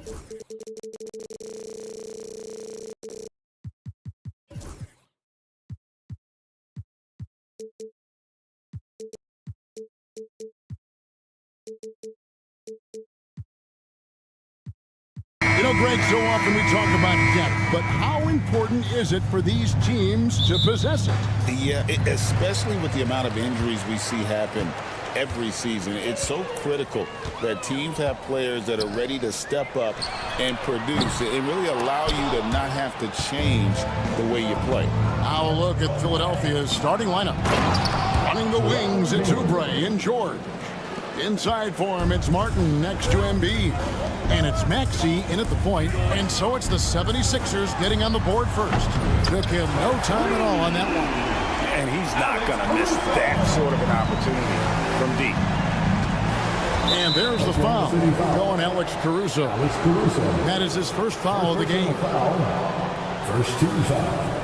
You know, Greg, so often we talk about depth, but how important is it for these teams to possess it? Yeah, especially with the amount of injuries we see happen every season. It's so critical that teams have players that are ready to step up and produce. It really allow you to not have to change the way you play. Now a look at Philadelphia's starting lineup. Running the wings, it's Oubre and George. Inside for him, it's Martin next to Embiid. And it's Maxey in at the point, and so it's the 76ers getting on the board first. Took him no time at all on that one. And he's not going to miss that sort of an opportunity from deep. And there's the foul. Going Alex Caruso. That is his first foul of the game. First team foul.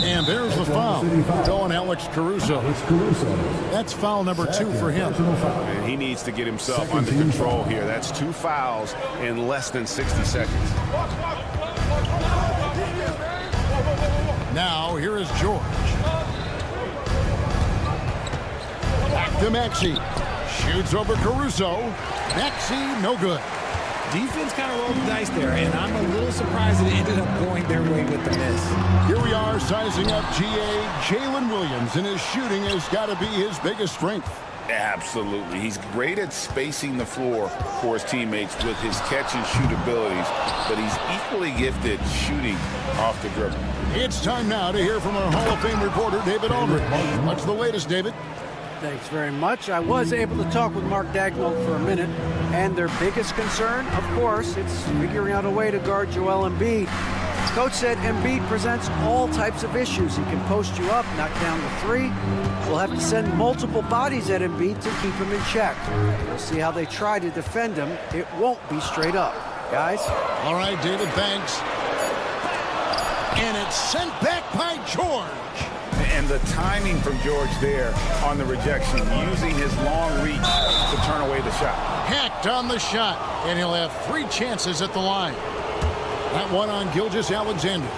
And there's the foul. Going Alex Caruso. That's foul number 2 for him. And he needs to get himself under control here. That's 2 fouls in less than 60 seconds. Now here is George. Back to Maxey. Shoots over Caruso. Maxey, no good. Defense kind of rolled the dice there, and I'm a little surprised that it ended up going their way with the miss. Here we are sizing up GA Jalen Williams, and his shooting has got to be his biggest strength. Absolutely. He's great at spacing the floor for his teammates with his catch and shoot abilities, but he's equally gifted shooting off the dribble. It's time now to hear from our Hall of Fame reporter, David Aldridge. What's the latest, David? Thanks very much. I was able to talk with Mark Dagnall for a minute, and their biggest concern, of course, it's figuring out a way to guard Joel Embiid. Coach said Embiid presents all types of issues. He can post you up, knock down the 3. We'll have to send multiple bodies at Embiid to keep him in check. We'll see how they try to defend him. It won't be straight up. Guys? All right, David, thanks. And it's sent back by George. And the timing from George there on the rejection, using his long reach to turn away the shot. Hacked on the shot, and he'll have 3 chances at the line. That one on Gilgeous-Alexander.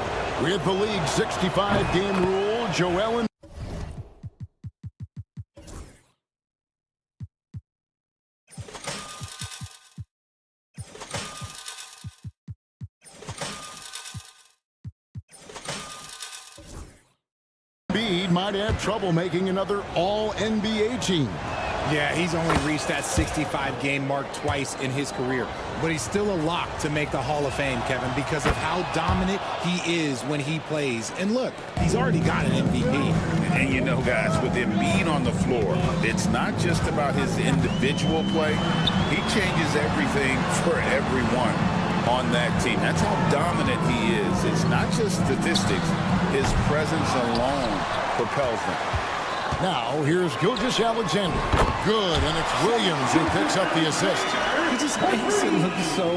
With the league's 65-game rule, Joel Embiid might have trouble making another All-NBA team. Yeah, he's only reached that 65-game mark twice in his career, but he's still a lock to make the Hall of Fame, Kevin, because of how dominant he is when he plays. And look, he's already got an MVP. And you know, guys, with Embiid on the floor, it's not just about his individual play. He changes everything for everyone on that team. That's how dominant he is. It's not just statistics. His presence alone propels them. Now, here's Gilgeous-Alexander. Good, and it's Williams who picks up the assist. He just makes it look so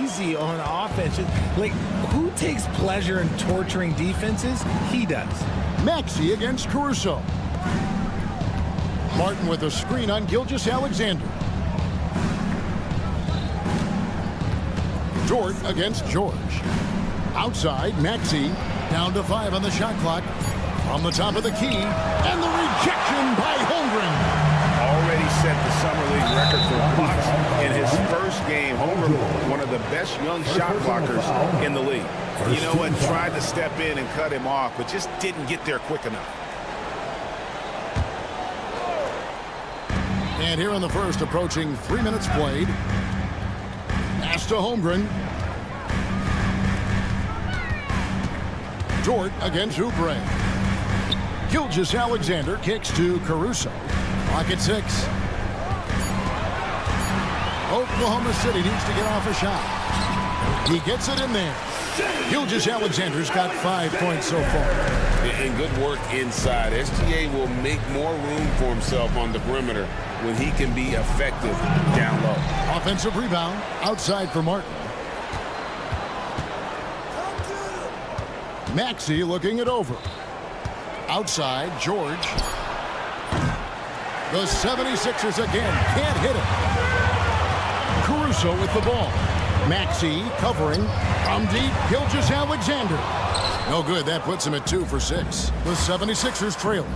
easy on offense. Like, who takes pleasure in torturing defenses? He does. Maxey against Caruso. Martin with a screen on Gilgeous-Alexander. Dort against George. Outside, Maxey down to 5 on the shot clock. On the top of the key, and the rejection by Holmgren. Already set the Summer League record for blocks in his first game. Holmgren, one of the best young shot blockers in the league. You know what? Tried to step in and cut him off, but just didn't get there quick enough. And here in the first, approaching 3 minutes played. Pass to Holmgren. Dort against Oubre. Gilgeous-Alexander kicks to Caruso. Clock at 6. Oklahoma City needs to get off a shot. He gets it in there. Gilgeous-Alexander's got 5 points so far. And good work inside. SGA will make more room for himself on the perimeter when he can be effective down low. Offensive rebound outside for Martin. Maxey looking it over. Outside, George. The 76ers again can't hit it. Caruso with the ball. Maxey covering from deep. Gilgeous-Alexander. No good. That puts him at 2 for 6. The 76ers trail.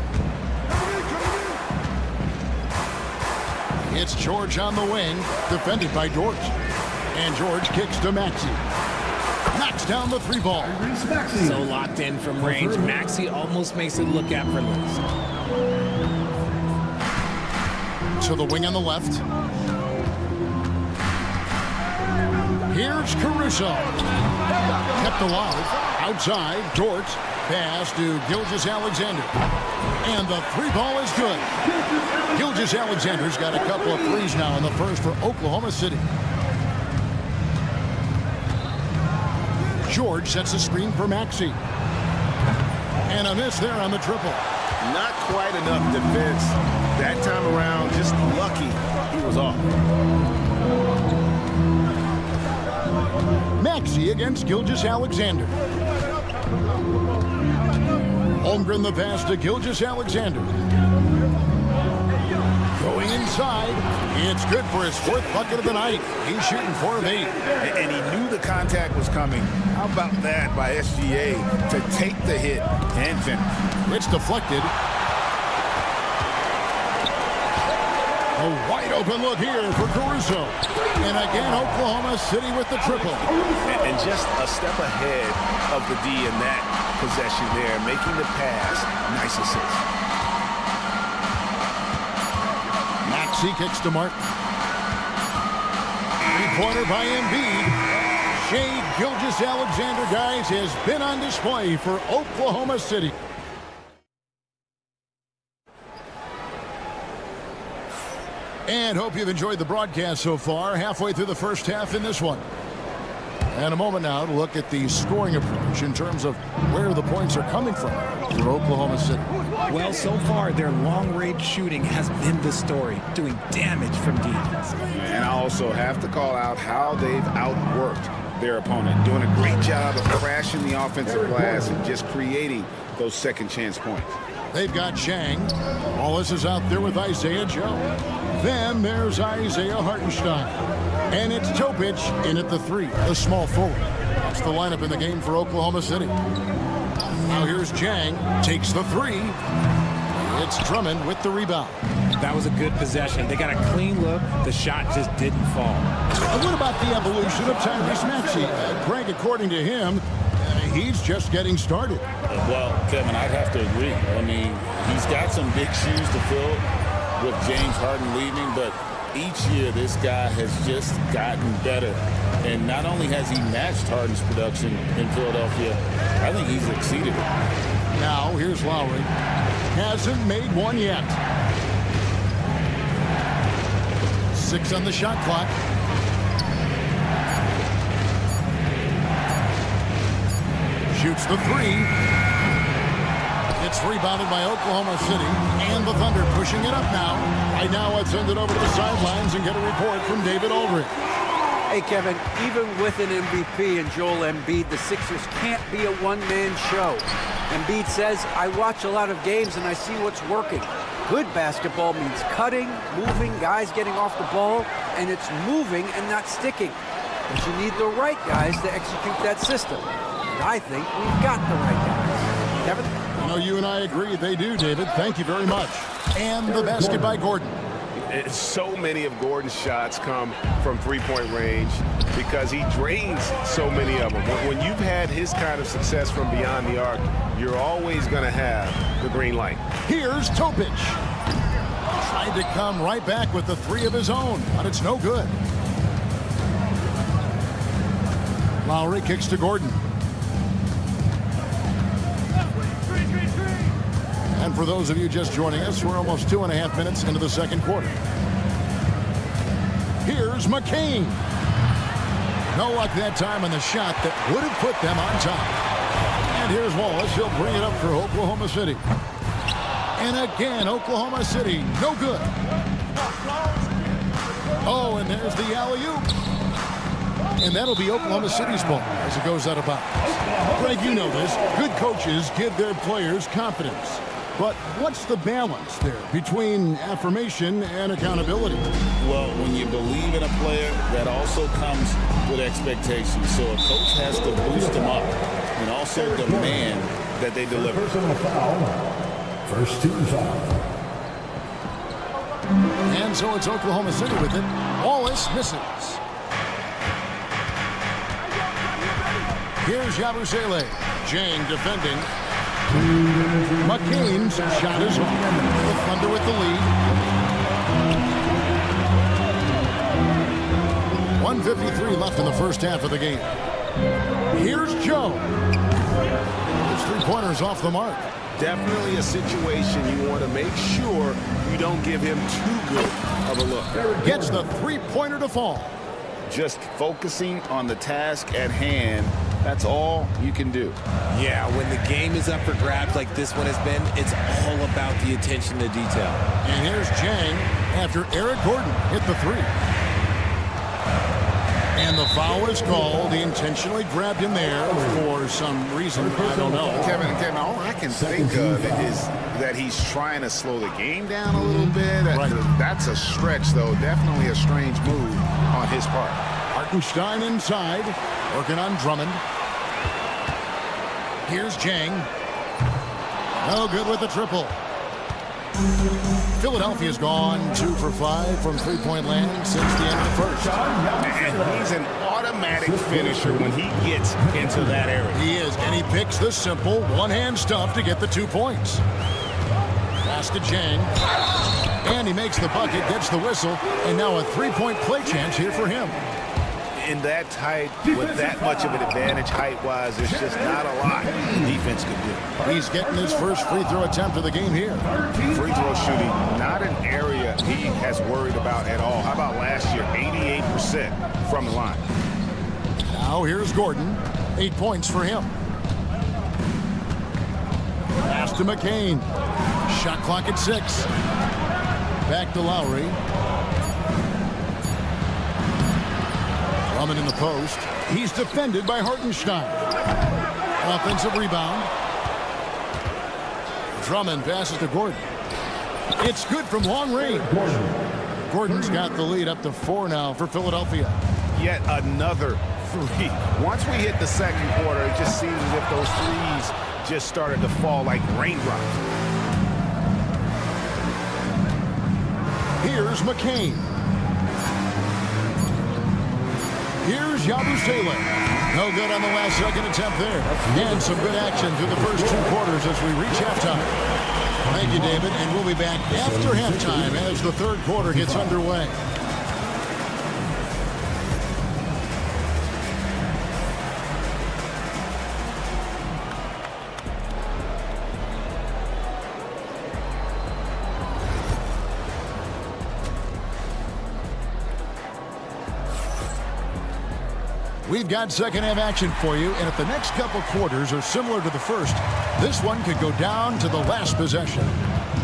It's George on the wing, defended by Dort. And George kicks to Maxey. Knocks down the 3 ball. So locked in from range. Maxey almost makes it look effortless. To the wing on the left. Here's Caruso. Kept alive. Outside, Dort. Pass to Gilgeous-Alexander. And the 3 ball is good. Gilgeous-Alexander's got a couple of threes now in the first for Oklahoma City. George sets a screen for Maxey. And a miss there on the triple. Not quite enough defense. That time around, just lucky he was off. Maxey against Gilgeous-Alexander. Holmgren the pass to Gilgeous-Alexander. Going inside. It's good for his 4th bucket of the night. He's shooting 4 of 8. And he knew the contact was coming. How about that by SGA to take the hit and finish? It's deflected. A wide open look here for Caruso. And again, Oklahoma City with the triple. And just a step ahead of the D in that possession there, making the pass. Nice assist. Maxey kicks to Martin. 3-pointer by Embiid. Shea Gilgeous-Alexander, guys, has been on display for Oklahoma City. And hope you've enjoyed the broadcast so far. Halfway through the first half in this one. And a moment now to look at the scoring approach in terms of where the points are coming from for Oklahoma City. Well, so far, their long-range shooting has been the story, doing damage from deep. And I also have to call out how they've outworked their opponent, doing a great job of crashing the offensive glass and just creating those second chance points. They've got Chang. Wallace is out there with Isaiah Joe. Then there's Isaiah Hartenstein. And it's Topic in at the 3, the small forward. That's the lineup in the game for Oklahoma City. Now here's Chang. Takes the 3. It's Drummond with the rebound. That was a good possession. They got a clean look. The shot just didn't fall. What about the evolution of Tyrese Maxey? Greg, according to him, he's just getting started. Well, Kevin, I'd have to agree. I mean, he's got some big shoes to fill with James Harden leaving, but each year this guy has just gotten better. And not only has he matched Harden's production in Philadelphia, I think he's exceeded it. Now, here's Lowry. Hasn't made one yet. 6 on the shot clock. Shoots the 3. It's rebounded by Oklahoma City. And the Thunder pushing it up now. Right now, let's send it over to the sidelines and get a report from David Aldridge. Hey, Kevin, even with an MVP and Joel Embiid, the Sixers can't be a one-man show. Embiid says, I watch a lot of games and I see what's working. Good basketball means cutting, moving, guys getting off the ball, and it's moving and not sticking. But you need the right guys to execute that system. And I think we've got the right guys. Kevin? I know you and I agree they do, David. Thank you very much. And the basket by Gordon. So many of Gordon's shots come from three-point range because he drains so many of them. When you've had his kind of success from beyond the arc, you're always going to have the green light. Here's Topic. Tried to come right back with the 3 of his own, but it's no good. Lowry kicks to Gordon. And for those of you just joining us, we're almost 2.5 minutes into the second quarter. Here's McCain. No luck that time on the shot that would have put them on top. And here's Wallace. He'll bring it up for Oklahoma City. And again, Oklahoma City, no good. Oh, and there's the alley-oop. And that'll be Oklahoma City's ball as it goes out of bounds. Greg, you know this. Good coaches give their players confidence. But what's the balance there between affirmation and accountability? Well, when you believe in a player, that also comes with expectations. So a coach has to boost them up and also demand that they deliver. Personal foul. First team foul. And so it's Oklahoma City with it. Wallace misses. Here's Yabusele. Jang defending. McCain's shot is off. The Thunder with the lead. 1:53 left in the first half of the game. Here's Joe. His three-pointer's off the mark. Definitely a situation you want to make sure you don't give him too good of a look. Gets the three-pointer to fall. Just focusing on the task at hand, that's all you can do. Yeah, when the game is up for grabs like this one has been, it's all about the attention to detail. And here's Jang after Eric Gordon hit the three. And the foul is called. He intentionally grabbed him there for some reason. I don't know. Kevin, all I can think of is that he's trying to slow the game down a little bit. That's a stretch, though. Definitely a strange move on his part. Hartenstein inside, working on Drummond. Here's Jang. No good with the triple. Philadelphia's gone 2 for 5 from three-point land since the end of the first. And he's an automatic finisher when he gets into that area. He is, and he picks the simple one-hand stuff to get the 2 points. Pass to Jang. And he makes the bucket, gets the whistle, and now a three-point play chance here for him. In that tight, with that much of an advantage height-wise, there's just not a lot defense could do. He's getting his first free throw attempt of the game here. Free throw shooting, not an area he has worried about at all. How about last year, 88% from the line. Now here's Gordon, 8 points for him. Pass to McCain. Shot clock at 6. Back to Lowry. Drummond in the post. He's defended by Hartenstein. Offensive rebound. Drummond passes to Gordon. It's good from long range. Gordon's got the lead up to 4 now for Philadelphia. Yet another three. Once we hit the second quarter, it just seems as if those threes just started to fall like raindrops. Here's McCain. Here's Yabusele. No good on the last second attempt there. And some good action through the first 2 quarters as we reach halftime. Thank you, David. And we'll be back after halftime as the third quarter gets underway. We've got second half action for you, and if the next couple quarters are similar to the first, this one could go down to the last possession.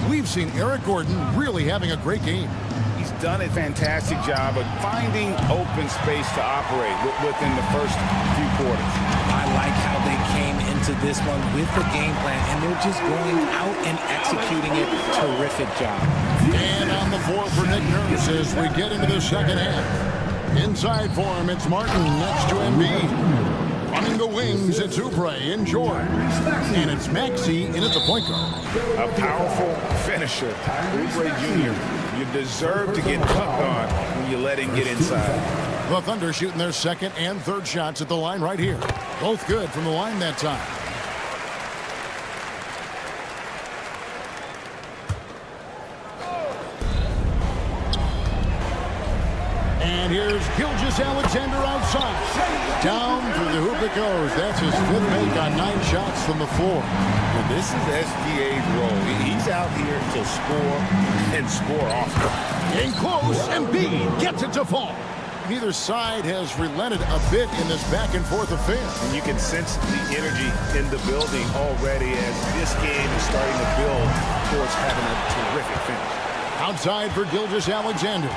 We've seen Eric Gordon really having a great game. He's done a fantastic job of finding open space to operate within the first few quarters. I like how they came into this one with the game plan, and they're just going out and executing it. Terrific job. And on the floor for Nick Nurse as we get into the second half. Inside for him, it's Martin next to Embiid. Running the wings, it's Oubre in George. And it's Maxey in at the point guard. A powerful finisher. Oubre Jr., you deserve to get dunked on when you let him get inside. The Thunder shooting their second and third shots at the line right here. Both good from the line that time. And here's Gilgeous-Alexander outside. Down through the hoop it goes. That's his 5th make on 9 shots from the floor. And this is SGA's role. He's out here to score and score often. In close, Embiid gets it to fall. Neither side has relented a bit in this back-and-forth affair. And you can sense the energy in the building already as this game is starting to build towards having a terrific finish. Outside for Gilgeous-Alexander.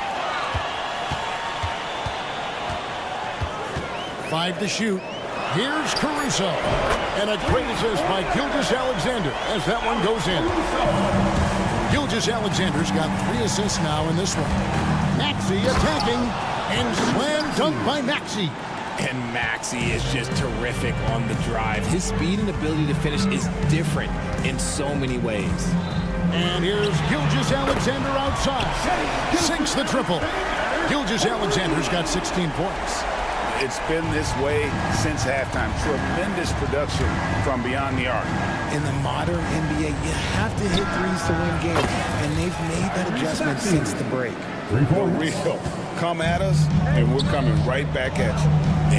5 to shoot. Here's Caruso. And a great assist by Gilgeous-Alexander as that one goes in. Gilgeous-Alexander's got 3 assists now in this one. Maxey attacking and slam dunk by Maxey. And Maxey is just terrific on the drive. His speed and ability to finish is different in so many ways. And here's Gilgeous-Alexander outside. Sinks the triple. Gilgeous-Alexander's got 16 points. It's been this way since halftime. Tremendous production from beyond the arc. In the modern NBA, you have to hit threes to win games, and they've made that adjustment since the break. 3 points. Real. Come at us, and we're coming right back at you.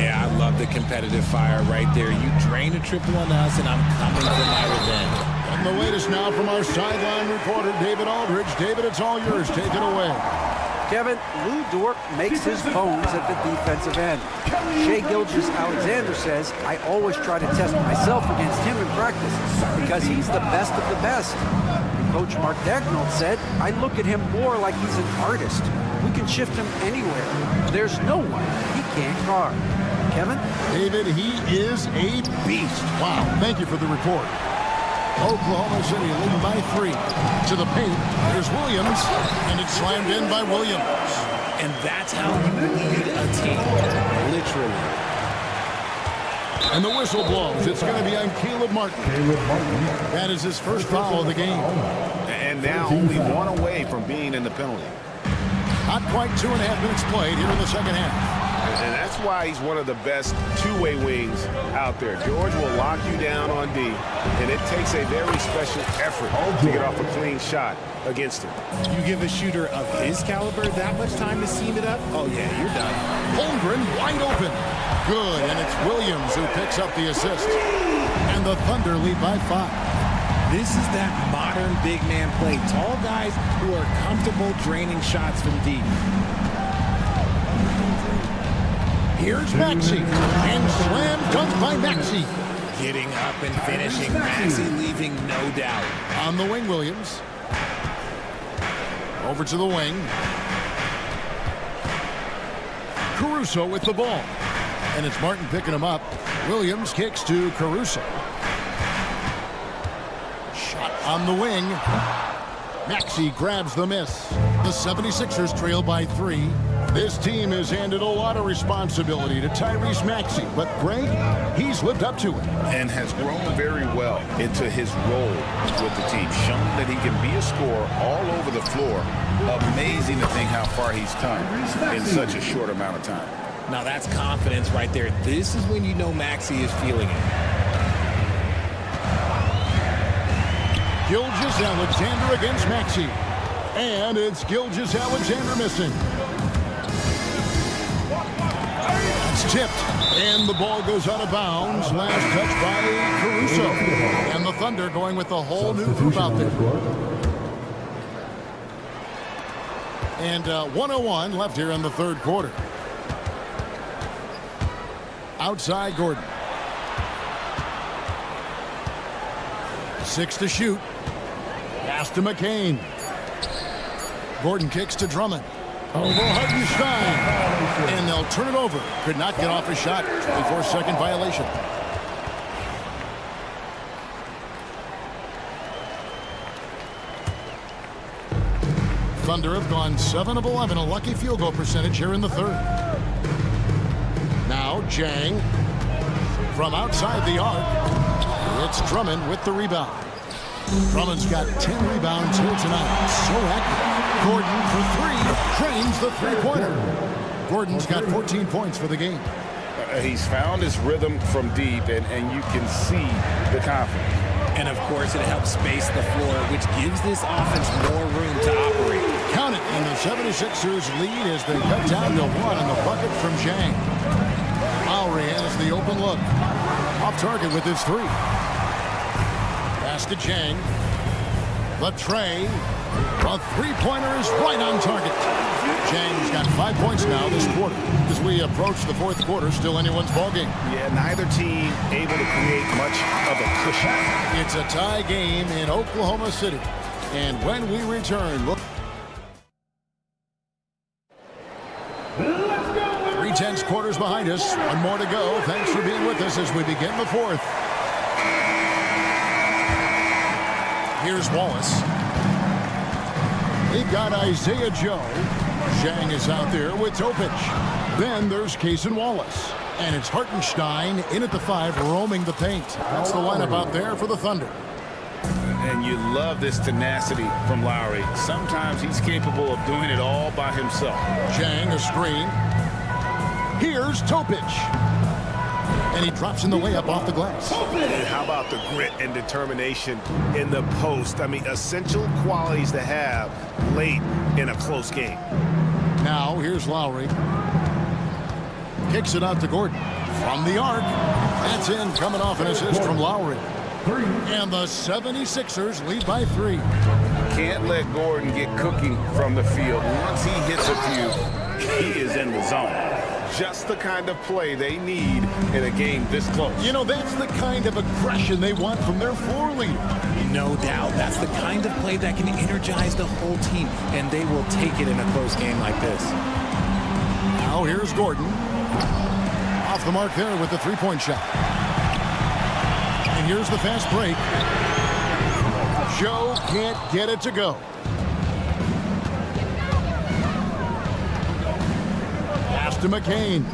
Yeah, I love the competitive fire right there. You drain a triple on us, and I'm coming for my revenge. And the latest now from our sideline reporter, David Aldridge. David, it's all yours. Take it away. Kevin, Lou Dort makes his bones at the defensive end. Shai Gilgeous-Alexander says, I always try to test myself against him in practice because he's the best of the best. And Coach Mark Daigneault said, I look at him more like he's an artist. We can shift him anywhere. There's no one he can't guard. Kevin? David, he is a beast. Wow, thank you for the report. Oklahoma City leading by 3. To the paint, there's Williams, and it's slammed in by Williams. And that's how you lead a team, literally. And the whistle blows. It's going to be on Caleb Martin. That is his first foul of the game. And now only 1 away from being in the penalty. Not quite 2.5 minutes played here in the second half. And that's why he's one of the best two-way wings out there. George will lock you down on D, and it takes a very special effort to get off a clean shot against him. You give a shooter of his caliber that much time to seam it up, oh yeah, you're done. Holmgren wide open. Good, and it's Williams who picks up the assist. And the Thunder lead by 5. This is that modern big man play. Tall guys who are comfortable draining shots from deep. Here's Maxey, and slam dunk by Maxey. Getting up and finishing, Maxey leaving no doubt. On the wing, Williams. Over to the wing. Caruso with the ball. And it's Martin picking him up. Williams kicks to Caruso. Shot on the wing. Maxey grabs the miss. The 76ers trail by 3. This team has handed a lot of responsibility to Tyrese Maxey, but Greg, he's lived up to it. And has grown very well into his role with the team. Shown that he can be a scorer all over the floor. Amazing to think how far he's come in such a short amount of time. Now that's confidence right there. This is when you know Maxey is feeling it. Gilgeous-Alexander against Maxey. And it's Gilgeous-Alexander missing. It's tipped, and the ball goes out of bounds. Last touch by Caruso. And the Thunder going with a whole new group out there. And 1:01 left here in the third quarter. Outside Gordon. 6 to shoot. Pass to McCain. Gordon kicks to Drummond. Over Hartenstein. And they'll turn it over. Could not get off a shot. 24-second violation. Thunder have gone 7 of 11. A lucky field goal percentage here in the third. Now Jang from outside the arc. It's Drummond with the rebound. Drummond's got 10 rebounds here tonight. So active. Gordon for 3. Drains the three-pointer. Gordon's got 14 points for the game. He's found his rhythm from deep, and you can see the confidence. And of course, it helps space the floor, which gives this offense more room to operate. Count it, and the 76ers lead as they cut down to 1 on the bucket from Jang. Lowry has the open look. Off target with his 3. Pass to Jang. The tray. The three-pointer is right on target. Jang's got 5 points now this quarter. As we approach the fourth quarter, still anyone's ballgame. Yeah, neither team able to create much of a cushion. It's a tie game in Oklahoma City. And when we return, look. 3 intense quarters behind us. One more to go. Thanks for being with us as we begin the fourth. Here's Wallace. They've got Isaiah Joe. Zhang is out there with Topic. Then there's Cason Wallace. And it's Hartenstein in at the 5, roaming the paint. That's the lineup out there for the Thunder. And you love this tenacity from Lowry. Sometimes he's capable of doing it all by himself. Zhang, a screen. Here's Topic. And he drops in the layup off the glass. And how about the grit and determination in the post? I mean, essential qualities to have late in a close game. Now, here's Lowry. Kicks it out to Gordon. From the arc. That's in, coming off an assist from Lowry. And the 76ers lead by 3. Can't let Gordon get cooking from the field. Once he hits a few, he is in the zone. Just the kind of play they need in a game this close. You know, that's the kind of aggression they want from their floor leader. No doubt. That's the kind of play that can energize the whole team, and they will take it in a close game like this. Now here's Gordon. Off the mark there with the three-point shot. And here's the fast break. Joe can't get it to go. Pass to McCain.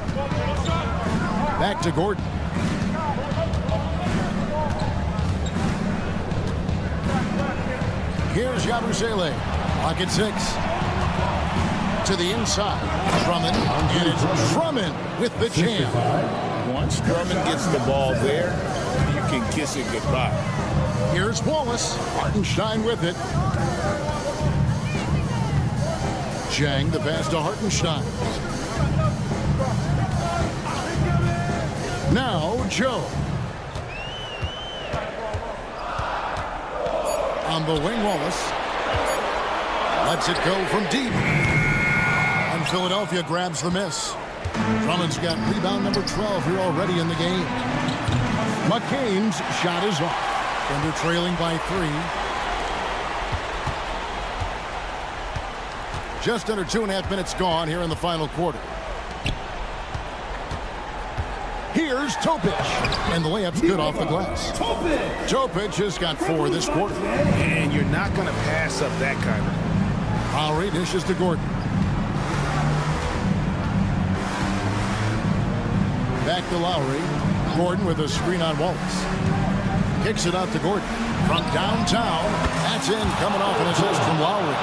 Back to Gordon. Here's Yabusele. Pocket 6. To the inside. Drummond. And it's Drummond with the jam. Once Drummond gets the ball there, you can kiss it goodbye. Here's Wallace. Hartenstein with it. Zhang, the pass to Hartenstein. Now, Joe. On the wing, Wallace. Lets it go from deep. And Philadelphia grabs the miss. Drummond's got rebound number 12 here already in the game. McCain's shot is off. And they're trailing by 3. Just under 2.5 minutes gone here in the final quarter. Here's Topic. And the layup's good off the glass. Topic has got 4 this quarter. And you're not going to pass up that kind of. Lowry dishes to Gordon. Back to Lowry. Gordon with a screen on Wallace. Kicks it out to Gordon. From downtown. That's in. Coming off an assist from Lowry.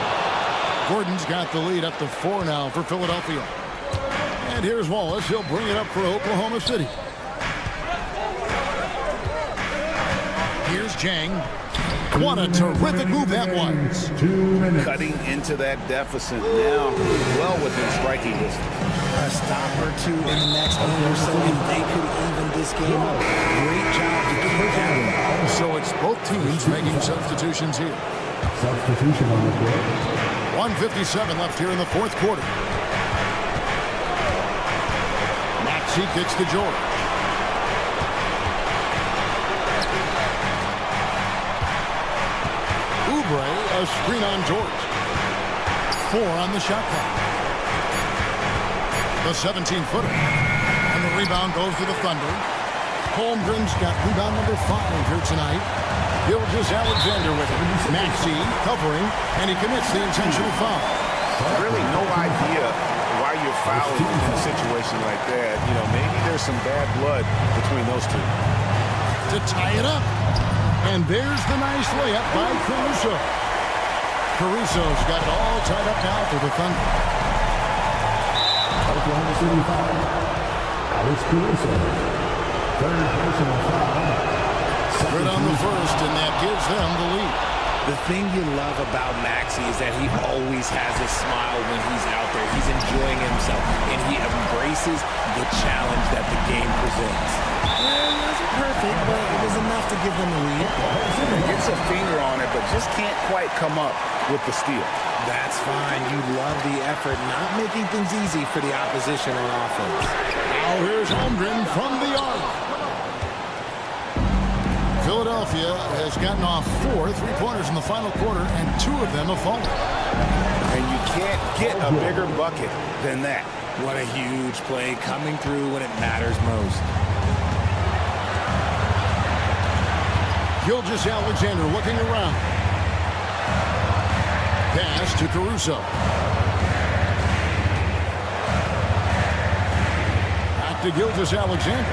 Gordon's got the lead up to 4 now for Philadelphia. And here's Wallace. He'll bring it up for Oklahoma City. Here's Zhang. What a terrific move that was. Cutting into that deficit now, well within striking distance. A stop or 2 in the next move or so, and they could even this game up. Great job to keep that. So it's both teams making substitutions here. Substitution on the court. 1:57 left here in the fourth quarter. Maxey kicks to George. Oubre, a screen on George. 4 on the shot clock. The 17-footer. And the rebound goes to the Thunder. Holmgren's got rebound number 5 here tonight. Gilgeous-Alexander with it. Maxey covering, and he commits the intentional foul. Really no idea why you're fouling in a situation like that. You know, maybe there's some bad blood between those two. To tie it up. And there's the nice layup by Caruso. Caruso's got it all tied up now for the Thunder. Oklahoma City foul. Alex Caruso. Third personal foul. Good on the first, and that gives them the lead. The thing you love about Maxey is that he always has a smile when he's out there. He's enjoying himself, and he embraces the challenge that the game presents. Well, it wasn't perfect, but it was enough to give them a lead. Gets a finger on it, but just can't quite come up with the steal. That's fine. You love the effort, not making things easy for the opposition on offense. Now here's Holmgren from the arc. Philadelphia has gotten off 4 3-pointers in the final quarter, and 2 of them have fallen. And you can't get a bigger bucket than that. What a huge play, coming through when it matters most. Gilgeous-Alexander looking around. Pass to Caruso. Back to Gilgeous-Alexander.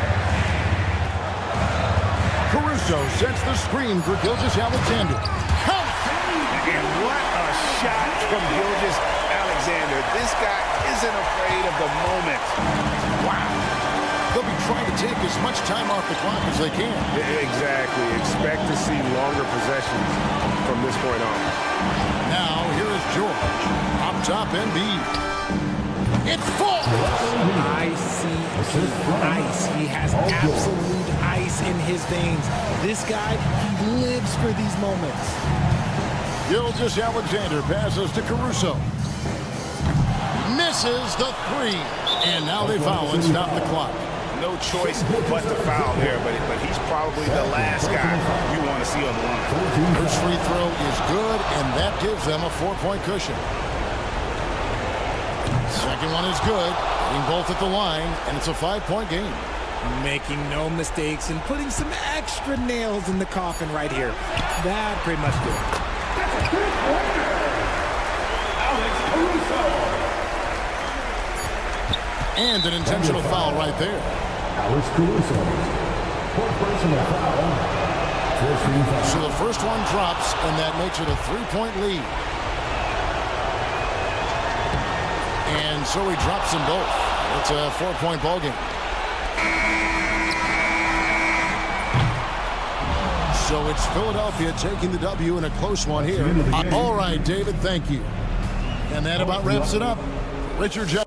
Caruso sets the screen for Gilgeous-Alexander. And what a shot from Gilgeous-Alexander. This guy isn't afraid of the moment. Wow. They'll be trying to take as much time off the clock as they can. Exactly. Expect to see longer possessions from this point on. Now, here is George. Up top, Embiid. It falls! Ice. He has absolute ice in his veins. This guy, he lives for these moments. Gilgeous-Alexander passes to Caruso. Misses the three. And now they foul and stop the clock. No choice but to foul there, but he's probably the last guy you want to see on the line. First free throw is good, and that gives them a 4-point cushion. Second one is good, getting both at the line, and it's a 5-point game. Making no mistakes and putting some extra nails in the coffin right here. That pretty much did it. And an intentional foul right there. Alex Caruso. Fourth personal foul. First team foul. So the first one drops, and that makes it a 3-point lead. And so he drops them both. It's a 4-point ball game. So it's Philadelphia taking the W in a close one here. All right, David, thank you. And that about wraps it up. Richard Jones.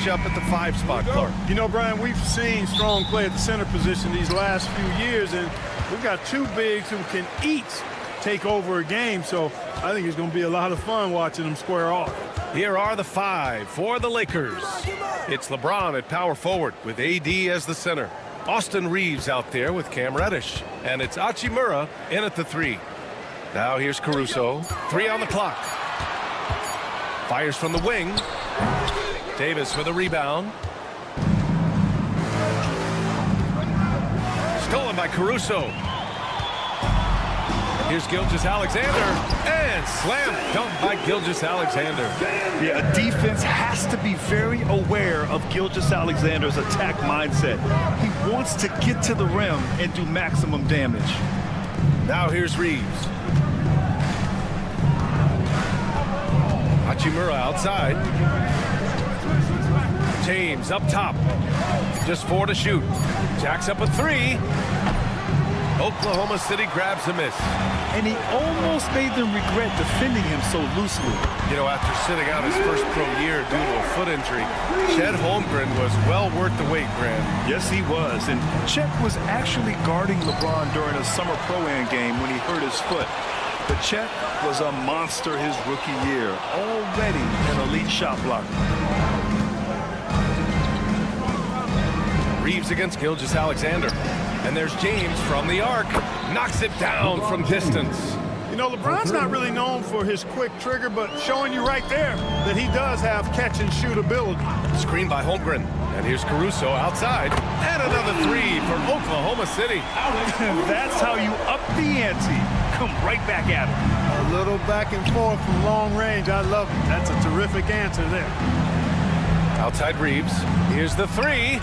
match up at the 5 spot, Clark? You know, Brian, we've seen strong play at the center position these last few years, and we've got two bigs who can each take over a game, so I think it's going to be a lot of fun watching them square off. Here are the 5 for the Lakers. It's LeBron at power forward with AD as the center. Austin Reeves out there with Cam Reddish. And it's Hachimura in at the 3. Now here's Caruso. 3 on the clock. Fires from the wing. Davis for the rebound. Stolen by Caruso. Here's Gilgeous-Alexander, and slam dunk by Gilgeous-Alexander. Yeah, defense has to be very aware of Gilgeous-Alexander's attack mindset. He wants to get to the rim and do maximum damage. Now here's Reeves. Hachimura outside. James up top. Just 4 to shoot. Jacks up a 3. Oklahoma City grabs a miss. And he almost made them regret defending him so loosely. You know, after sitting out his first pro year due to a foot injury, Chet Holmgren was well worth the wait, Grant. Yes, he was. And Chet was actually guarding LeBron during a summer pro-am game when he hurt his foot. But Chet was a monster his rookie year, already an elite shot blocker. Reeves against Gilgeous-Alexander. And there's James from the arc. Knocks it down from distance. You know, LeBron's not really known for his quick trigger, but showing you right there that he does have catch-and-shoot ability. Screen by Holmgren. And here's Caruso outside. And another 3 for Oklahoma City. That's how you up the ante. Come right back at him. A little back and forth from long range. I love it. That's a terrific answer there. Outside Reeves. Here's the 3.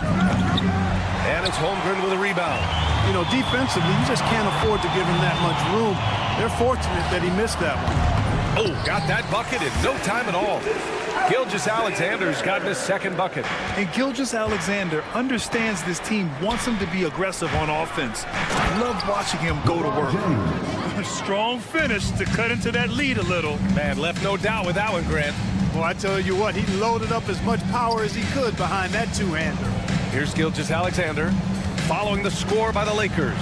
And it's Holmgren with a rebound. You know, defensively, you just can't afford to give him that much room. They're fortunate that he missed that one. Oh, got that bucket in no time at all. Gilgeous-Alexander's gotten his second bucket. And Gilgeous-Alexander understands this team wants him to be aggressive on offense. I love watching him go to work. A strong finish to cut into that lead a little. Man, left no doubt with that one, Grant. Well, I tell you what, he loaded up as much power as he could behind that two-hander. Here's Gilgeous-Alexander following the score by the Lakers.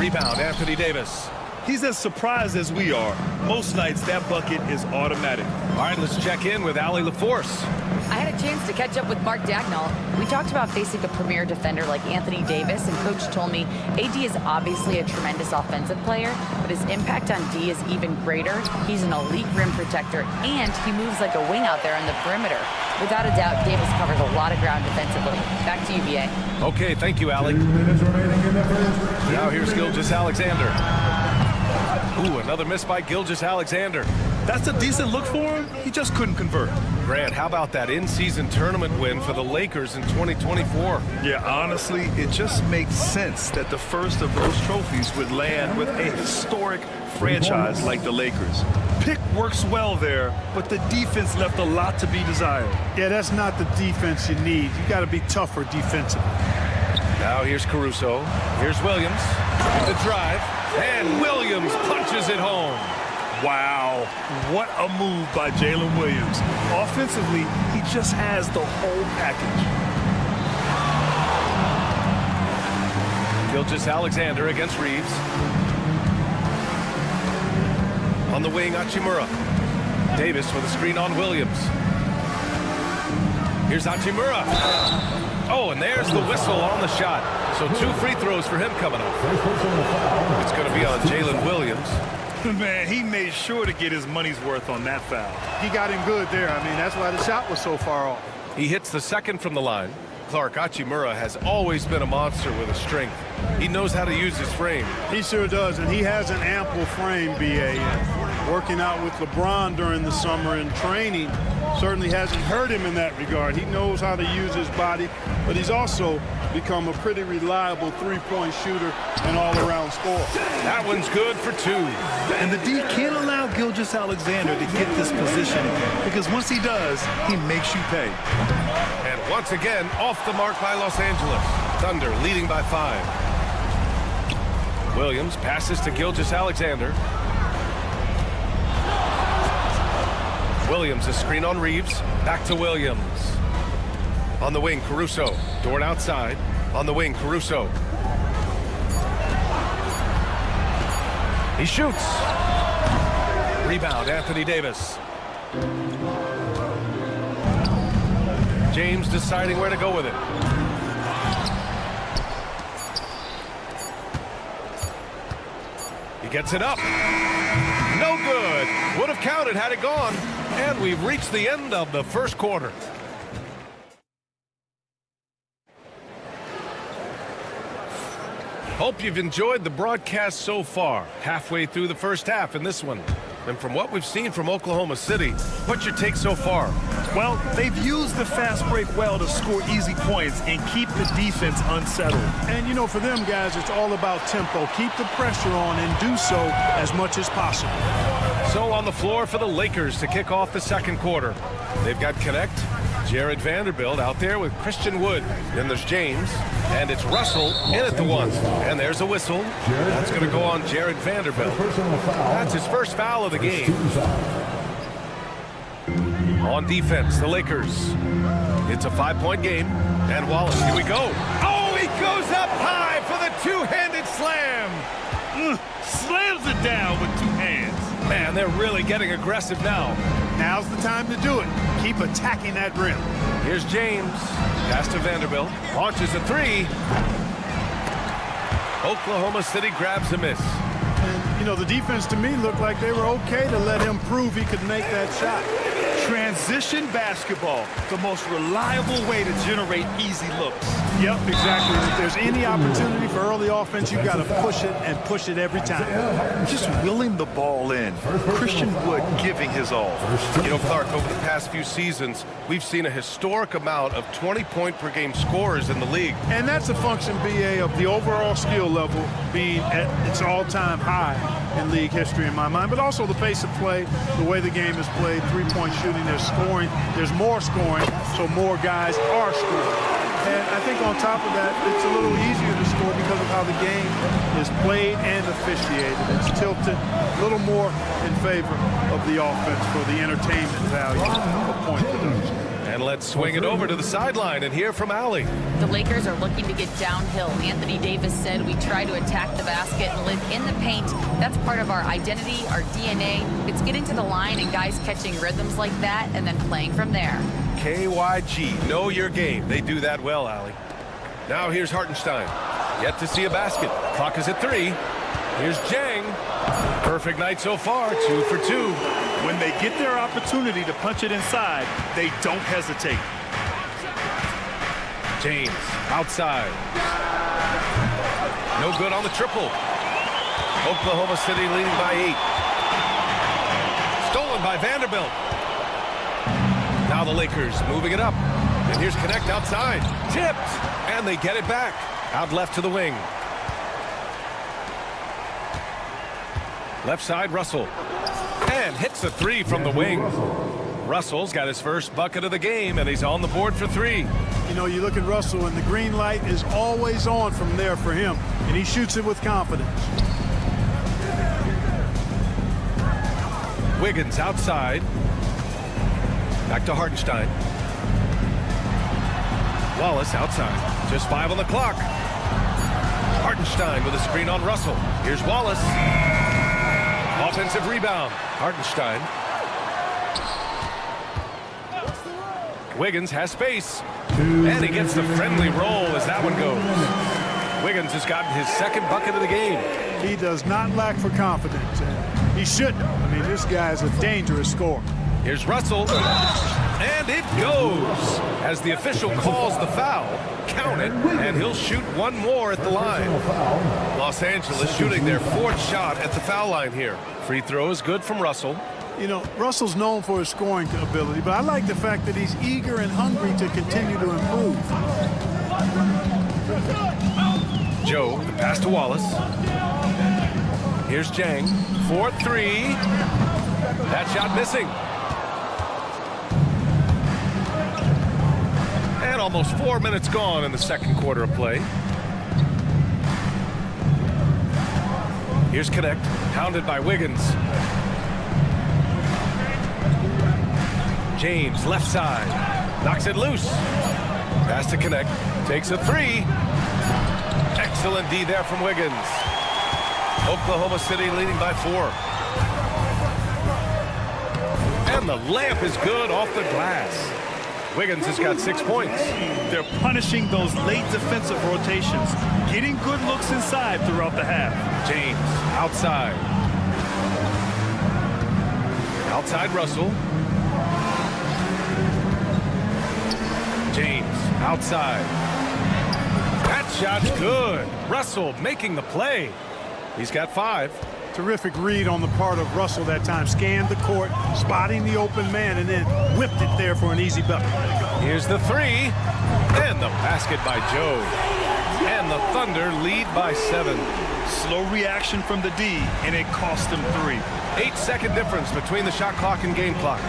Rebound, Anthony Davis. He's as surprised as we are. Most nights, that bucket is automatic. All right, let's check in with Allie LaForce. I had a chance to catch up with Mark Dagnall. We talked about facing a premier defender like Anthony Davis, and Coach told me AD is obviously a tremendous offensive player, but his impact on D is even greater. He's an elite rim protector, and he moves like a wing out there on the perimeter. Without a doubt, Davis covers a lot of ground defensively. Back to you, BA. Okay, thank you, Allie. 2 minutes remaining in the first. Now here's Gilgeous-Alexander. Ooh, another miss by Gilgeous-Alexander. That's a decent look for him. He just couldn't convert. Grant, how about that in-season tournament win for the Lakers in 2024? Yeah, honestly, it just makes sense that the first of those trophies would land with a historic franchise like the Lakers. Pick works well there, but the defense left a lot to be desired. Yeah, that's not the defense you need. You got to be tougher defensively. Now here's Caruso. Here's Williams. The drive. And Williams punches it home. Wow, what a move by Jalen Williams. Offensively, he just has the whole package. Gilgeous-Alexander against Reeves. On the wing, Hachimura. Davis with a screen on Williams. Here's Hachimura. Oh, and there's the whistle on the shot. So 2 free throws for him coming up. It's going to be on Jalen Williams. Man, he made sure to get his money's worth on that foul. He got him good there. I mean, that's why the shot was so far off. He hits the second from the line. Clark, Hachimura has always been a monster with a strength. He knows how to use his frame. He sure does, and he has an ample frame, BA. And working out with LeBron during the summer and training certainly hasn't hurt him in that regard. He knows how to use his body, but he's also become a pretty reliable three-point shooter and all-around scorer. That one's good for 2. And the D can't allow Gilgeous-Alexander to get this position because once he does, he makes you pay. And once again, off the mark by Los Angeles. Thunder leading by 5. Williams passes to Gilgeous-Alexander. Williams, a screen on Reeves. Back to Williams. On the wing, Caruso. Dort outside. On the wing, Caruso. He shoots. Rebound, Anthony Davis. James deciding where to go with it. He gets it up. No good. Would have counted had it gone. And we've reached the end of the first quarter. Hope you've enjoyed the broadcast so far. Halfway through the first half in this one. And from what we've seen from Oklahoma City, what's your take so far? Well, they've used the fast break well to score easy points and keep the defense unsettled. And, you know, for them guys, it's all about tempo. Keep the pressure on and do so as much as possible. So on the floor for the Lakers to kick off the second quarter. They've got Connect, Jared Vanderbilt out there with Christian Wood. Then there's James, and it's Russell in at the one. And there's a whistle. That's going to go on Jared Vanderbilt. That's his first foul of the game. On defense, the Lakers. It's a 5-point game. And Wallace, here we go. Oh, he goes up high for the two-handed slam. Slams it down with two hands. Man, they're really getting aggressive now. Now's the time to do it. Keep attacking that rim. Here's James. Pass to Vanderbilt. Launches a three. Oklahoma City grabs a miss. And, you know, the defense to me looked like they were okay to let him prove he could make that shot. Transition basketball, the most reliable way to generate easy looks. Yep, exactly. If there's any opportunity for early offense, you've got to push it and push it every time. Just willing the ball in. Christian Wood giving his all. You know, Clark, over the past few seasons, we've seen a historic amount of 20-point-per-game scorers in the league. And that's a function, BA, of the overall skill level being at its all-time high in league history in my mind, but also the pace of play, the way the game is played, three-point shooting, there's scoring, there's more scoring, so more guys are scoring. And I think on top of that, it's a little easier to score because of how the game is played and officiated. It's tilted a little more in favor of the offense for the entertainment value of point production. And let's swing it over to the sideline and hear from Allie. The Lakers are looking to get downhill. Anthony Davis said we try to attack the basket and live in the paint. That's part of our identity, our DNA. It's getting to the line and guys catching rhythms like that and then playing from there. KYG, know your game. They do that well, Allie. Now here's Hartenstein. Yet to see a basket. Clock is at 3. Here's Jang. Perfect night so far, 2 for 2. When they get their opportunity to punch it inside, they don't hesitate. James, outside. No good on the triple. Oklahoma City leading by 8. Stolen by Vanderbilt. Now the Lakers moving it up. And here's Connect outside. Tipped. And they get it back. Out left to the wing. Left side, Russell. And hits a 3 from the wing. Russell's got his first bucket of the game, and he's on the board for 3. You know, you look at Russell, and the green light is always on from there for him, and he shoots it with confidence. Wiggins outside. Back to Hartenstein. Wallace outside. Just 5 on the clock. Hartenstein with a screen on Russell. Here's Wallace. Offensive rebound. Hartenstein. Wiggins has space. And he gets the friendly roll as that one goes. Wiggins has gotten his second bucket of the game. He does not lack for confidence. He shouldn't. I mean, this guy is a dangerous scorer. Here's Russell. And it goes. As the official calls the foul, count it, and he'll shoot one more at the line. Los Angeles shooting their 4th shot at the foul line here. Free throw is good from Russell. You know, Russell's known for his scoring ability, but I like the fact that he's eager and hungry to continue to improve. Joe, the pass to Wallace. Here's Jang. 4-3. That shot missing. And almost 4 minutes gone in the second quarter of play. Here's Connect, hounded by Wiggins. James, left side. Knocks it loose. Pass to connect. Takes a three. Excellent D there from Wiggins. Oklahoma City leading by 4. And the layup is good off the glass. Wiggins has got 6 points. They're punishing those late defensive rotations, getting good looks inside throughout the half. James, outside. Outside Russell. James, outside. That shot's good. Russell making the play. He's got 5. Terrific read on the part of Russell that time. Scanned the court, spotting the open man, and then whipped it there for an easy bucket. Here's the 3. And the basket by Joe. And the Thunder lead by 7. Slow reaction from the D, and it cost them 3. 8-second difference between the shot clock and game clock.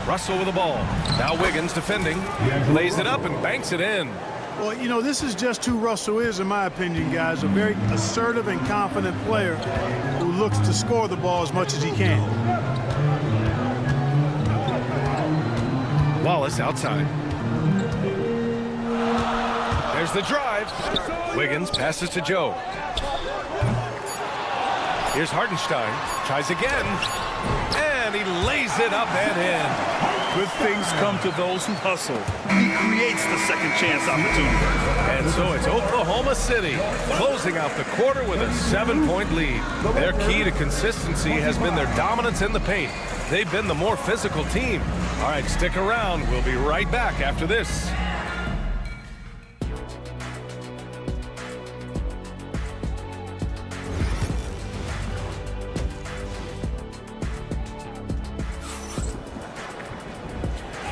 Russell with the ball. Now Wiggins defending. Lays it up and banks it in. Well, you know, this is just who Russell is, in my opinion, guys. A very assertive and confident player who looks to score the ball as much as he can. Wallace outside. There's the drive. Wiggins passes to Joe. Here's Hartenstein. Tries again. And he lays it up and in. Good things come to those who hustle. He creates the second chance opportunity. And so it's Oklahoma City closing out the quarter with a 7-point lead. Their key to consistency has been their dominance in the paint. They've been the more physical team. All right, stick around. We'll be right back after this.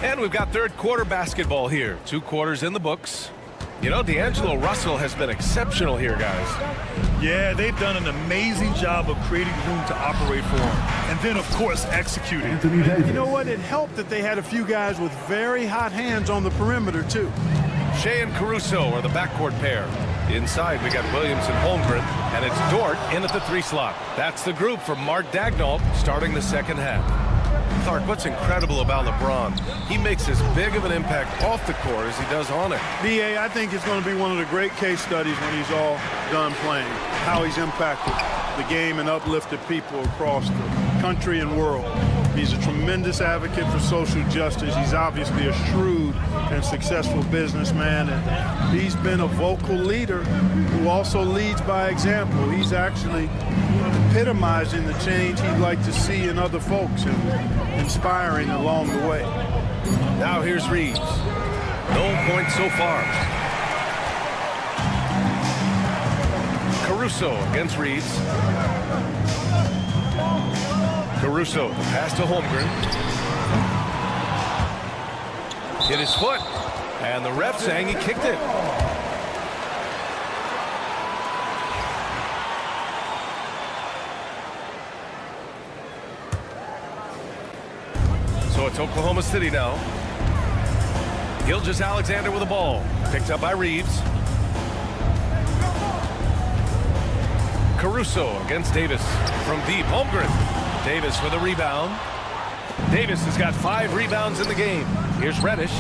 And we've got third quarter basketball here. 2 quarters in the books. You know, D'Angelo Russell has been exceptional here, guys. Yeah, they've done an amazing job of creating room to operate for him. And then, of course, executing. You know what? It helped that they had a few guys with very hot hands on the perimeter, too. Shea and Caruso are the backcourt pair. Inside, we got Williams and Holmgren, and it's Dort in at the 3 slot. That's the group for Mark Daigneault starting the second half. Clark, what's incredible about LeBron? He makes as big of an impact off the court as he does on it. B.A., I think it's going to be one of the great case studies when he's all done playing, how he's impacted the game and uplifted people across the country and world. He's a tremendous advocate for social justice. He's obviously a shrewd and successful businessman, and he's been a vocal leader who also leads by example. He's actually epitomizing the change he'd like to see in other folks and inspiring along the way. Now here's Reeves. No points so far. Caruso against Reeves. Caruso, the pass to Holmgren. Hit his foot, and the ref saying he kicked it. So it's Oklahoma City now. Gilgeous-Alexander with the ball. Picked up by Reeves. Caruso against Davis. From deep, Holmgren. Davis with a rebound. Davis has got 5 rebounds in the game. Here's Reddish.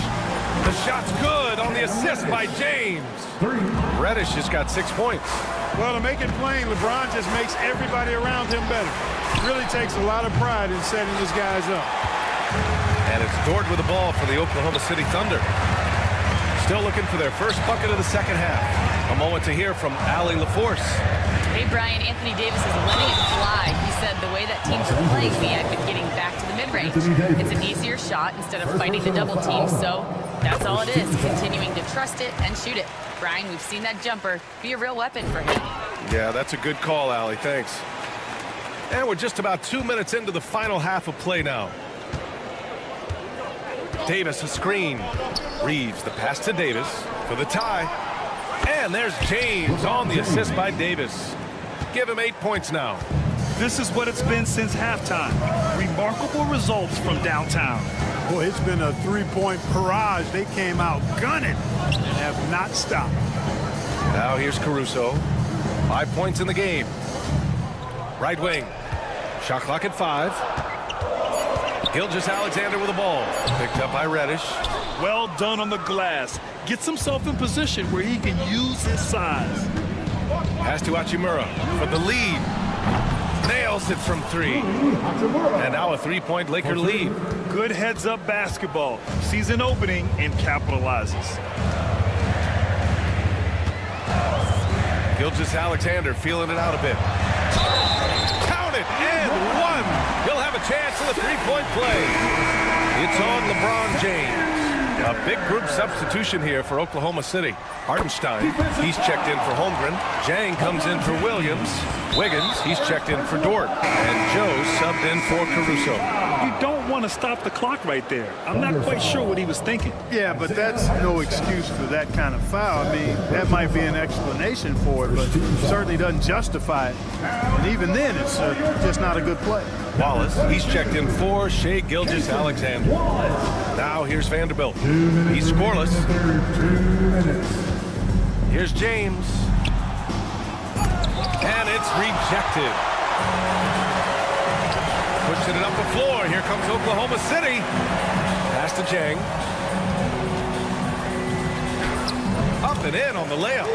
The shot's good on the assist by James. Reddish has got 6 points. Well, to make it plain, LeBron just makes everybody around him better. Really takes a lot of pride in setting his guys up. And it's Dort with the ball for the Oklahoma City Thunder. Still looking for their first bucket of the second half. A moment to hear from Allie LaForce. Hey, Brian, Anthony Davis is letting it fly. He said the way that teams are playing me, I've been getting back to the mid-range. It's an easier shot instead of fighting the double team, so that's all it is, continuing to trust it and shoot it. Brian, we've seen that jumper be a real weapon for him. Yeah, that's a good call, Allie. Thanks. And we're just about 2 minutes into the final half of play now. Davis a screen. Reeves the pass to Davis for the tie. And there's James on the assist by Davis. Give him 8 points now. This is what it's been since halftime. Remarkable results from downtown. Boy, it's been a 3-point barrage. They came out gunning and have not stopped. Now here's Caruso. 5 points in the game. Right wing. Shot clock at 5. Gilgeous-Alexander with the ball. Picked up by Reddish. Well done on the glass. Gets himself in position where he can use his size. Pass to Hachimura for the lead. Nails it from 3. And now a 3-point Laker lead. Good heads-up basketball. Sees an opening and capitalizes. Gilgeous-Alexander feeling it out a bit. Count it, and 1. He'll have a chance in the 3-point play. It's on LeBron James. A big group substitution here for Oklahoma City. Hartenstein, he's checked in for Holmgren. Jang comes in for Williams. Wiggins, he's checked in for Dort. And Joe subbed in for Caruso. You don't want to stop the clock right there. I'm not quite sure what he was thinking. Yeah, but that's no excuse for that kind of foul. I mean, that might be an explanation for it, but certainly doesn't justify it. And even then, it's just not a good play. Wallace, he's checked in for Shai Gilgeous-Alexander. Now here's Vanderbilt. He's scoreless. Here's James. And it's rejected. Pushing it up the floor. Here comes Oklahoma City. Pass to Jang. Up and in on the layup.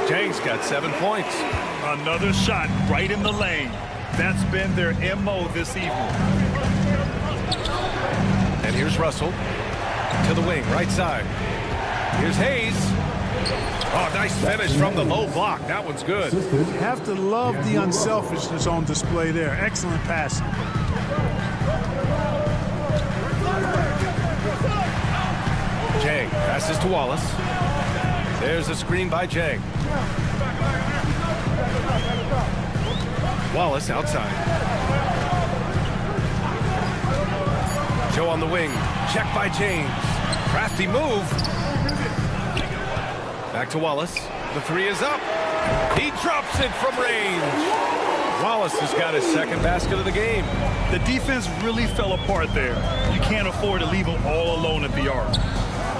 Jang's got 7 points. Another shot right in the lane. That's been their MO this evening. And here's Russell to the wing, right side. Here's Hayes. Oh, nice finish from the low block. That one's good. You have to love the unselfishness on display there. Excellent passing. Jang passes to Wallace. There's a screen by Jang. Wallace outside. Joe on the wing. Check by James. Crafty move. Back to Wallace. The 3 is up. He drops it from range. Wallace has got his second basket of the game. The defense really fell apart there. You can't afford to leave them all alone at the arc.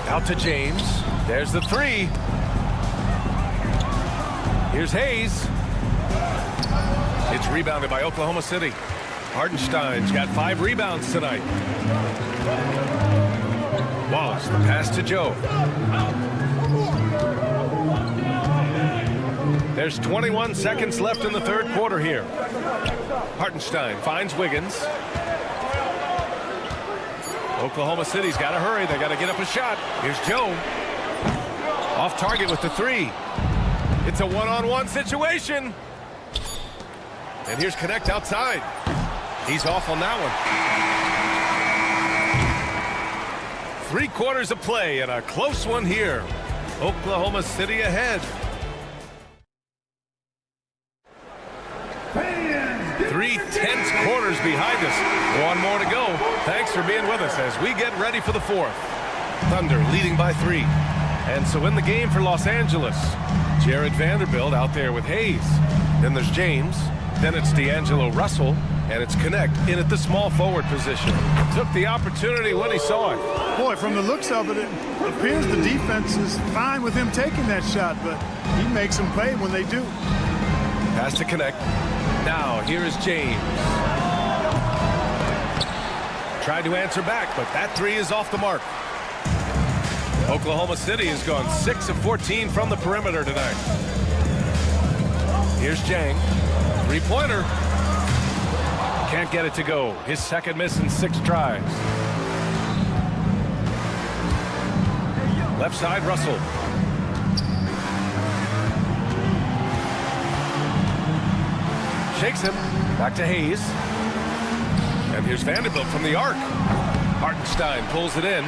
Out to James. There's the 3. Here's Hayes. It's rebounded by Oklahoma City. Hartenstein's got 5 rebounds tonight. Wallace, the pass to Joe. There's 21 seconds left in the third quarter here. Hartenstein finds Wiggins. Oklahoma City's got to hurry. They got to get up a shot. Here's Joe. Off target with the 3. It's a one-on-one situation. And here's Connect outside. He's off on that one. 3 quarters of play and a close one here. Oklahoma City ahead. 3 tense quarters behind us. 1 more to go. Thanks for being with us as we get ready for the 4th. Thunder leading by 3. And so in the game for Los Angeles, Jared Vanderbilt out there with Hayes. Then there's James. Then it's D'Angelo Russell. And it's Connect in at the small forward position. Took the opportunity when he saw it. Boy, from the looks of it, it appears the defense is fine with him taking that shot, but he makes them pay when they do. Pass to Connect. Now, here is James. Tried to answer back, but that 3 is off the mark. Oklahoma City has gone 6 of 14 from the perimeter tonight. Here's Jang. 3-pointer. Can't get it to go. His second miss in 6 tries. Left side, Russell. Shakes him. Back to Hayes. And here's Vanderbilt from the arc. Hartenstein pulls it in.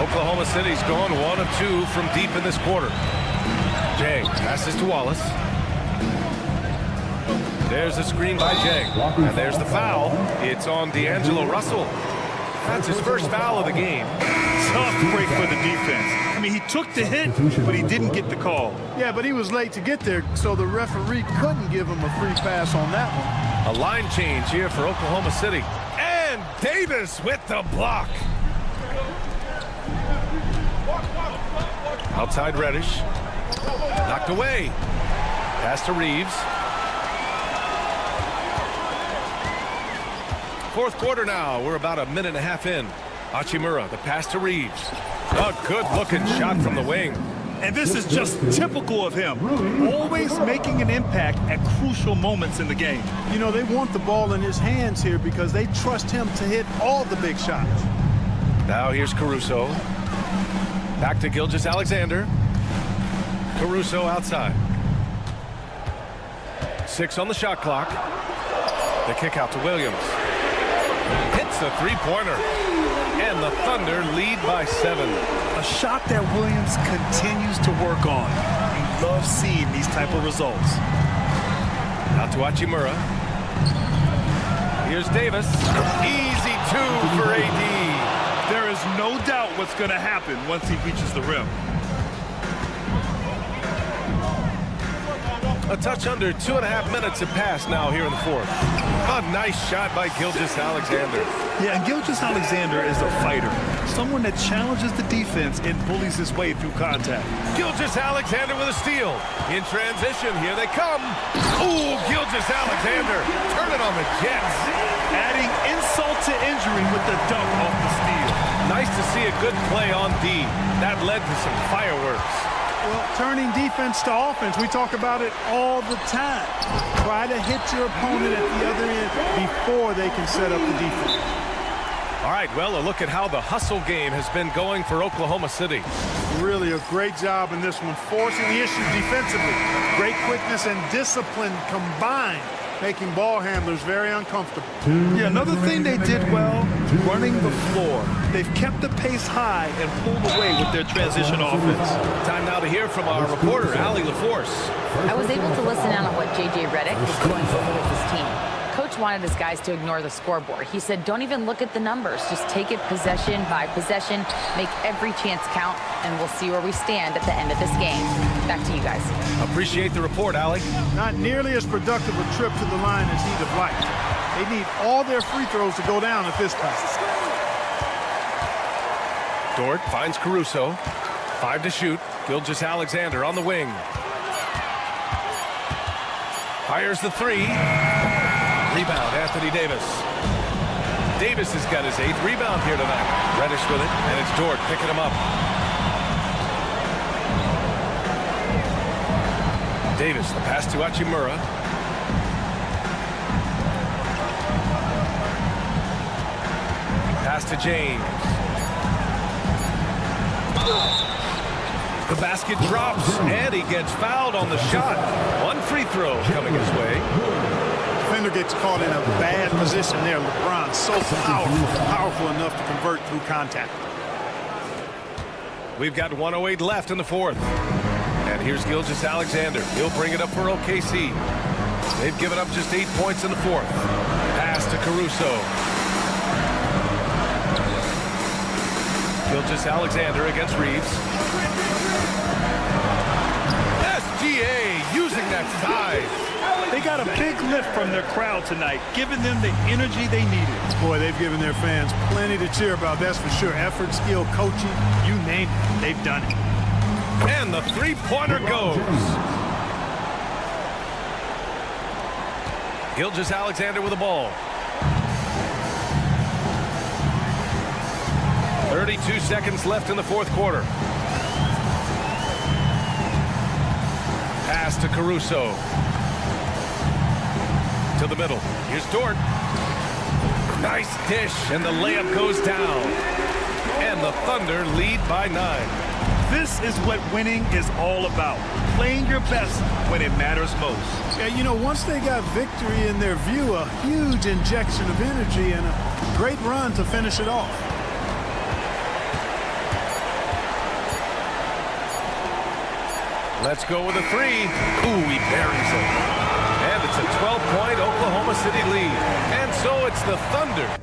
Oklahoma City's gone 1 of 2 from deep in this quarter. Jang passes to Wallace. There's a screen by Jang. And there's the foul. It's on D'Angelo Russell. That's his first foul of the game. Tough break for the defense. I mean, he took the hit, but he didn't get the call. Yeah, but he was late to get there, so the referee couldn't give him a free pass on that one. A line change here for Oklahoma City. And Davis with the block. Outside Reddish. Knocked away. Pass to Reeves. Fourth quarter now. We're about a minute and a half in. Hachimura, the pass to Reeves. A good-looking shot from the wing. And this is just typical of him. Always making an impact at crucial moments in the game. You know, they want the ball in his hands here because they trust him to hit all the big shots. Now here's Caruso. Back to Gilgeous-Alexander. Caruso outside. 6 on the shot clock. The kick out to Williams. Hits the three-pointer. And the Thunder lead by 7. A shot that Williams continues to work on. You love seeing these type of results. Out to Hachimura. Here's Davis. Easy 2 for AD. There is no doubt what's going to happen once he reaches the rim. A touch under 2.5 minutes have passed now here in the fourth. A nice shot by Gilgeous-Alexander. Yeah, and Gilgeous-Alexander is a fighter. Someone that challenges the defense and bullies his way through contact. Gilgeous-Alexander with a steal. In transition, here they come. Ooh, Gilgeous-Alexander. Turn it on the Jets. Adding insult to injury with the dunk off the steal. Nice to see a good play on D. That led to some fireworks. Well, turning defense to offense, we talk about it all the time. Try to hit your opponent at the other end before they can set up the defense. All right, well, a look at how the hustle game has been going for Oklahoma City. Really a great job in this one, forcing the issue defensively. Great quickness and discipline combined, making ball handlers very uncomfortable. Yeah, another thing they did well, running the floor. They've kept the pace high and pulled away with their transition offense. Time now to hear from our reporter, Allie LaForce. I was able to listen in on what J.J. Redick was going over with his team. Coach wanted his guys to ignore the scoreboard. He said, don't even look at the numbers. Just take it possession by possession, make every chance count, and we'll see where we stand at the end of this game. Back to you guys. Appreciate the report, Allie. Not nearly as productive a trip to the line as he'd have liked. They need all their free throws to go down at this time. Dort finds Caruso. 5 to shoot. Gilgeous-Alexander on the wing. Fires the 3. Rebound, Anthony Davis. Davis has got his 8th rebound here tonight. Reddish with it, and it's Dort picking him up. Davis, the pass to Hachimura. Pass to James. The basket drops, and he gets fouled on the shot. 1 free throw coming his way. Defender gets caught in a bad position there. LeBron so powerful enough to convert through contact. We've got 1:08 left in the fourth. And here's Gilgeous-Alexander. He'll bring it up for OKC. They've given up just 8 points in the fourth. Pass to Caruso. Gilgeous-Alexander against Reeves. SGA using that size. They got a big lift from their crowd tonight, giving them the energy they needed. Boy, they've given their fans plenty to cheer about, that's for sure. Effort, skill, coaching, you name it, they've done it. And the three-pointer goes. Gilgeous-Alexander with the ball. 32 seconds left in the fourth quarter. Pass to Caruso. To the middle. Here's Dort. Nice dish, and the layup goes down. And the Thunder lead by 9. This is what winning is all about. Playing your best when it matters most. Yeah, you know, once they got victory in their view, a huge injection of energy and a great run to finish it off. Let's go with a 3. Ooh, he buries it. And it's a 12-point Oklahoma City lead. And so it's the Thunder.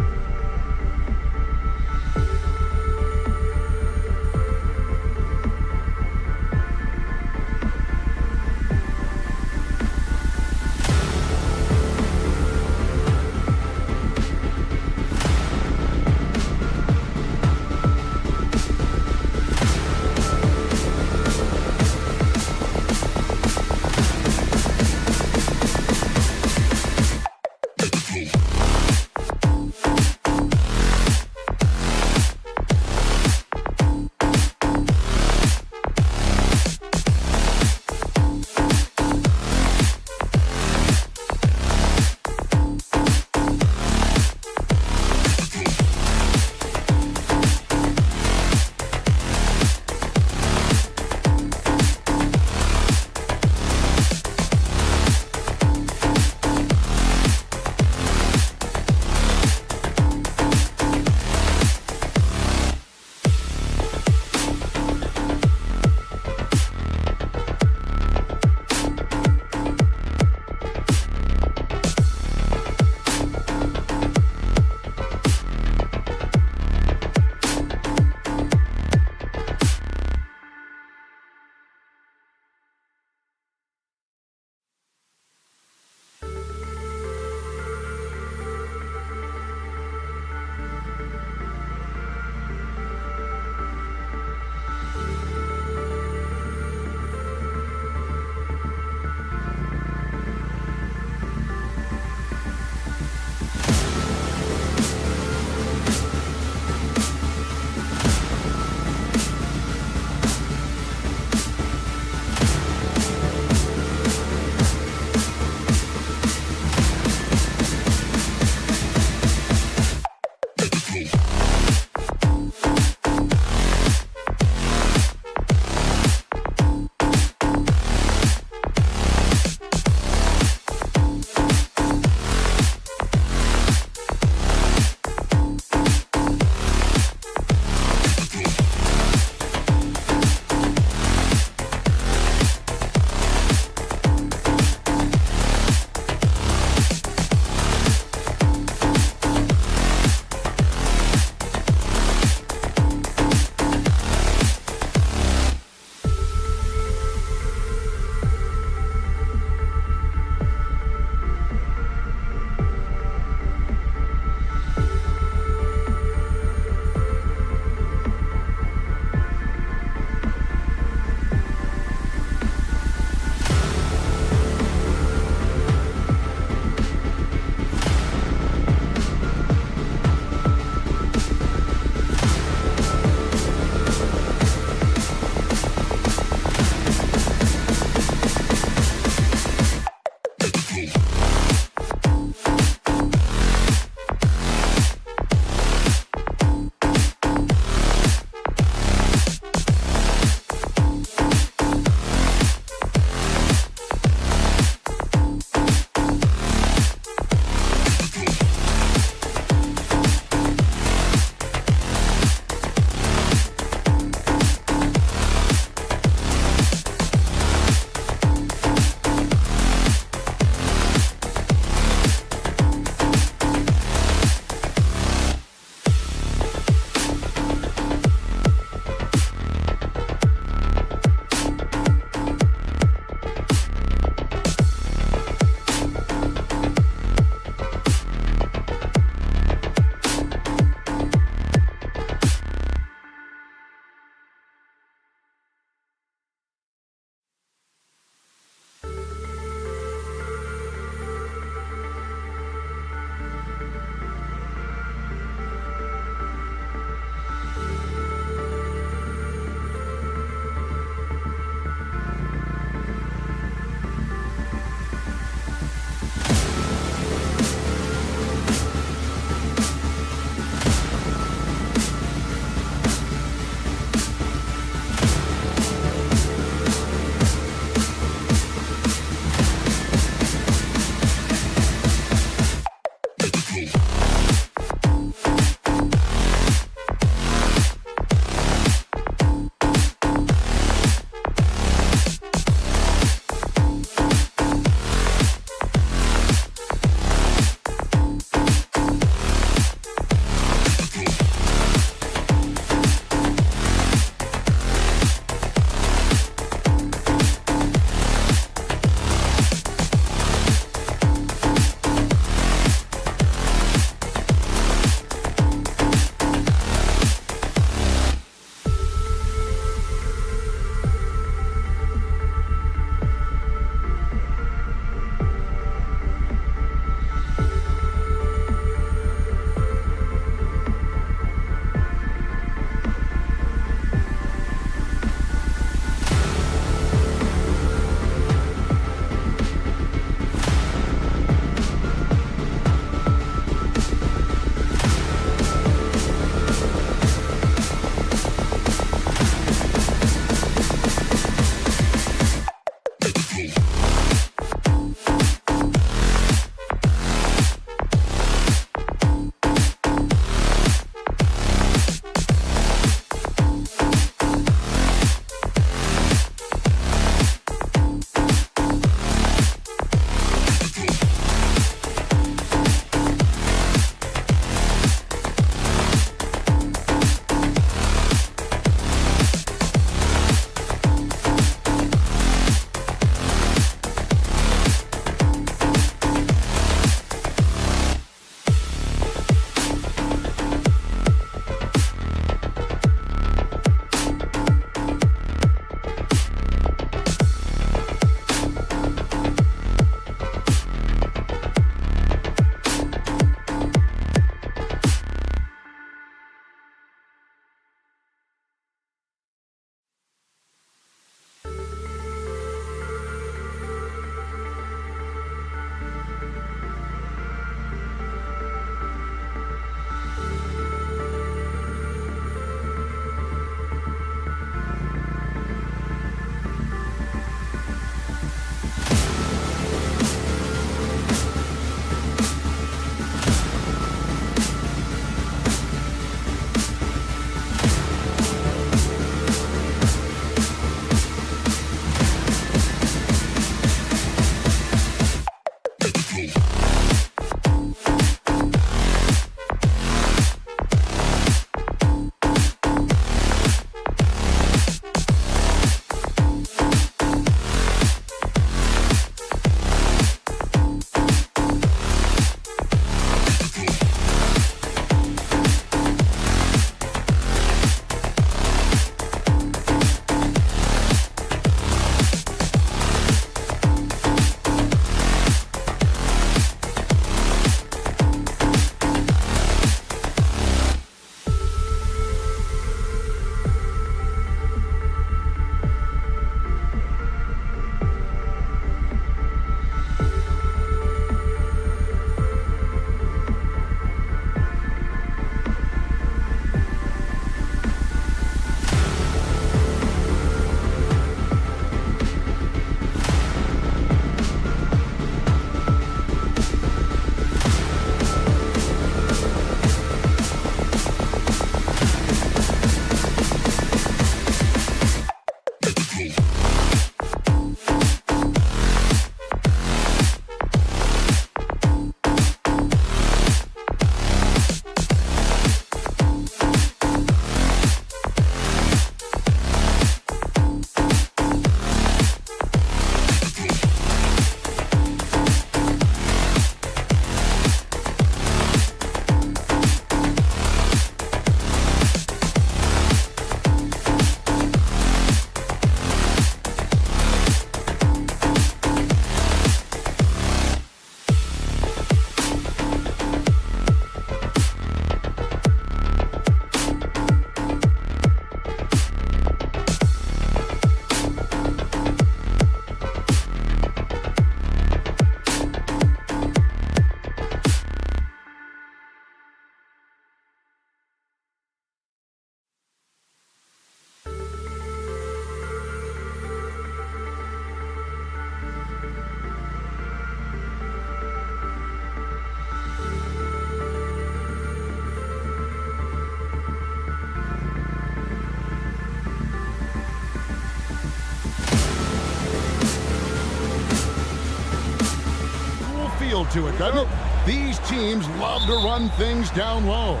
feel to it, doesn't it? These teams love to run things down low.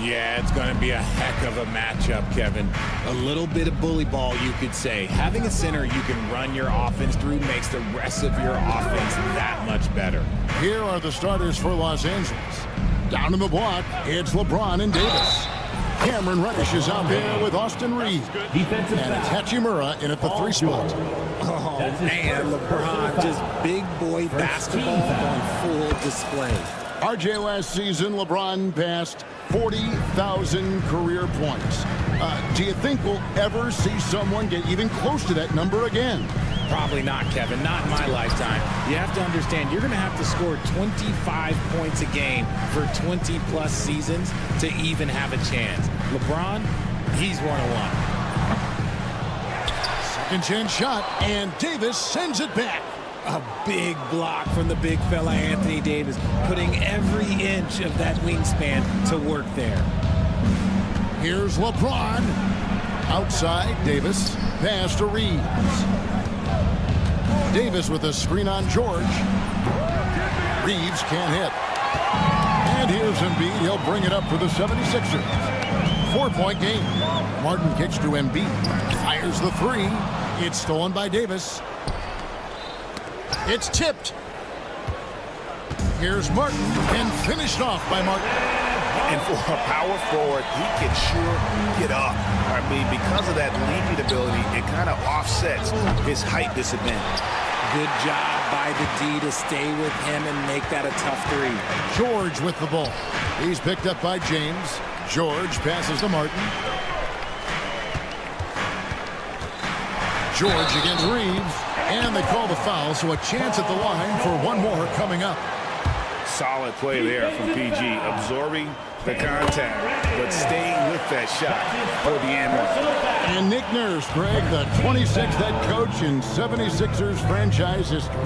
Yeah, it's going to be a heck of a matchup, Kevin. A little bit of bully ball, you could say. Having a center you can run your offense through makes the rest of your offense that much better. Here are the starters for Los Angeles. Down in the block, it's LeBron and Davis. Cameron Reddish is out there with Austin Reeves. And it's Hachimura in at the 3 spot. Oh, man, LeBron, just big boy basketball on full display. RJ, last season, LeBron passed 40,000 career points. Do you think we'll ever see someone get even close to that number again? Probably not, Kevin. Not in my lifetime. You have to understand, you're going to have to score 25 points a game for 20-plus seasons to even have a chance. LeBron, he's 101. Second chance shot, and Davis sends it back. A big block from the big fella Anthony Davis, putting every inch of that wingspan to work there. Here's LeBron. Outside, Davis. Pass to Reeves. Davis with a screen on George. Reeves can't hit. And here's Embiid. He'll bring it up for the 76ers. 4-point game. Martin kicks to Embiid. Fires the 3. It's stolen by Davis. It's tipped. Here's Martin, and finished off by Martin. And for a power forward, he can sure get up. I mean, because of that leaping ability, it kind of offsets his height disadvantage. Good job by the D to stay with him and make that a tough 3. George with the ball. He's picked up by James. George passes to Martin. George against Reeves. And they call the foul, so a chance at the line for one more coming up. Solid play there from PG, absorbing the contact, but staying with that shot for the and one. And Nick Nurse, Greg, the 26th head coach in 76ers franchise history.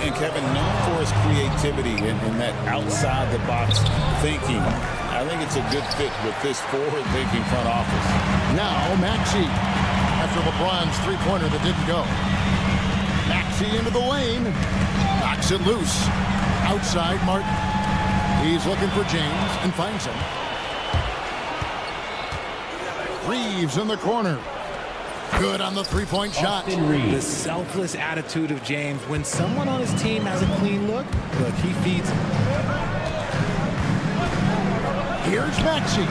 And Kevin, known for his creativity and that outside-the-box thinking, I think it's a good fit with this forward-thinking front office. Now, Maxey, after LeBron's three-pointer that didn't go. Maxey into the lane, knocks it loose. Outside, Martin. He's looking for James and finds him. Reeves in the corner. Good on the three-point shot. The selfless attitude of James. When someone on his team has a clean look, he feeds him. Here's Maxey.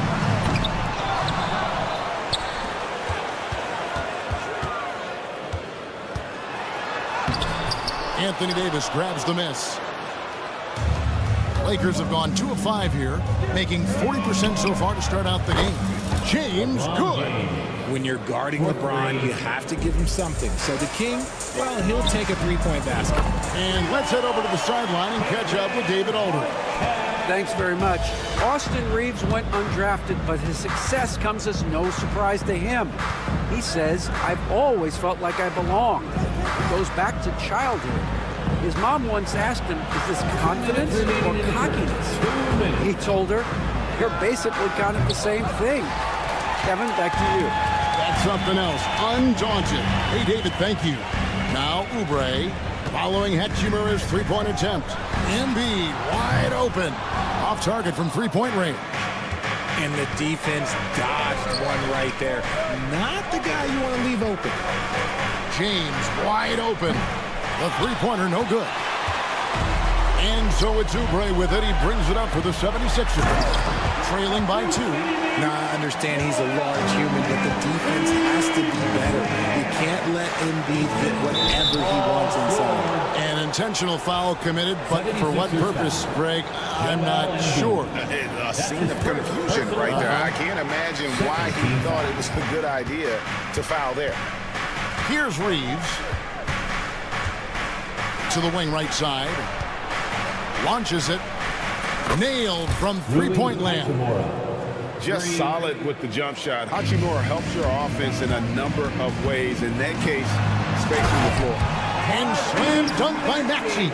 Anthony Davis grabs the miss. Lakers have gone 2 of 5 here, making 40% so far to start out the game. James, good. When you're guarding LeBron, you have to give him something. So the King, well, he'll take a 3-point basket. And let's head over to the sideline and catch up with David Aldridge. Thanks very much. Austin Reeves went undrafted, but his success comes as no surprise to him. He says, "I've always felt like I belong." It goes back to childhood. His mom once asked him, "Is this confidence or cockiness?" He told her, "You're basically kind of the same thing." Kevin, back to you. That's something else. Undaunted. Hey, David, thank you. Now, Oubre, following Hachimura's three-point attempt. Embiid wide open. Off target from three-point range. And the defense dodged one right there. Not the guy you want to leave open. James wide open. The three-pointer no good. And so it's Oubre with it. He brings it up for the 76ers. Trailing by 2. Now, I understand he's a large human, but the defense has to be better. You can't let Embiid get whatever he wants inside. An intentional foul committed, but for what purpose, Greg? I'm not sure. A scene of confusion right there. I can't imagine why he thought it was a good idea to foul there. Here's Reeves. To the wing right side. Launches it. Nailed from three-point land. Just solid with the jump shot. Hachimura helps your offense in a number of ways. In that case, spacing the floor. And slam dunk by Maxey.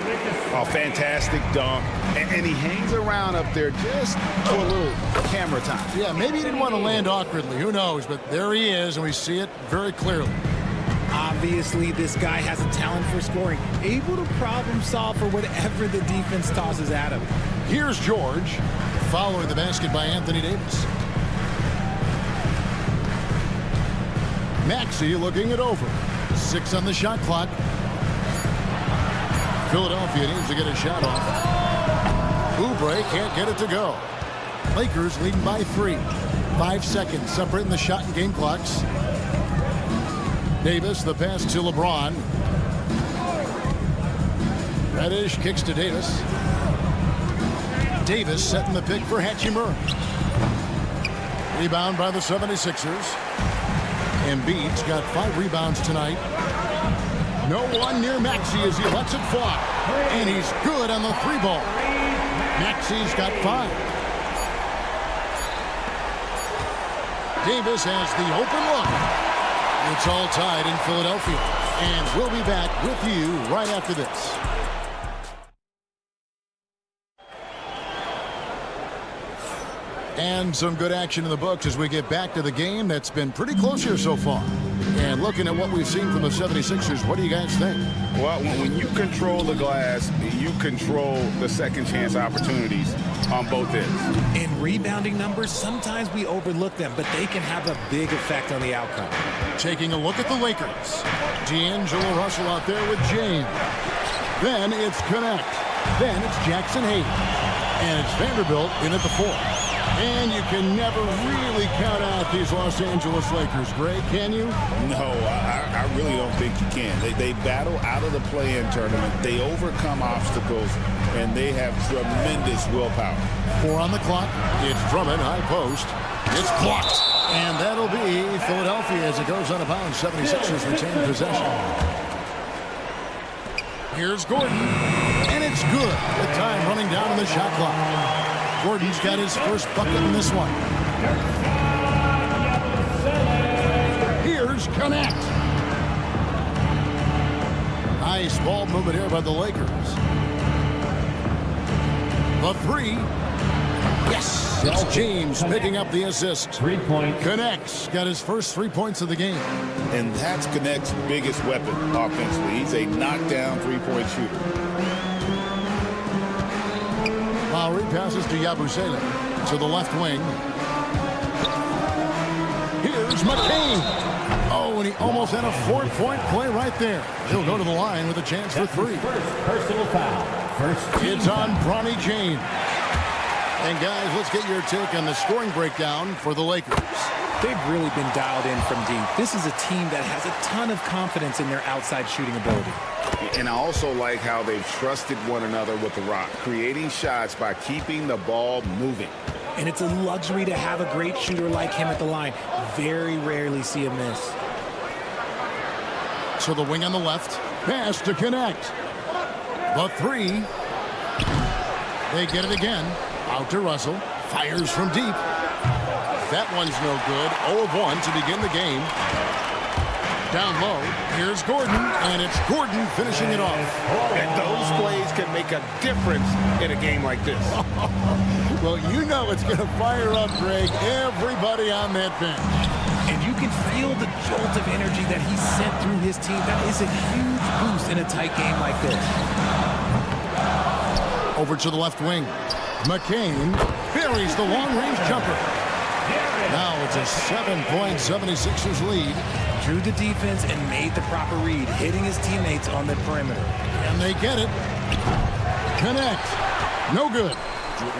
A fantastic dunk. And he hangs around up there just for a little camera time. Yeah, maybe he didn't want to land awkwardly. Who knows? But there he is, and we see it very clearly. Obviously, this guy has a talent for scoring, able to problem solve for whatever the defense tosses at him. Here's George, following the basket by Anthony Davis. Maxey looking it over. 6 on the shot clock. Philadelphia needs to get a shot off. Oubre can't get it to go. Lakers leading by 3. 5 seconds separating the shot and game clocks. Davis, the pass to LeBron. Reddish kicks to Davis. Davis setting the pick for Hachimura. Rebound by the 76ers. Embiid's got 5 rebounds tonight. No one near Maxey as he lets it fly. And he's good on the 3-ball. Maxey's got 5. Davis has the open look. It's all tied in Philadelphia. And we'll be back with you right after this. And some good action in the books as we get back to the game that's been pretty close here so far. And looking at what we've seen from the 76ers, what do you guys think? Well, when you control the glass, you control the second chance opportunities on both ends. In rebounding numbers, sometimes we overlook them, but they can have a big effect on the outcome. Taking a look at the Lakers. D'Angelo Russell out there with James. Then it's Connect. Then it's Jackson Hayes. And it's Vanderbilt in at the 4. And you can never really count out these Los Angeles Lakers, Greg, can you? No, I really don't think you can. They battle out of the play-in tournament. They overcome obstacles, and they have tremendous willpower. 4 on the clock. It's Drummond, high post. It's blocked. And that'll be Philadelphia as it goes out of bounds. 76ers retain possession. Here's Gordon. And it's good. The time running down on the shot clock. Gordon's got his first bucket in this one. Here's Connect. Nice ball movement here by the Lakers. The 3. Yes! It's James picking up the assist. 3-point. Connect's got his first 3 points of the game. And that's Connect's biggest weapon offensively. He's a knockdown 3-point shooter. Lowry passes to Yabusele to the left wing. Here's McCain. Oh, and he almost had a 4-point play right there. He'll go to the line with a chance for 3. First personal foul. It's on Bronny James. And guys, let's get your take on the scoring breakdown for the Lakers. They've really been dialed in from deep. This is a team that has a ton of confidence in their outside shooting ability. And I also like how they've trusted one another with the rock, creating shots by keeping the ball moving. And it's a luxury to have a great shooter like him at the line. Very rarely see a miss. So the wing on the left. Pass to Connect. The 3. They get it again. Out to Russell. Fires from deep. That one's no good. 0 of 1 to begin the game. Down low. Here's Gordon. And it's Gordon finishing it off. And those plays can make a difference in a game like this. Well, you know it's going to fire up, Greg, everybody on that bench. And you can feel the jolt of energy that he sent through his team. That is a huge boost in a tight game like this. Over to the left wing. McCain buries the long-range jumper. Now it's a 7-point 76ers lead. Drew the defense and made the proper read, hitting his teammates on the perimeter. And they get it. Connect. No good.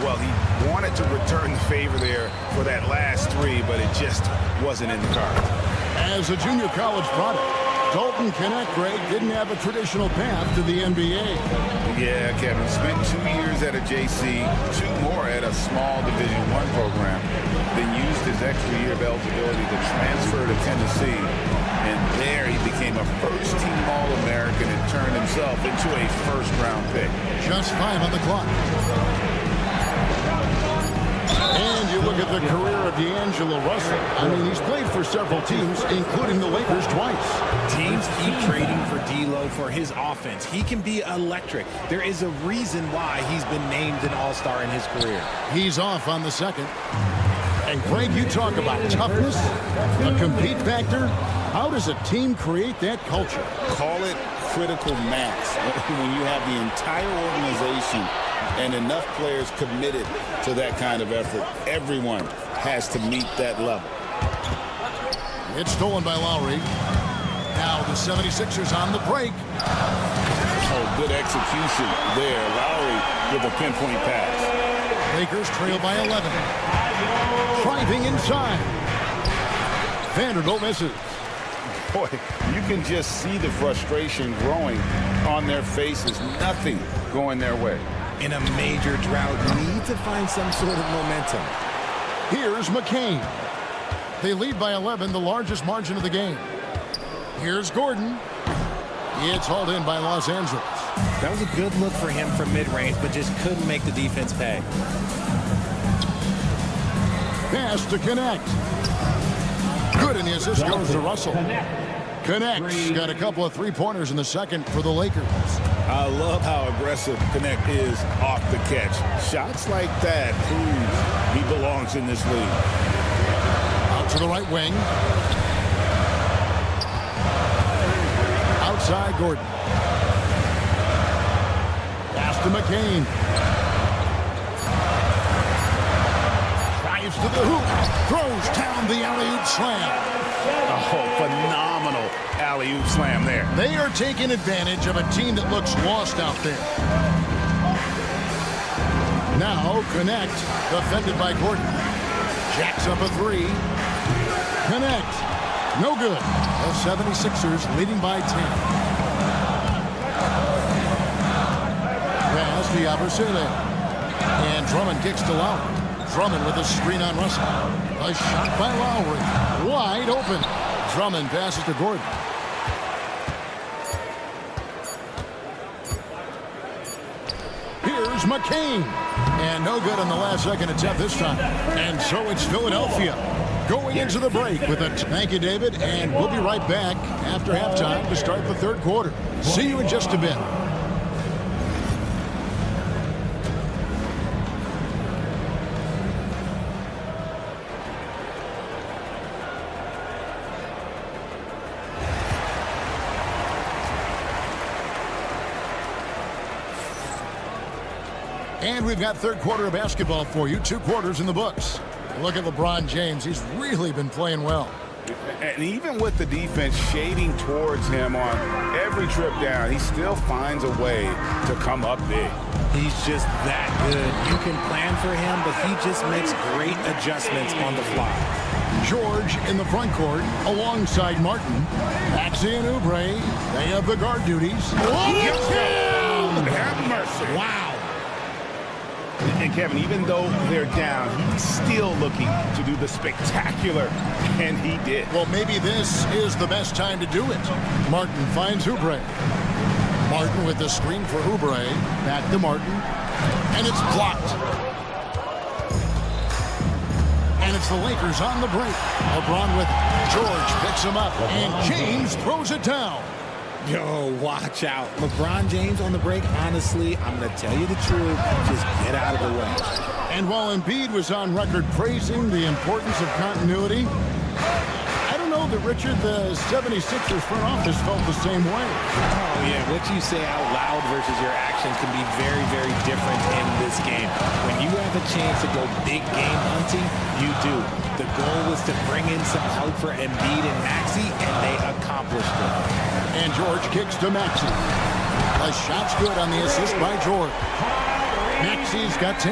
Well, he wanted to return the favor there for that last 3, but it just wasn't in the cards. As a junior college product, Dalton Connect, Greg, didn't have a traditional path to the NBA. Yeah, Kevin spent 2 years at a JC, 2 more at a small Division I program, then used his extra year of eligibility to transfer to Tennessee. And there he became a first-team All-American and turned himself into a first-round pick. Just 5 on the clock. And you look at the career of D'Angelo Russell. I mean, he's played for several teams, including the Lakers twice. Teams keep trading for D'Lo for his offense. He can be electric. There is a reason why he's been named an all-star in his career. He's off on the second. And Greg, you talk about toughness, a compete factor. How does a team create that culture? Call it critical mass. When you have the entire organization and enough players committed to that kind of effort, everyone has to meet that level. It's stolen by Lowry. Now the 76ers on the break. Oh, good execution there. Lowry with a pinpoint pass. Lakers trail by 11. Driving inside. Vanderbilt misses. Boy, you can just see the frustration growing on their faces. Nothing going their way. In a major drought, need to find some sort of momentum. Here's McCain. They lead by 11, the largest margin of the game. Here's Gordon. It's hauled in by Los Angeles. That was a good look for him from mid-range, but just couldn't make the defense pay. Pass to Connect. Good, and the assist goes to Russell. Connect's got a couple of three-pointers in the second for the Lakers. I love how aggressive Connect is off the catch. Shots like that prove he belongs in this league. Out to the right wing. Outside Gordon. Pass to McCain. Drives to the hoop. Throws down the alley-oop slam. Oh, phenomenal alley-oop slam there. They are taking advantage of a team that looks lost out there. Now Connect, defended by Gordon. Jacks up a three. Connect. No good. The 76ers leading by 10. Pass to Yabusele. And Drummond kicks to Lowry. Drummond with a screen on Russell. A shot by Lowry. Wide open. Drummond passes to Gordon. Here's McCain. And no good on the last second attempt this time. And so it's Philadelphia going into the break with a thank you, David. And we'll be right back after halftime to start the third quarter. See you in just a bit. And we've got third quarter of basketball for you. 2 quarters in the books. Look at LeBron James. He's really been playing well. And even with the defense shading towards him on every trip down, he still finds a way to come up big. He's just that good. You can plan for him, but he just makes great adjustments on the fly. George in the front court alongside Martin. Maxey and Oubre. They have the guard duties. Have mercy. Wow. And Kevin, even though they're down, he's still looking to do the spectacular, and he did. Well, maybe this is the best time to do it. Martin finds Oubre. Martin with the screen for Oubre. Back to Martin. And it's blocked. And it's the Lakers on the break. LeBron with it. George picks him up. And James throws it down. Yo, watch out. LeBron James on the break, honestly, I'm going to tell you the truth. Just get out of the way. And while Embiid was on record praising the importance of continuity, I don't know that, Richard, the 76ers front office felt the same way. Oh, yeah. What you say out loud versus your actions can be very, very different in this game. When you have a chance to go big game hunting, you do. The goal was to bring in some help for Embiid and Maxey, and they accomplished it. And George kicks to Maxey. A shot's good on the assist by George. Maxey's got 10.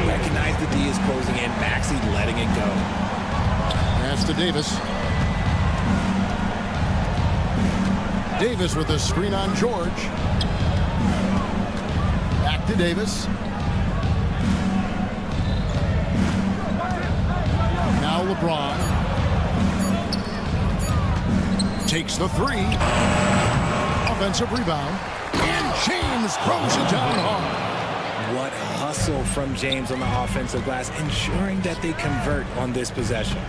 Recognize the D is closing in. Maxey letting it go. Pass to Davis. Davis with a screen on George. Back to Davis. Now LeBron. Takes the three. Offensive rebound. And James throws it down hard. What hustle from James on the offensive glass, ensuring that they convert on this possession.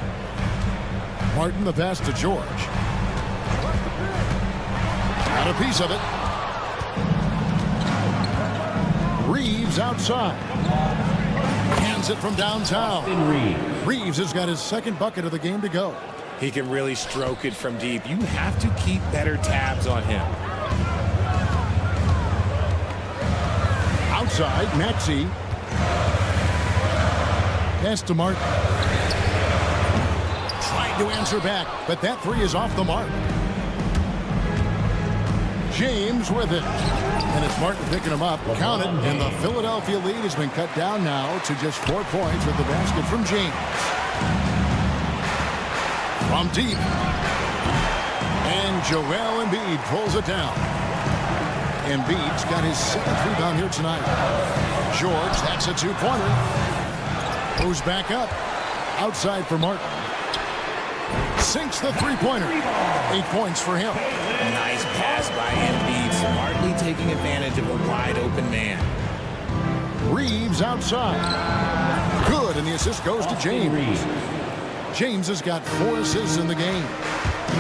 Martin the pass to George. Got a piece of it. Reeves outside. Hands it from downtown. Reeves has got his second bucket of the game to go. He can really stroke it from deep. You have to keep better tabs on him. Outside, Maxey. Pass to Martin. Tried to answer back, but that three is off the mark. James with it. And it's Martin picking him up. Count it. And the Philadelphia lead has been cut down now to just 4 points with the basket from James. From deep. And Joel Embiid pulls it down. Embiid's got his 7th rebound here tonight. George, that's a 2-pointer. Moves back up. Outside for Martin. Sinks the 3-pointer. 8 points for him. Nice pass by Embiid, smartly taking advantage of a wide-open man. Reeves outside. Good, and the assist goes to James. James has got 4 assists in the game.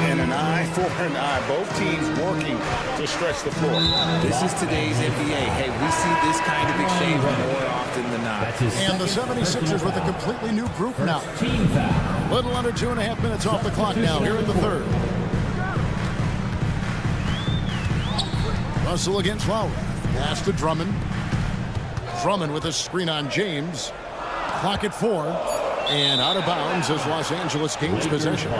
And an eye for an eye. Both teams working to stretch the floor. This is today's NBA. Hey, we see this kind of exchange more often than not. And the 76ers with a completely new group now. Little under 2.5 minutes off the clock now here in the third. Russell against Lowry. Pass to Drummond. Drummond with a screen on James. Clock at 4. And out of bounds as Los Angeles gains possession.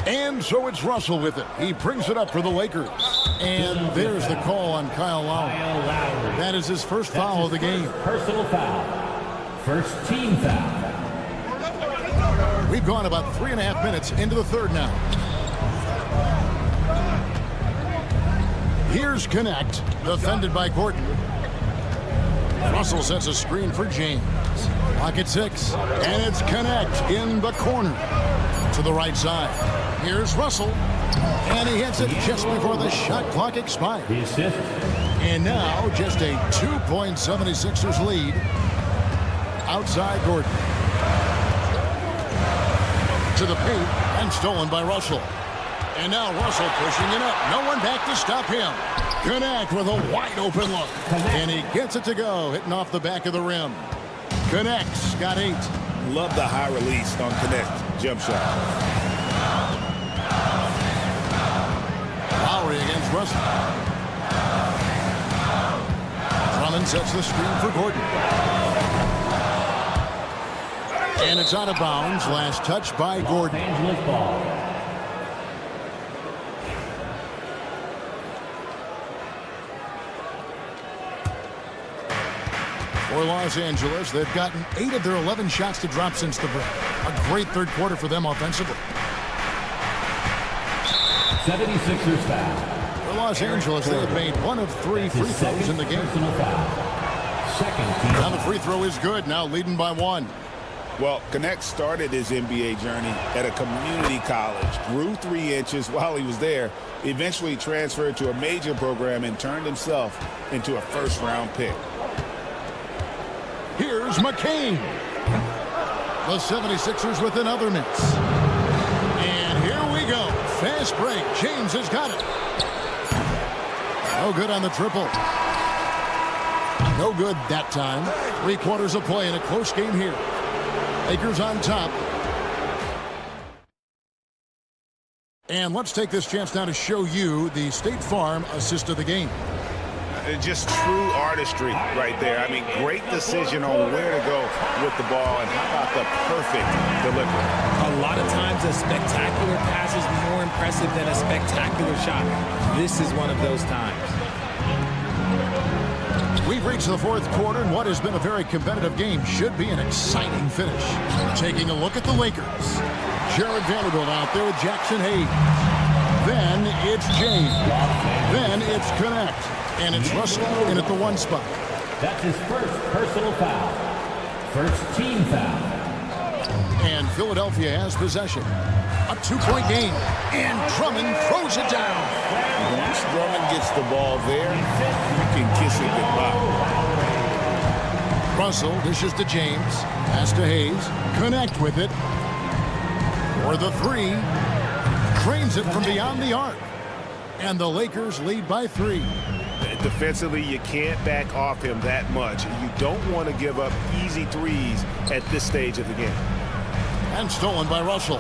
And so it's Russell with it. He brings it up for the Lakers. And there's the call on Kyle Lowry. That is his first foul of the game. Personal foul. First team foul. We've gone about 3.5 minutes into the third now. Here's Connect, defended by Gordon. Russell sets a screen for James. Clock at 6. And it's Connect in the corner to the right side. Here's Russell. And he hits it just before the shot clock expires. The assist. And now just a 2-point 76ers lead. Outside Gordon. To the paint and stolen by Russell. And now Russell pushing it up. No one back to stop him. Connect with a wide open look. And he gets it to go, hitting off the back of the rim. Connect's got 8. Love the high release on Connect jump shot. Lowry against Russell. Drummond sets the screen for Gordon. And it's out of bounds. Last touch by Gordon. Angeles ball. For Los Angeles, they've gotten 8 of their 11 shots to drop since the break. A great third quarter for them offensively. 76ers foul. For Los Angeles, they have made 1 of 3 free throws in the game. Personal foul. Second team. Now the free throw is good, now leading by 1. Well, Connect started his NBA journey at a community college, grew 3 inches while he was there, eventually transferred to a major program and turned himself into a first-round pick. Here's McCain. The 76ers with another miss. And here we go. Fast break. James has got it. No good on the triple. No good that time. 3 quarters of play in a close game here. Lakers on top. And let's take this chance now to show you the State Farm assist of the game. Just true artistry right there. I mean, great decision on where to go with the ball, and how about the perfect delivery. A lot of times a spectacular pass is more impressive than a spectacular shot. This is one of those times. We've reached the 4th quarter, and what has been a very competitive game should be an exciting finish. Taking a look at the Lakers. Jared Vanderbilt out there with Jackson Hayes. Then it's James. Then it's Connect. And it's Russell in at the 1 spot. That's his first personal foul. First team foul. And Philadelphia has possession. A 2-point game. And Drummond throws it down. Once Drummond gets the ball there, you can kiss it goodbye. Russell dishes to James. Pass to Hayes. Connect with it. For the 3. Cranes it from beyond the arc. And the Lakers lead by 3. Defensively, you can't back off him that much. You don't want to give up easy threes at this stage of the game. And stolen by Russell.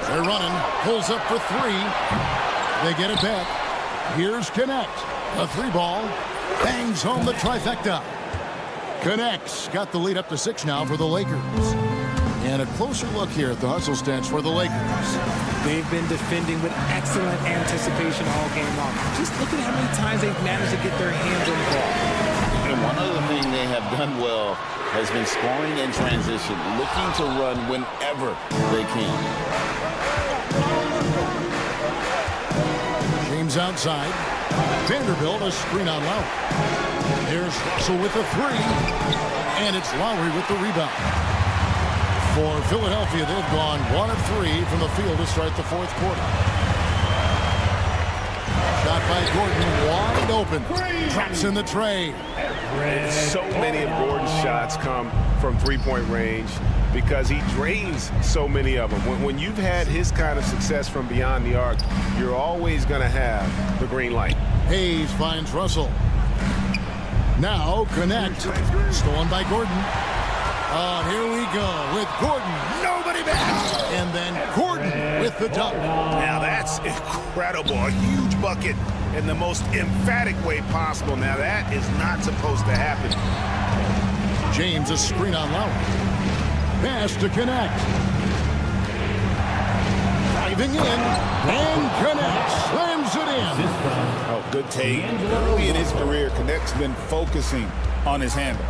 They're running. Pulls up for three. They get it back. Here's Connect. A three ball. Bangs home the trifecta. Connects. Got the lead up to 6 now for the Lakers. And a closer look here at the hustle stance for the Lakers. They've been defending with excellent anticipation all game long. Just look at how many times they've managed to get their hands on the ball. And one other thing they have done well has been scoring in transition, looking to run whenever they can. James outside. Vanderbilt a screen on Lowry. Here's Russell with a three. And it's Lowry with the rebound. For Philadelphia, they've gone 1 of 3 from the field to start the 4th quarter. Shot by Gordon, wide open. Traps in the tray. So many of Gordon's shots come from three-point range because he drains so many of them. When you've had his kind of success from beyond the arc, you're always going to have the green light. Hayes finds Russell. Now Connect. Stolen by Gordon. Oh, here we go with Gordon. Nobody back. And then Gordon with the dunk. Now that's incredible. A huge bucket in the most emphatic way possible. Now that is not supposed to happen. James a screen on Lowry. Pass to Connect. Driving in. And Connect slams it in. Oh, good take. Early in his career, Connect's been focusing on his handle.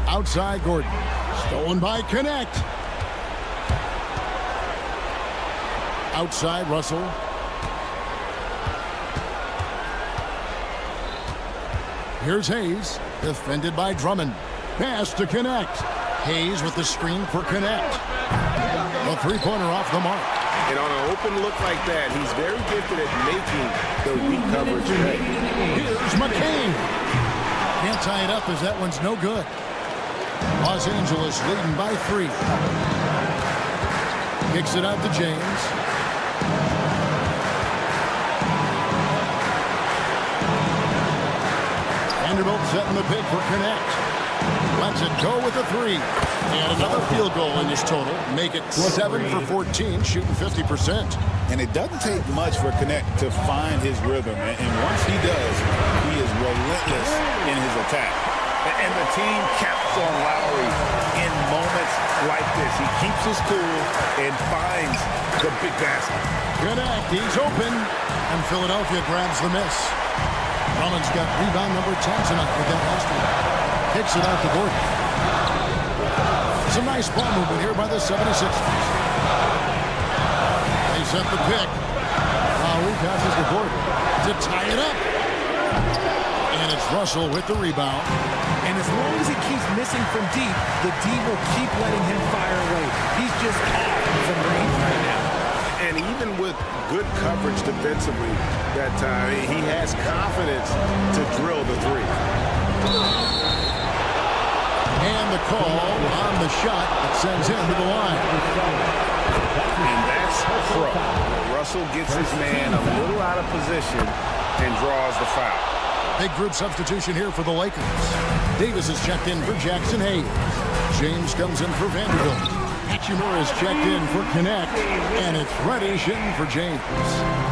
Outside Gordon. Stolen by Connect. Outside Russell. Here's Hayes. Defended by Drummond. Pass to Connect. Hayes with the screen for Connect. A three-pointer off the mark. And on an open look like that, he's very gifted at making the weak coverage play. Here's McCain. Can't tie it up as that one's no good. Los Angeles leading by 3. Kicks it out to James. Vanderbilt setting the pick for Connect. Lets it go with a 3. And another field goal in this total. Make it 7 for 14, shooting 50%. And it doesn't take much for Connect to find his rhythm. And once he does, he is relentless in his attack. And the team counts on Lowry in moments like this. He keeps his cool and finds the big basket. Connect, he's open. And Philadelphia grabs the miss. Drummond's got rebound number 10 tonight with that last one. Kicks it out to Gordon. Some nice ball movement here by the 76ers. They set the pick. Lowry passes to Gordon to tie it up. And it's Russell with the rebound. And as long as he keeps missing from deep, the D will keep letting him fire away. He's just off from range right now. And even with good coverage defensively that time, he has confidence to drill the 3. And the call on the shot that sends him to the line. And that's pro. Russell gets his man a little out of position and draws the foul. Big group substitution here for the Lakers. Davis is checked in for Jackson Hayes. James comes in for Vanderbilt. Hachimura is checked in for Connect. And it's Reddish in for James.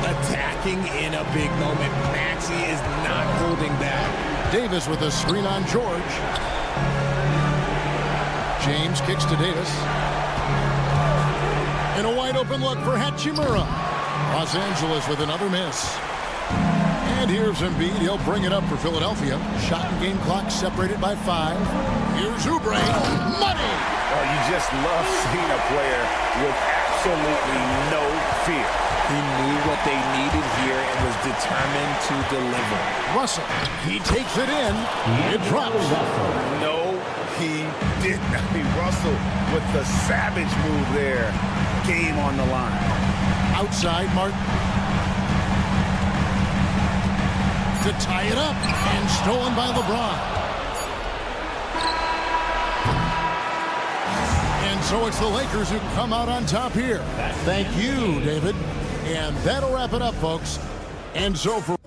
Attacking in a big moment. Maxey is not holding back. Davis with a screen on George. James kicks to Davis. And a wide open look for Hachimura. Los Angeles with another miss. And here's Embiid. He'll bring it up for Philadelphia. Shot and game clock separated by 5. Here's Oubre. Money! Oh, you just love seeing a player with absolutely no fear. He knew what they needed here and was determined to deliver. Russell, he takes it in. It drops. No, he didn't. I mean, Russell with the savage move there. Game on the line. Outside, Martin. To tie it up. And stolen by LeBron. And so it's the Lakers who come out on top here. Thank you, David. And that'll wrap it up, folks. And so for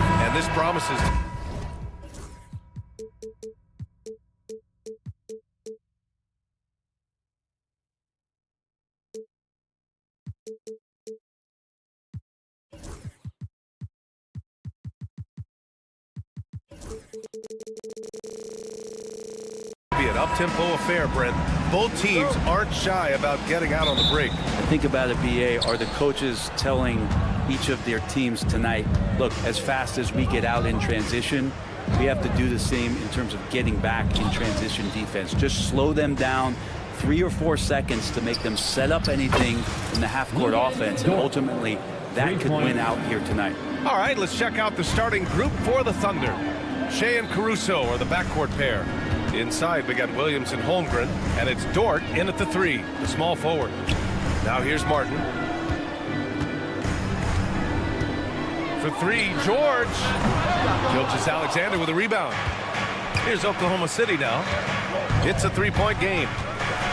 And this promises. Be an up-tempo affair, Brent. Both teams aren't shy about getting out on the break. Think about it, BA. Are the coaches telling each of their teams tonight, look, as fast as we get out in transition, we have to do the same in terms of getting back in transition defense. Just slow them down 3 or 4 seconds to make them set up anything in the half-court offense, and ultimately that could win out here tonight. All right, let's check out the starting group for the Thunder. Shea and Caruso are the backcourt pair. Inside, we got Williams and Holmgren, and it's Dort in at the 3, the small forward. Now here's Martin. For 3, George. Gilgeous-Alexander with a rebound. Here's Oklahoma City now. It's a 3-point game.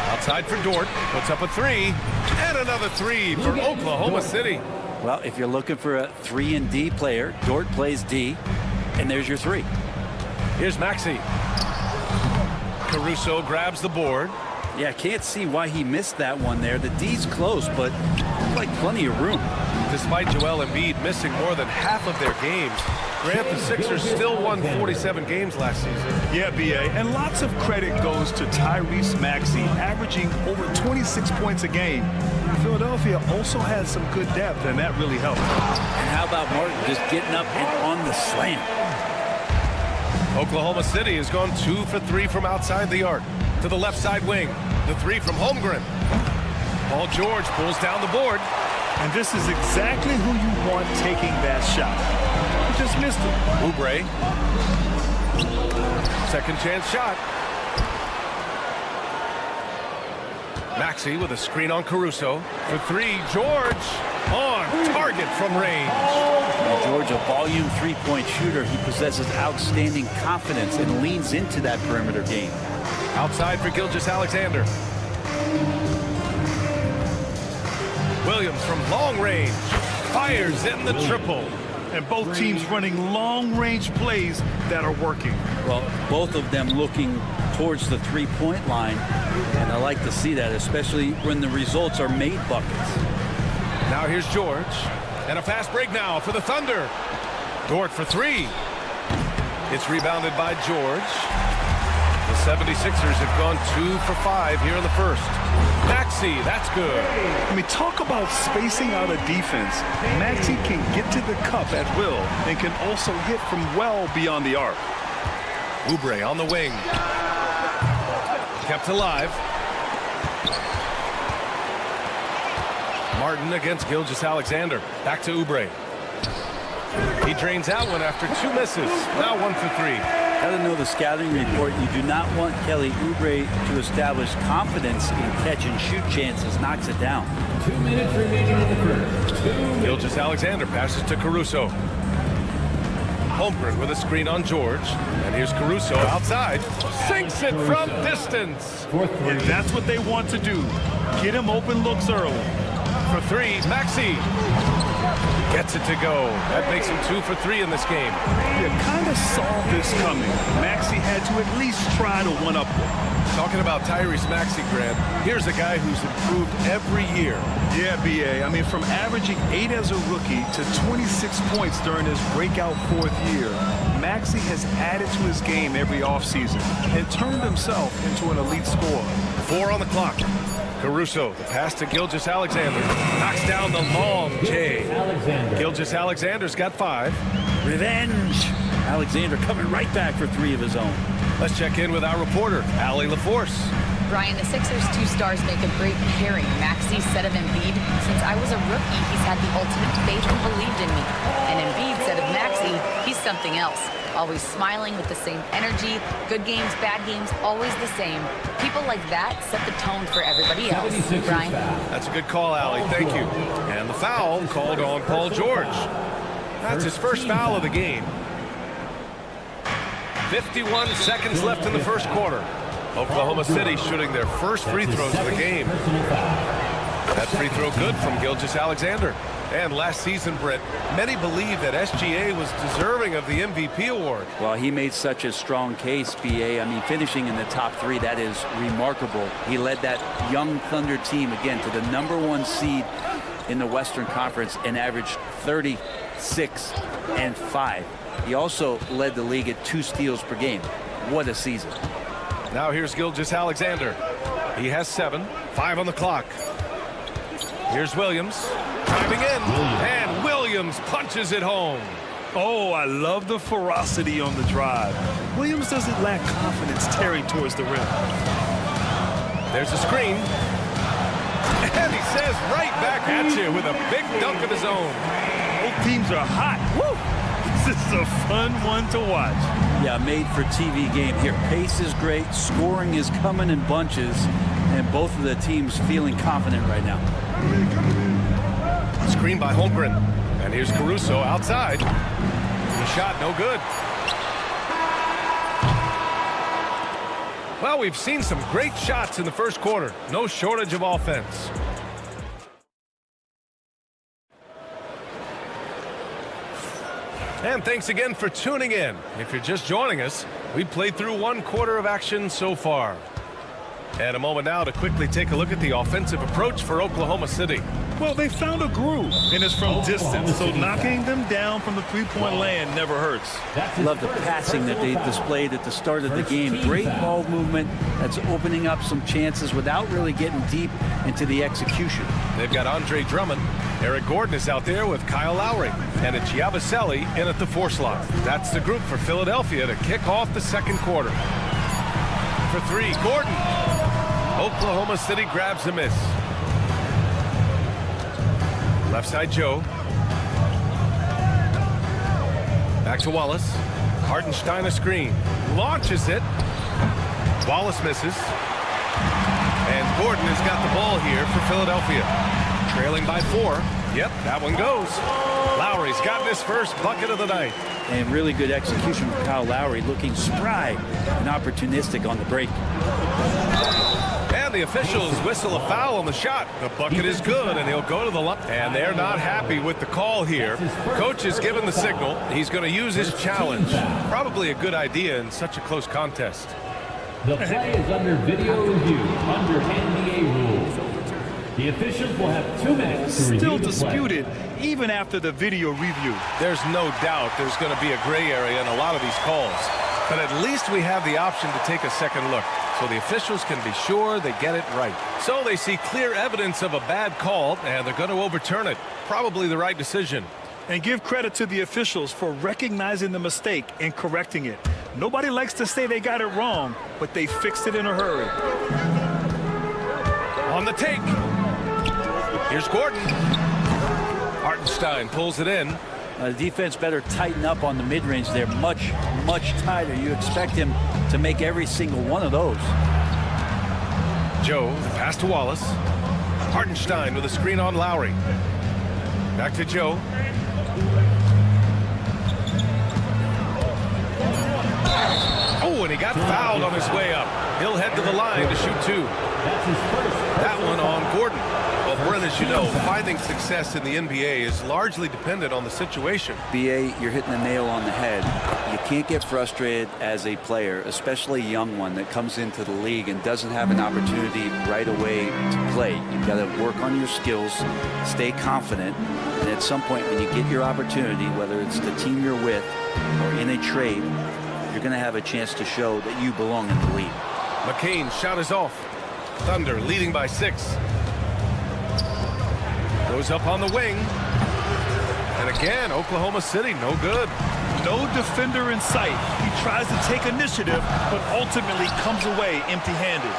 Outside for Dort, puts up a 3, and another 3 for Oklahoma City. Well, if you're looking for a 3 and D player, Dort plays D, and there's your 3. Here's Maxey. Caruso grabs the board. Yeah, can't see why he missed that one there. The D's close, but like plenty of room. Despite Joel Embiid missing more than half of their games, Grant, the Sixers still won 47 games last season. Yeah, BA, and lots of credit goes to Tyrese Maxey, averaging over 26 points a game. Philadelphia also has some good depth, and that really helped. And how about Martin just getting up and on the slam? Oklahoma City has gone 2 for 3 from outside the arc. To the left side wing, the 3 from Holmgren. Paul George pulls down the board. And this is exactly who you want taking that shot. He just missed it. Oubre. Second chance shot. Maxey with a screen on Caruso. For 3, George on target from range. Now George, a volume 3-point shooter. He possesses outstanding confidence and leans into that perimeter game. Outside for Gilgeous-Alexander. Williams from long range fires in the triple. And both teams running long-range plays that are working. Well, both of them looking towards the 3-point line, and I like to see that, especially when the results are made buckets. Now here's George, and a fast break now for the Thunder. Dort for 3. It's rebounded by George. The 76ers have gone 2 for 5 here in the first. Maxey, that's good. I mean, talk about spacing out a defense. Maxey can get to the cup at will and can also hit from well beyond the arc. Oubre on the wing. Kept alive. Martin against Gilgeous-Alexander. Back to Oubre. He drains out one after 2 misses. Now 1 for 3. Got to know the scouting report. You do not want Kelly Oubre to establish confidence in catch-and-shoot chances. Knocks it down. 2 minutes remaining in the first. Gilgeous-Alexander passes to Caruso. Holmgren with a screen on George. And here's Caruso outside. Sinks it from distance. And that's what they want to do. Get him open looks early. For 3, Maxey. Gets it to go. That makes him 2 for 3 in this game. You kind of saw this coming. Maxey had to at least try to one-up them. Talking about Tyrese Maxey, Grant, here's a guy who's improved every year. Yeah, BA. I mean, from averaging 8 as a rookie to 26 points during his breakout 4th year, Maxey has added to his game every offseason and turned himself into an elite scorer. 4 on the clock. Caruso, the pass to Gilgeous-Alexander. Knocks down the long J. Gilgeous-Alexander's got 5. Revenge. Alexander coming right back for 3 of his own. Let's check in with our reporter, Allie LaForce. Brian, the Sixers' 2 stars make a great pairing. Maxey said of Embiid, since I was a rookie, he's had the ultimate faith and believed in me. And Embiid said of Maxey, he's something else. Always smiling with the same energy. Good games, bad games, always the same. People like that set the tone for everybody else. Brian? That's a good call, Allie. Thank you. And the foul called on Paul George. That's his first foul of the game. 51 seconds left in the first quarter. Oklahoma City shooting their first free throws of the game. That free throw good from Gilgeous-Alexander. And last season, Britt, many believe that SGA was deserving of the MVP award. Well, he made such a strong case, BA. I mean, finishing in the top 3, that is remarkable. He led that young Thunder team, again, to the #1 seed in the Western Conference and averaged 36 and 5. He also led the league at 2 steals per game. What a season. Now here's Gilgeous-Alexander. He has 7, 5 on the clock. Here's Williams. Driving in, and Williams punches it home. Oh, I love the ferocity on the drive. Williams doesn't lack confidence tearing towards the rim. There's a screen. And he says right back at you with a big dunk of his own. Both teams are hot. Woo! This is a fun one to watch. Yeah, made for TV game here. Pace is great, scoring is coming in bunches, and both of the teams feeling confident right now. Screen by Holmgren. And here's Caruso outside. The shot no good. Well, we've seen some great shots in the first quarter. No shortage of offense. And thanks again for tuning in. If you're just joining us, we've played through 1 quarter of action so far. And a moment now to quickly take a look at the offensive approach for Oklahoma City. Well, they found a groove, and it's from distance, so knocking them down from the three-point land never hurts. Love the passing that they displayed at the start of the game. Great ball movement that's opening up some chances without really getting deep into the execution. They've got Andre Drummond. Eric Gordon is out there with Kyle Lowry. And it's Yabusele in at the 4 slot. That's the group for Philadelphia to kick off the second quarter. For 3, Gordon. Oklahoma City grabs a miss. Left side, Joe. Back to Wallace. Hartenstein a screen. Launches it. Wallace misses. And Gordon has got the ball here for Philadelphia. Trailing by 4. Yep, that one goes. Lowry's gotten his first bucket of the night. And really good execution from Kyle Lowry, looking spry and opportunistic on the break. And the officials whistle a foul on the shot. The bucket is good, and he'll go to the line. And they're not happy with the call here. Coach has given the signal. He's going to use his challenge. Probably a good idea in such a close contest. The play is under video review, under NBA rules. The officials will have 2 minutes to review Still the play. disputed, even after the video review. There's no doubt there's going to be a gray area in a lot of these calls. But at least we have the option to take a second look, so the officials can be sure they get it right. So they see clear evidence of a bad call, and they're going to overturn it. Probably the right decision. And give credit to the officials for recognizing the mistake and correcting it. Nobody likes to say they got it wrong, but they fixed it in a hurry. On the take. Here's Gordon. Hartenstein pulls it in. The defense better tighten up on the mid-range there. Much, much tighter. You expect him to make every single one of those. Joe, the pass to Wallace. Hartenstein with a screen on Lowry. Back to Joe. Oh, and he got fouled on his way up. He'll head to the line to shoot 2. That one on Gordon. Well, Brent, as you know, finding success in the NBA is largely dependent on the situation. BA, you're hitting the nail on the head. You can't get frustrated as a player, especially a young one that comes into the league and doesn't have an opportunity right away to play. You've got to work on your skills, stay confident, and at some point when you get your opportunity, whether it's the team you're with or in a trade, you're going to have a chance to show that you belong in the league. McCain's shot is off. Thunder leading by 6. Goes up on the wing. And again, Oklahoma City, no good. No defender in sight. He tries to take initiative, but ultimately comes away empty-handed.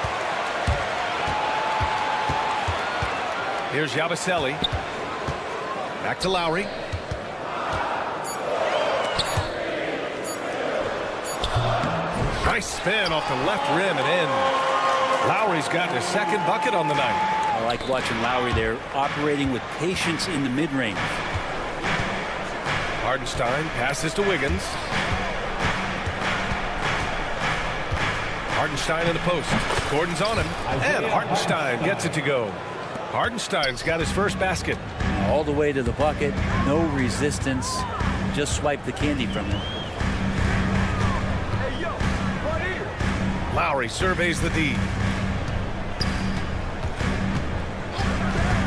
Here's Yabusele. Back to Lowry. Nice spin off the left rim and in. Lowry's got his second bucket on the night. I like watching Lowry there, operating with patience in the mid-range. Hartenstein passes to Wiggins. Hartenstein in the post. Gordon's on him, and Hartenstein gets it to go. Hartenstein's got his first basket. All the way to the bucket, no resistance, just swipe the candy from him. Lowry surveys the D.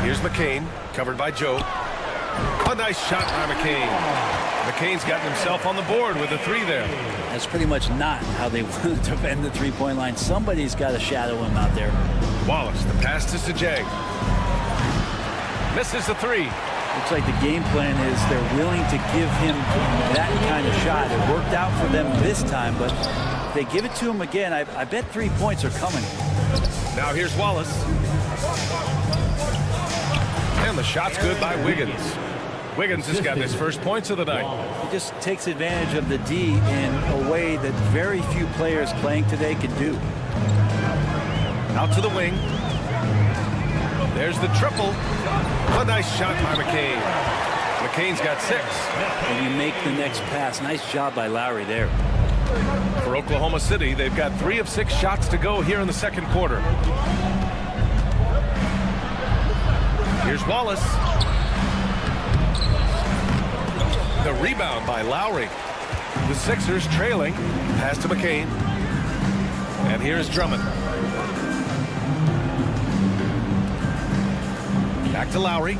Here's McCain, covered by Joe. A nice shot by McCain. McCain's gotten himself on the board with a 3 there. That's pretty much not how they want to defend the three-point line. Somebody's got to shadow him out there. Wallace, the pass to Sajang. Misses the 3. Looks like the game plan is they're willing to give him that kind of shot. It worked out for them this time, but if they give it to him again, I bet 3 points are coming. Now here's Wallace. And the shot's good by Wiggins. Wiggins has got his first points of the night. He just takes advantage of the D in a way that very few players playing today can do. Out to the wing. There's the triple. A nice shot by McCain. McCain's got 6. And you make the next pass. Nice job by Lowry there. For Oklahoma City, they've got 3 of 6 shots to go here in the second quarter. Here's Wallace. The rebound by Lowry. The Sixers trailing. Pass to McCain. And here's Drummond. Back to Lowry.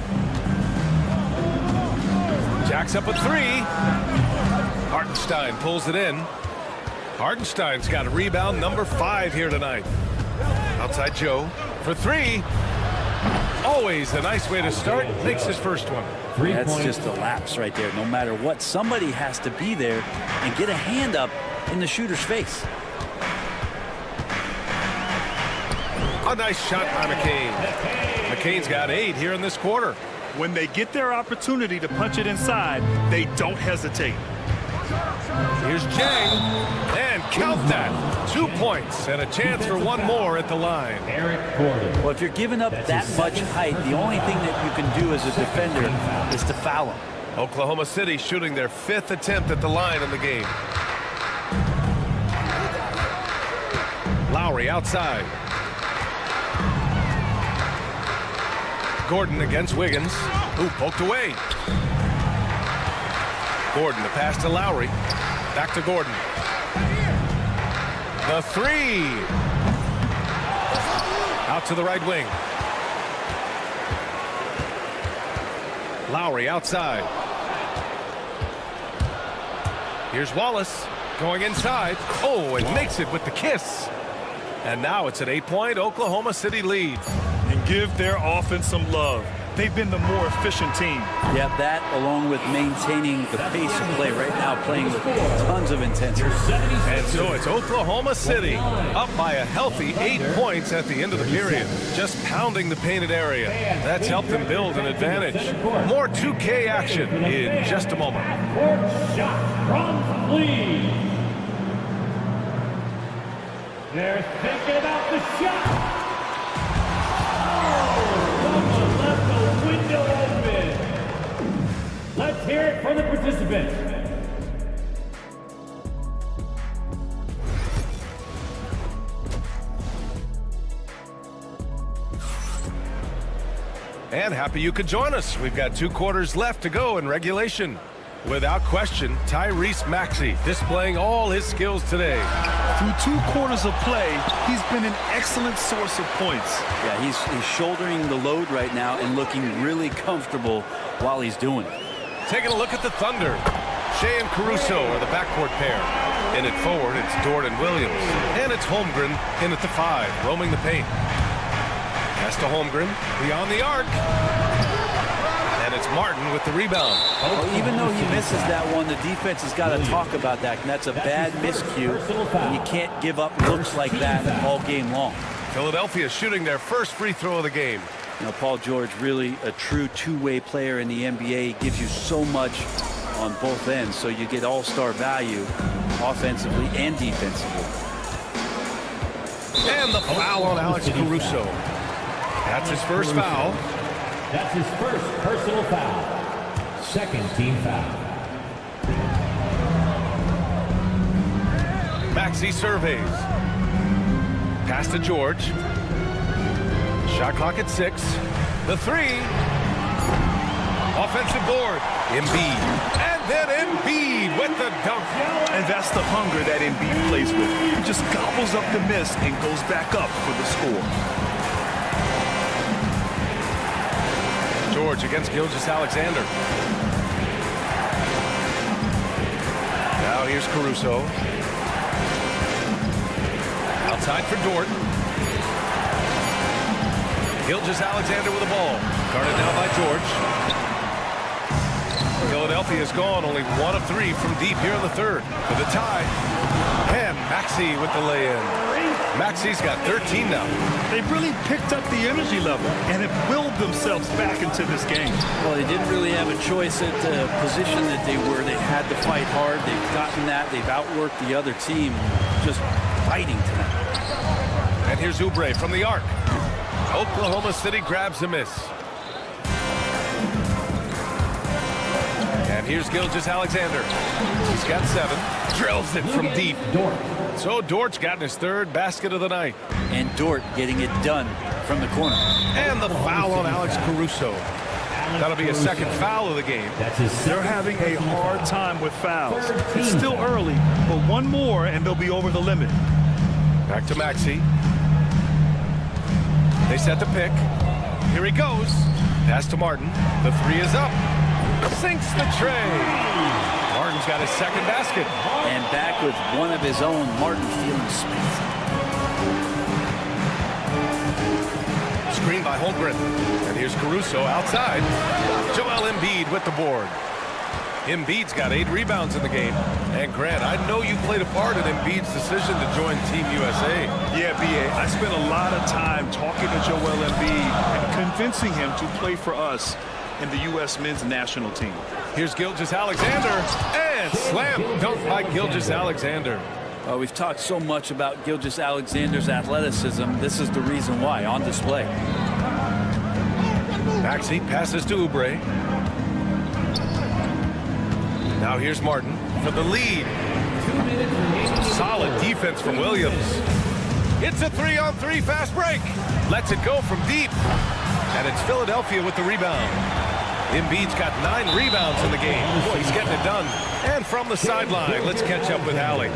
Jacks up a 3. Hartenstein pulls it in. Hartenstein's got a rebound number 5 here tonight. Outside Joe for 3. Always a nice way to start. Makes his first one. That's just a lapse right there. No matter what, somebody has to be there and get a hand up in the shooter's face. A nice shot by McCain. McCain's got 8 here in this quarter. When they get their opportunity to punch it inside, they don't hesitate. Here's Jang, and count that. 2 points and a chance for one more at the line. Well, if you're giving up that much height, the only thing that you can do as a defender is to foul him. Oklahoma City shooting their 5th attempt at the line in the game. Lowry outside. Gordon against Wiggins, who poked away. Gordon, the pass to Lowry. Back to Gordon. The 3. Out to the right wing. Lowry outside. Here's Wallace going inside. Oh, and makes it with the kiss. And now it's an 8-point Oklahoma City lead. And give their offense some love. They've been the more efficient team. Yeah, that along with maintaining the pace of play right now, playing with tons of intensity. And so it's Oklahoma City up by a healthy 8 points at the end of the period. Just pounding the painted area. That's helped them build an advantage. More 2K action in just a moment. Shot from Lee. They're thinking about the shot. Someone left the window open. Let's hear it for the participants. And happy you could join us. We've got 2 quarters left to go in regulation. Without question, Tyrese Maxey displaying all his skills today. Through 2 quarters of play, he's been an excellent source of points. Yeah, he's shouldering the load right now and looking really comfortable while he's doing it. Taking a look at the Thunder. Shea and Caruso are the backcourt pair. In it forward, it's Dort and Williams. And it's Holmgren in at the 5, roaming the paint. Pass to Holmgren, beyond the arc. And it's Martin with the rebound. Well, even though he misses that one, the defense has got to talk about that. And that's a bad miscue. And you can't give up looks like that all game long. Philadelphia shooting their first free throw of the game. You know, Paul George, really a true two-way player in the NBA. He gives you so much on both ends, so you get all-star value offensively and defensively. And the foul on Alex Caruso. That's his first foul. That's his first personal foul. Second team foul. Maxey surveys. Pass to George. Shot clock at 6. The 3. Offensive board. Embiid. And then Embiid with the dunk. And that's the hunger that Embiid plays with. He just gobbles up the miss and goes back up for the score. George against Gilgeous-Alexander. Now here's Caruso. Outside for Dort. Gilgeous-Alexander with the ball. Guarded now by George. Philadelphia's gone only 1 of 3 from deep here in the third. For the tie. And Maxey with the lay-in. Maxey's got 13 now. They've really picked up the energy level and have willed themselves back into this game. Well, they didn't really have a choice at the position that they were. They had to fight hard. They've gotten that. They've outworked the other team. Just fighting tonight. And here's Oubre from the arc. Oklahoma City grabs a miss. And here's Gilgeous-Alexander. He's got 7. Drills it from deep. So Dort's gotten his 3rd basket of the night. And Dort getting it done from the corner. And the foul on Alex Caruso. That'll be a 2nd foul of the game. They're having a hard time with fouls. It's still early, but one more and they'll be over the limit. Back to Maxey. They set the pick. Here he goes. Pass to Martin. The 3 is up. Sinks the tray. Martin's got his 2nd basket. And back with one of his own. Martin feeling space. Screen by Holmgren. And here's Caruso outside. Joel Embiid with the board. Embiid's got 8 rebounds in the game. And Grant, I know you played a part in Embiid's decision to join Team USA. Yeah, B.A., I spent a lot of time talking to Joel Embiid and convincing him to play for us in the U.S. men's national team. Here's Gilgeous-Alexander. And slam dunk by Gilgeous-Alexander. We've talked so much about Gilgeous-Alexander's athleticism. This is the reason why, on display. Maxey passes to Oubre. Now here's Martin for the lead. Solid defense from Williams. It's a 3-on-3 fast break. Lets it go from deep. And it's Philadelphia with the rebound. Embiid's got 9 rebounds in the game. Boy, he's getting it done. And from the sideline, let's catch up with Allie.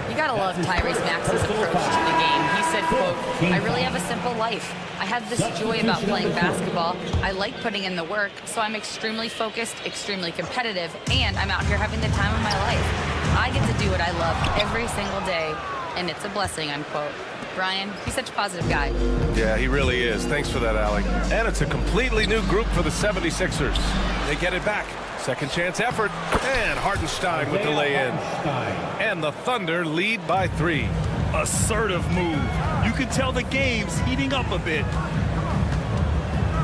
You gotta love Tyrese Maxey's approach to the game. He said, quote, "I really have a simple life. I have this joy about playing basketball. I like putting in the work, so I'm extremely focused, extremely competitive, and I'm out here having the time of my life. I get to do what I love every single day, and it's a blessing," unquote. Brian, he's such a positive guy. Yeah, he really is. Thanks for that, Allie. And it's a completely new group for the 76ers. They get it back. Second chance effort. And Hartenstein with the lay-in. And the Thunder lead by 3. Assertive move. You can tell the game's heating up a bit.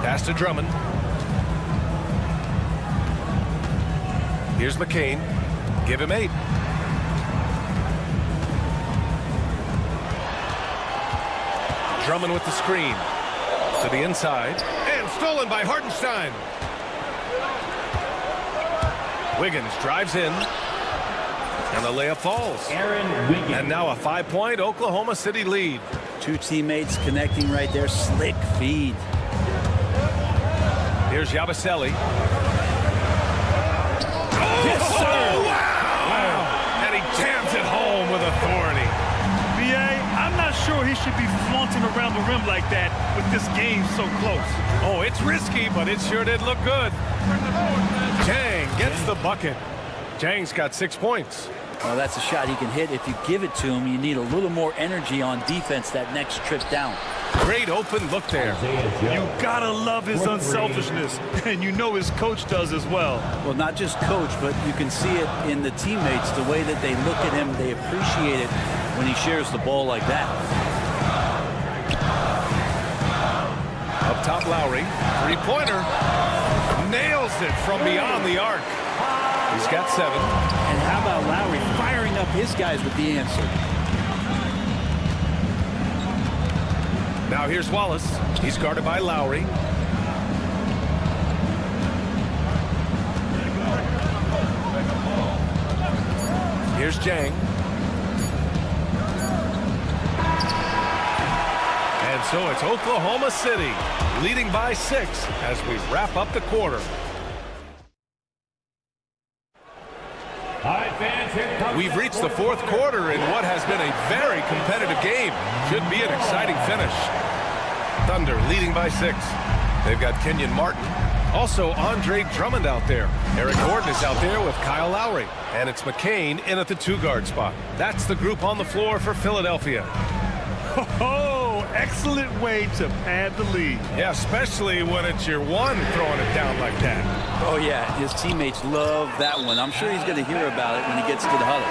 Pass to Drummond. Here's McCain. Give him 8. Drummond with the screen. To the inside. And stolen by Hartenstein. Wiggins drives in. And the layup falls. And now a 5-point Oklahoma City lead. 2 teammates connecting right there. Slick feed. Here's Yabusele. Yes, sir. Wow. And he jams it home with authority. B.A., I'm not sure he should be flaunting around the rim like that with this game so close. Oh, it's risky, but it sure did look good. Jang gets the bucket. Jang's got 6 points. Well, that's a shot he can hit. If you give it to him, you need a little more energy on defense that next trip down. Great open look there. You gotta love his unselfishness, and you know his coach does as well. Well, not just coach, but you can see it in the teammates, the way that they look at him. They appreciate it when he shares the ball like that. Up top, Lowry. 3-pointer. Nails it from beyond the arc. He's got 7. And how about Lowry firing up his guys with the answer? Now here's Wallace. He's guarded by Lowry. Here's Jang. And so it's Oklahoma City leading by 6 as we wrap up the quarter. We've reached the fourth quarter in what has been a very competitive game. Should be an exciting finish. Thunder leading by 6. They've got Kenyon Martin. Also, Andre Drummond out there. Eric Gordon is out there with Kyle Lowry. And it's McCain in at the 2-guard spot. That's the group on the floor for Philadelphia. Oh, excellent way to pad the lead. Yeah, especially when it's your one throwing it down like that. Oh, yeah, his teammates love that one. I'm sure he's going to hear about it when he gets to the huddle.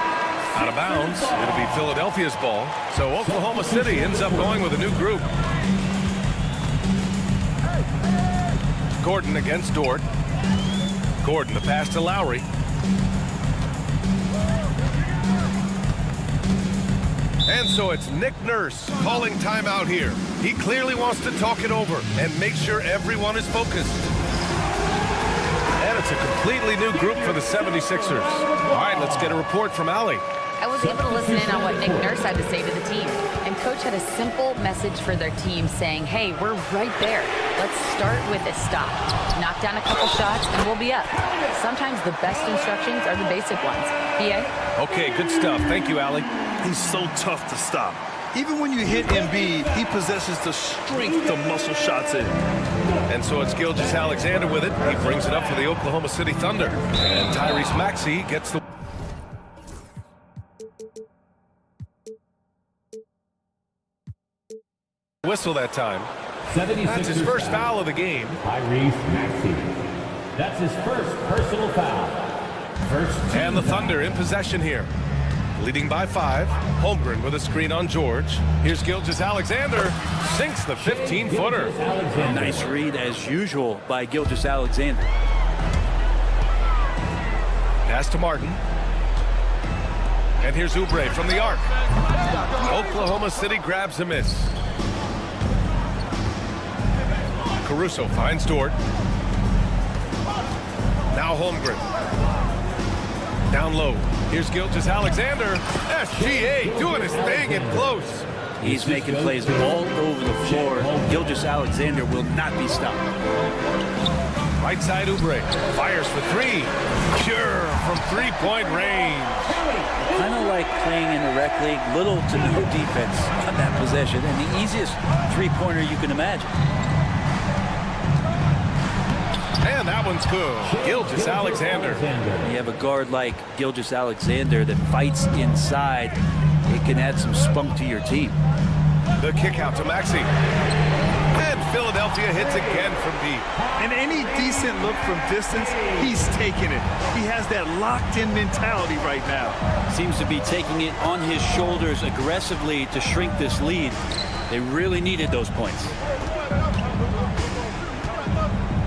Out of bounds. It'll be Philadelphia's ball. So Oklahoma City ends up going with a new group. Gordon against Dort. Gordon, the pass to Lowry. And so it's Nick Nurse calling timeout here. He clearly wants to talk it over and make sure everyone is focused. And it's a completely new group for the 76ers. All right, let's get a report from Allie. I was able to listen in on what Nick Nurse had to say to the team. And Coach had a simple message for their team saying, hey, we're right there. Let's start with a stop. Knock down a couple shots and we'll be up. Sometimes the best instructions are the basic ones. PA? Okay, good stuff. Thank you, Allie. He's so tough to stop. Even when you hit Embiid, he possesses the strength to muscle shots in. And so it's Gilgeous-Alexander with it. He brings it up for the Oklahoma City Thunder. And Tyrese Maxey gets the whistle that time. That's his first foul of the game. Tyrese Maxey. That's his first personal foul. And the Thunder in possession here. Leading by 5. Holmgren with a screen on George. Here's Gilgeous-Alexander. Sinks the 15-footer. Nice read, as usual, by Gilgeous-Alexander. Pass to Martin. And here's Oubre from the arc. Oklahoma City grabs a miss. Caruso finds Dort. Now Holmgren. Down low. Here's Gilgeous-Alexander. SGA doing his thing in close. He's making plays all over the floor. Gilgeous-Alexander will not be stopped. Right side Oubre. Fires for 3. Pure from 3-point range. Kind of like playing in the rec league. Little to no defense on that possession. And the easiest three-pointer you can imagine. And that one's good. Gilgeous-Alexander. You have a guard like Gilgeous-Alexander that fights inside. It can add some spunk to your team. The kick out to Maxey. And Philadelphia hits again from deep. And any decent look from distance, he's taking it. He has that locked-in mentality right now. Seems to be taking it on his shoulders aggressively to shrink this lead. They really needed those points.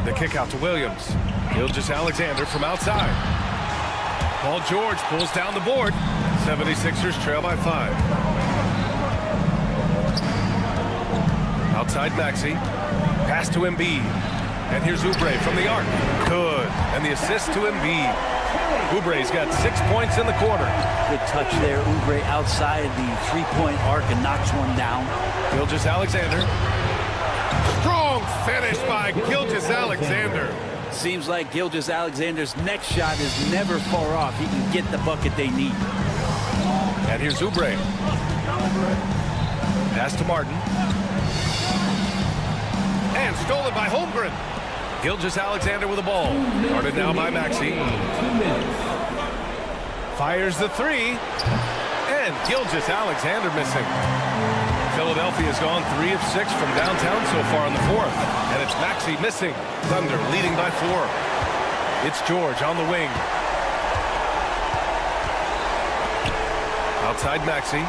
The kick out to Williams. Gilgeous-Alexander from outside. Paul George pulls down the board. 76ers trail by 5. Outside Maxey. Pass to Embiid. And here's Oubre from the arc. Good. And the assist to Embiid. Oubre's got 6 points in the quarter. Good touch there. Oubre outside the three-point arc and knocks one down. Gilgeous-Alexander. Strong finish by Gilgeous-Alexander. Seems like Gilgeous-Alexander's next shot is never far off. He can get the bucket they need. And here's Oubre. Pass to Martin. And stolen by Holmgren. Gilgeous-Alexander with the ball. Guarded now by Maxey. Fires the 3. And Gilgeous-Alexander missing. Philadelphia's gone 3 of 6 from downtown so far in the 4th. And it's Maxey missing. Thunder leading by 4. It's George on the wing. Outside Maxey.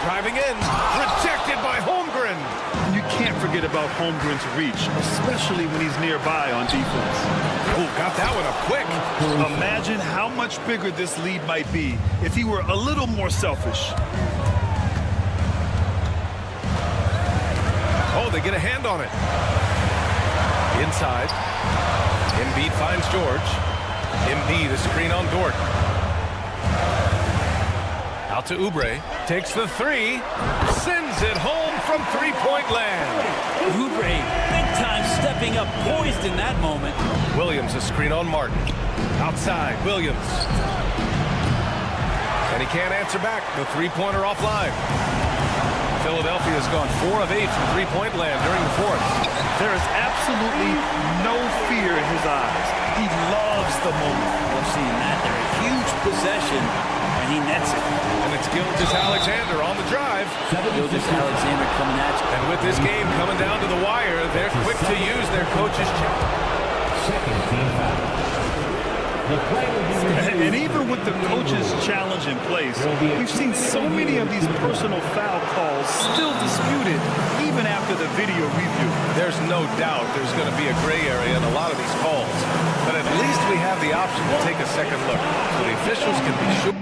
Driving in. Rejected by Holmgren. You can't forget about Holmgren's reach, especially when he's nearby on defense. Oh, got that one up quick. Imagine how much bigger this lead might be if he were a little more selfish. Oh, they get a hand on it. Inside. Embiid finds George. Embiid, a screen on Dort. Out to Oubre. Takes the 3. Sends it home from three-point land. Oubre, big time stepping up, poised in that moment. Williams, a screen on Martin. Outside, Williams. And he can't answer back. The three-pointer offline. Philadelphia's gone 4 of 8 from three-point land during the fourth. There is absolutely no fear in his eyes. He loves the moment. I've seen that. They're a huge possession, and he nets it. And it's Gilgeous-Alexander on the drive. Gilgeous-Alexander coming at you. And with this game coming down to the wire, they're quick to use their coach's challenge. Second team foul. The play will be reviewed. And even with the coach's challenge in place, we've seen so many of these personal foul calls still disputed even after the video review. There's no doubt there's going to be a gray area in a lot of these calls. But at least we have the option to take a second look so the officials can be sure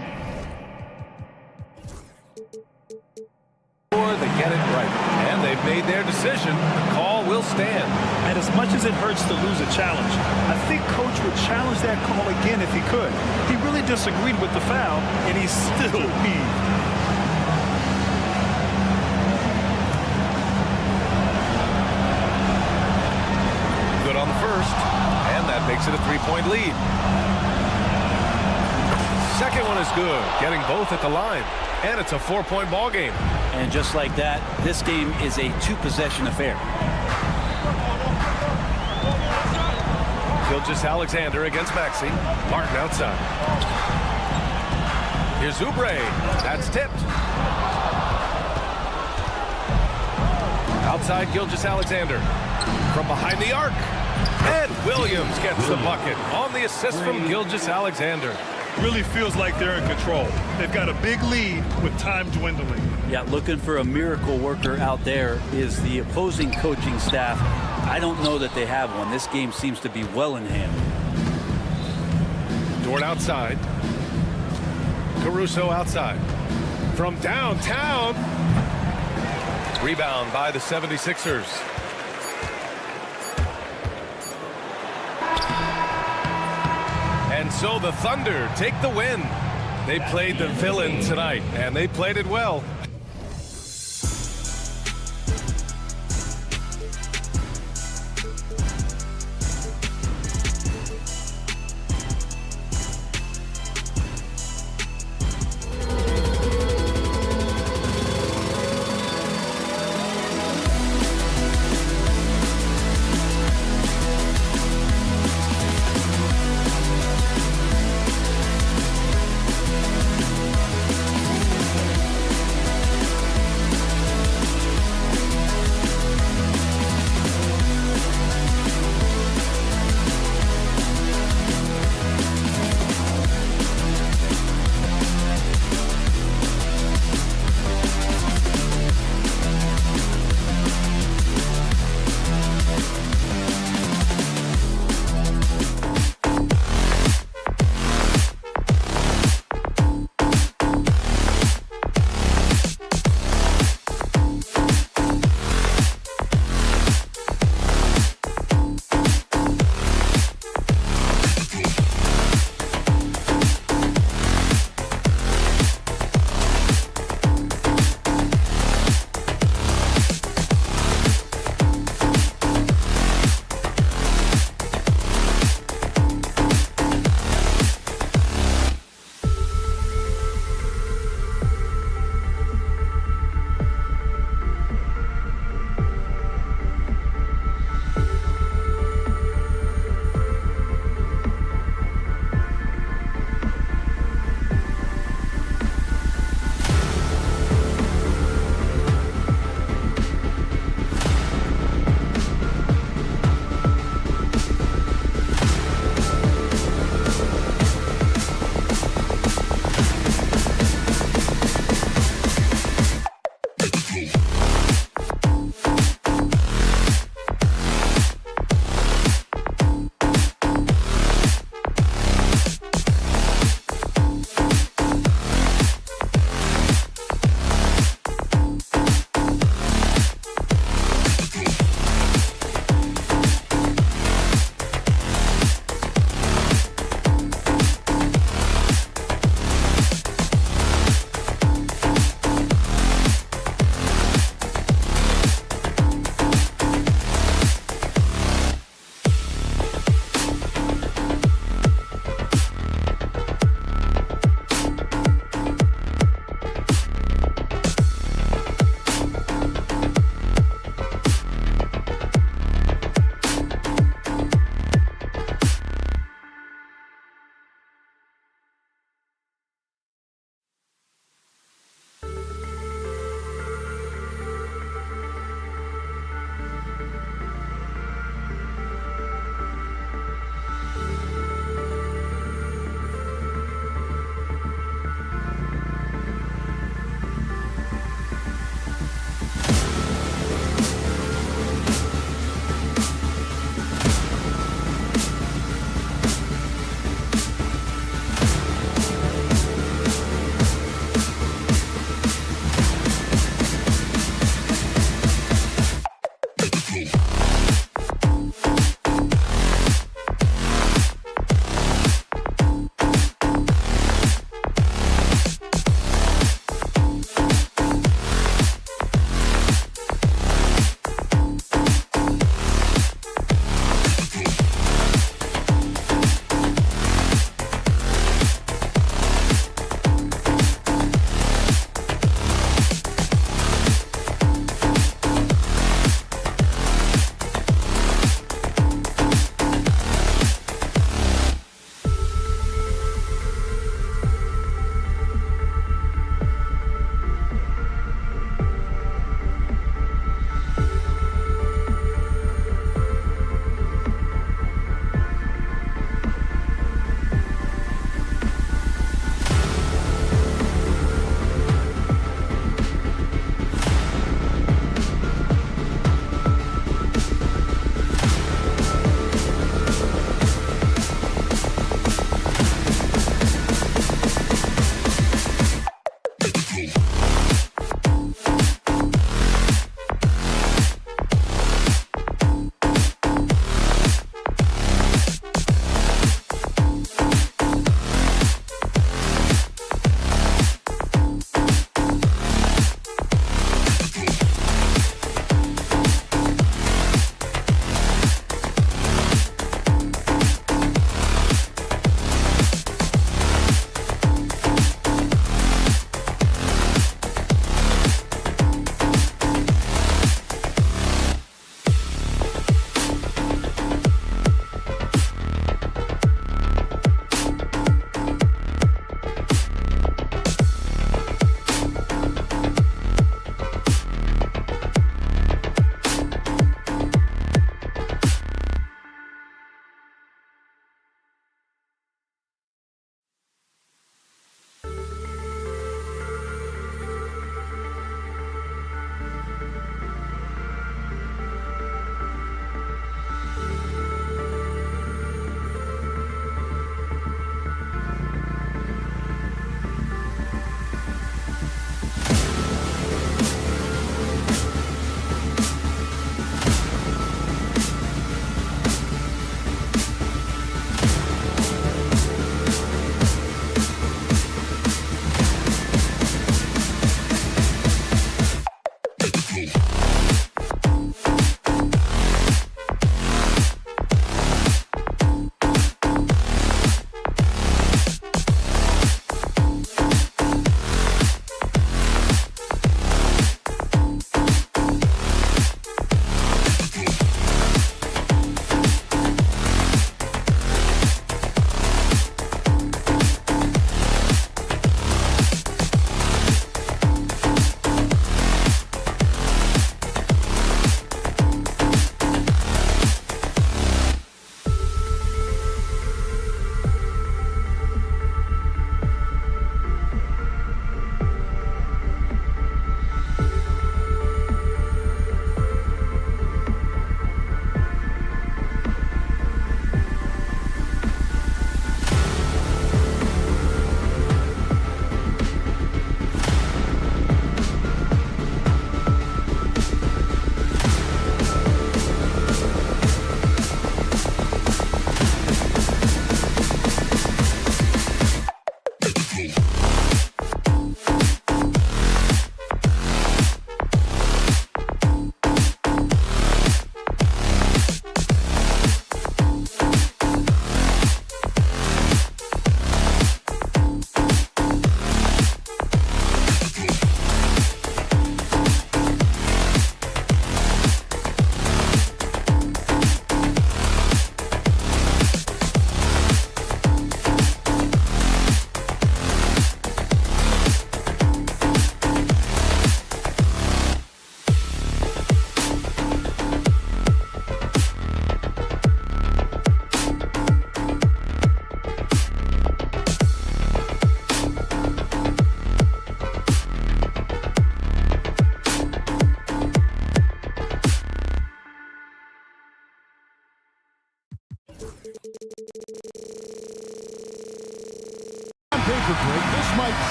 they get it right. And they've made their decision. The call will stand. And as much as it hurts to lose a challenge, I think Coach would challenge that call again if he could. He really disagreed with the foul, and he's still peeved. Good on the first, and that makes it a three-point lead. Second one is good, getting both at the line. And it's a 4-point ball game. And just like that, this game is a two-possession affair. Gilgeous-Alexander against Maxey. Martin outside. Here's Oubre. That's tipped. Outside Gilgeous-Alexander. From behind the arc. And Williams gets the bucket on the assist from Gilgeous-Alexander. Really feels like they're in control. They've got a big lead with time dwindling. Yeah, looking for a miracle worker out there is the opposing coaching staff. I don't know that they have one. This game seems to be well in hand. Dort outside. Caruso outside. From downtown. Rebound by the 76ers. And so the Thunder take the win. They played the villain tonight, and they played it well.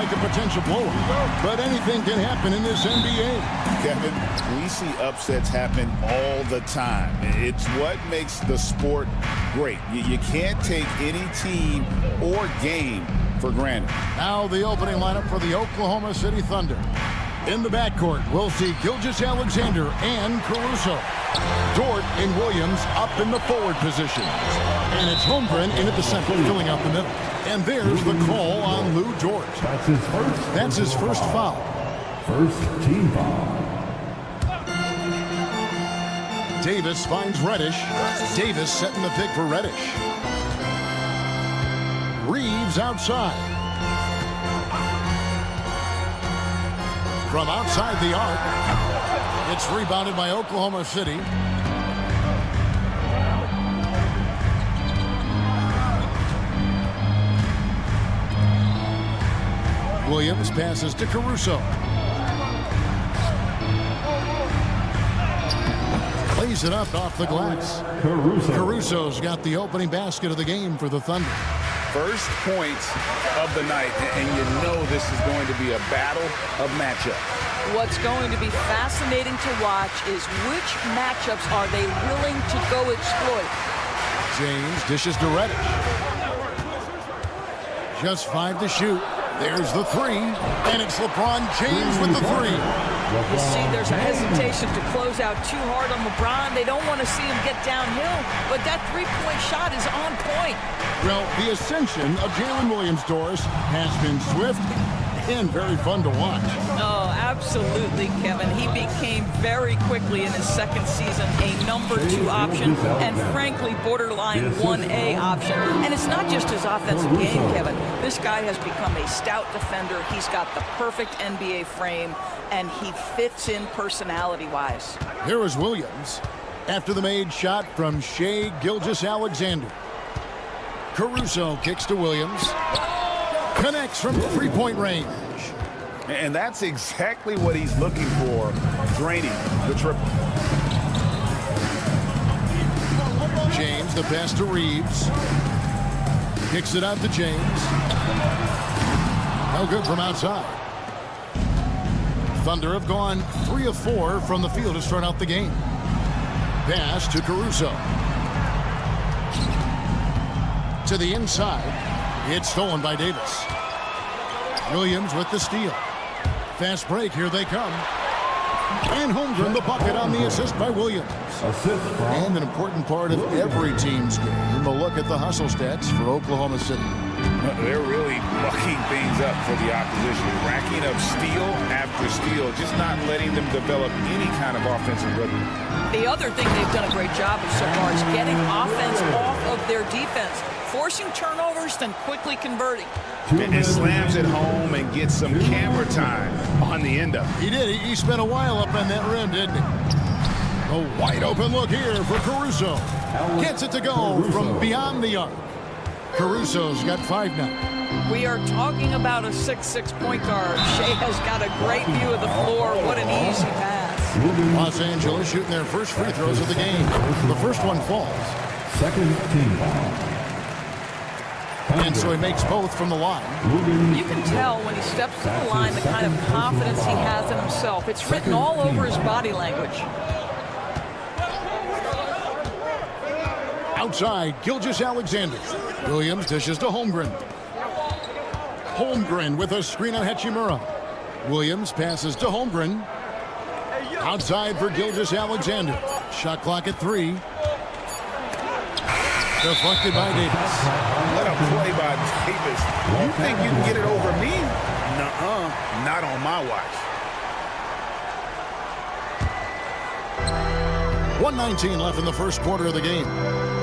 like a potential blowout, but anything can happen in this NBA. Kevin, we see upsets happen all the time. It's what makes the sport great. You can't take any team or game for granted. Now the opening lineup for the Oklahoma City Thunder. In the backcourt, we'll see Gilgeous-Alexander and Caruso. Dort and Williams up in the forward positions. And it's Holmgren in at the center, filling out the middle. And there's the call on Lou Dort. That's his first foul. First team foul. Davis finds Reddish. Davis setting the pick for Reddish. Reeves outside. From outside the arc, it's rebounded by Oklahoma City. Williams passes to Caruso. Lays it up off the glass. Caruso's got the opening basket of the game for the Thunder. First points of the night, and you know this is going to be a battle of matchup. What's going to be fascinating to watch is which matchups are they willing to go exploit. James dishes to Reddish. Just 5 to shoot. There's the 3, and it's LeBron James with the 3. You see, there's a hesitation to close out too hard on LeBron. They don't want to see him get downhill, but that three-point shot is on point. Well, the ascension of Jalen Williams, Doris, has been swift and very fun to watch. Oh, absolutely, Kevin. He became very quickly in his second season a number 2 option and, frankly, borderline 1A option. And it's not just his offensive game, Kevin. This guy has become a stout defender. He's got the perfect NBA frame, and he fits in personality-wise. Here is Williams after the made shot from Shai Gilgeous-Alexander. Caruso kicks to Williams. Connects from three-point range. And that's exactly what he's looking for, draining the triple. James, the pass to Reeves. Kicks it out to James. No good from outside. Thunder have gone 3 of 4 from the field to start out the game. Pass to Caruso. To the inside. It's stolen by Davis. Williams with the steal. Fast break, here they come. And Holmgren the bucket on the assist by Williams. And an important part of every team's game, a look at the hustle stats for Oklahoma City. They're really mucking things up for the opposition, racking up steal after steal, just not letting them develop any kind of offensive rhythm. The other thing they've done a great job of so far is getting offense off of their defense, forcing turnovers, then quickly converting. And slams it home and gets some camera time on the end of it. He did. He spent a while up on that rim, didn't he? A wide open look here for Caruso. Gets it to go from beyond the arc. Caruso's got 5 now. We are talking about a 6'6" point guard. Shai has got a great view of the floor. What an easy pass. Los Angeles shooting their first free throws of the game. The first one falls. Second team foul. And so he makes both from the line. You can tell when he steps to the line the kind of confidence he has in himself. It's written all over his body language. Outside, Gilgeous-Alexander. Williams dishes to Holmgren. Holmgren with a screen on Hachimura. Williams passes to Holmgren. Outside for Gilgeous-Alexander. Shot clock at 3. Deflected by Davis. What a play by Davis. You think you can get it over me? Nuh-uh. Not on my watch. 1:19 left in the first quarter of the game.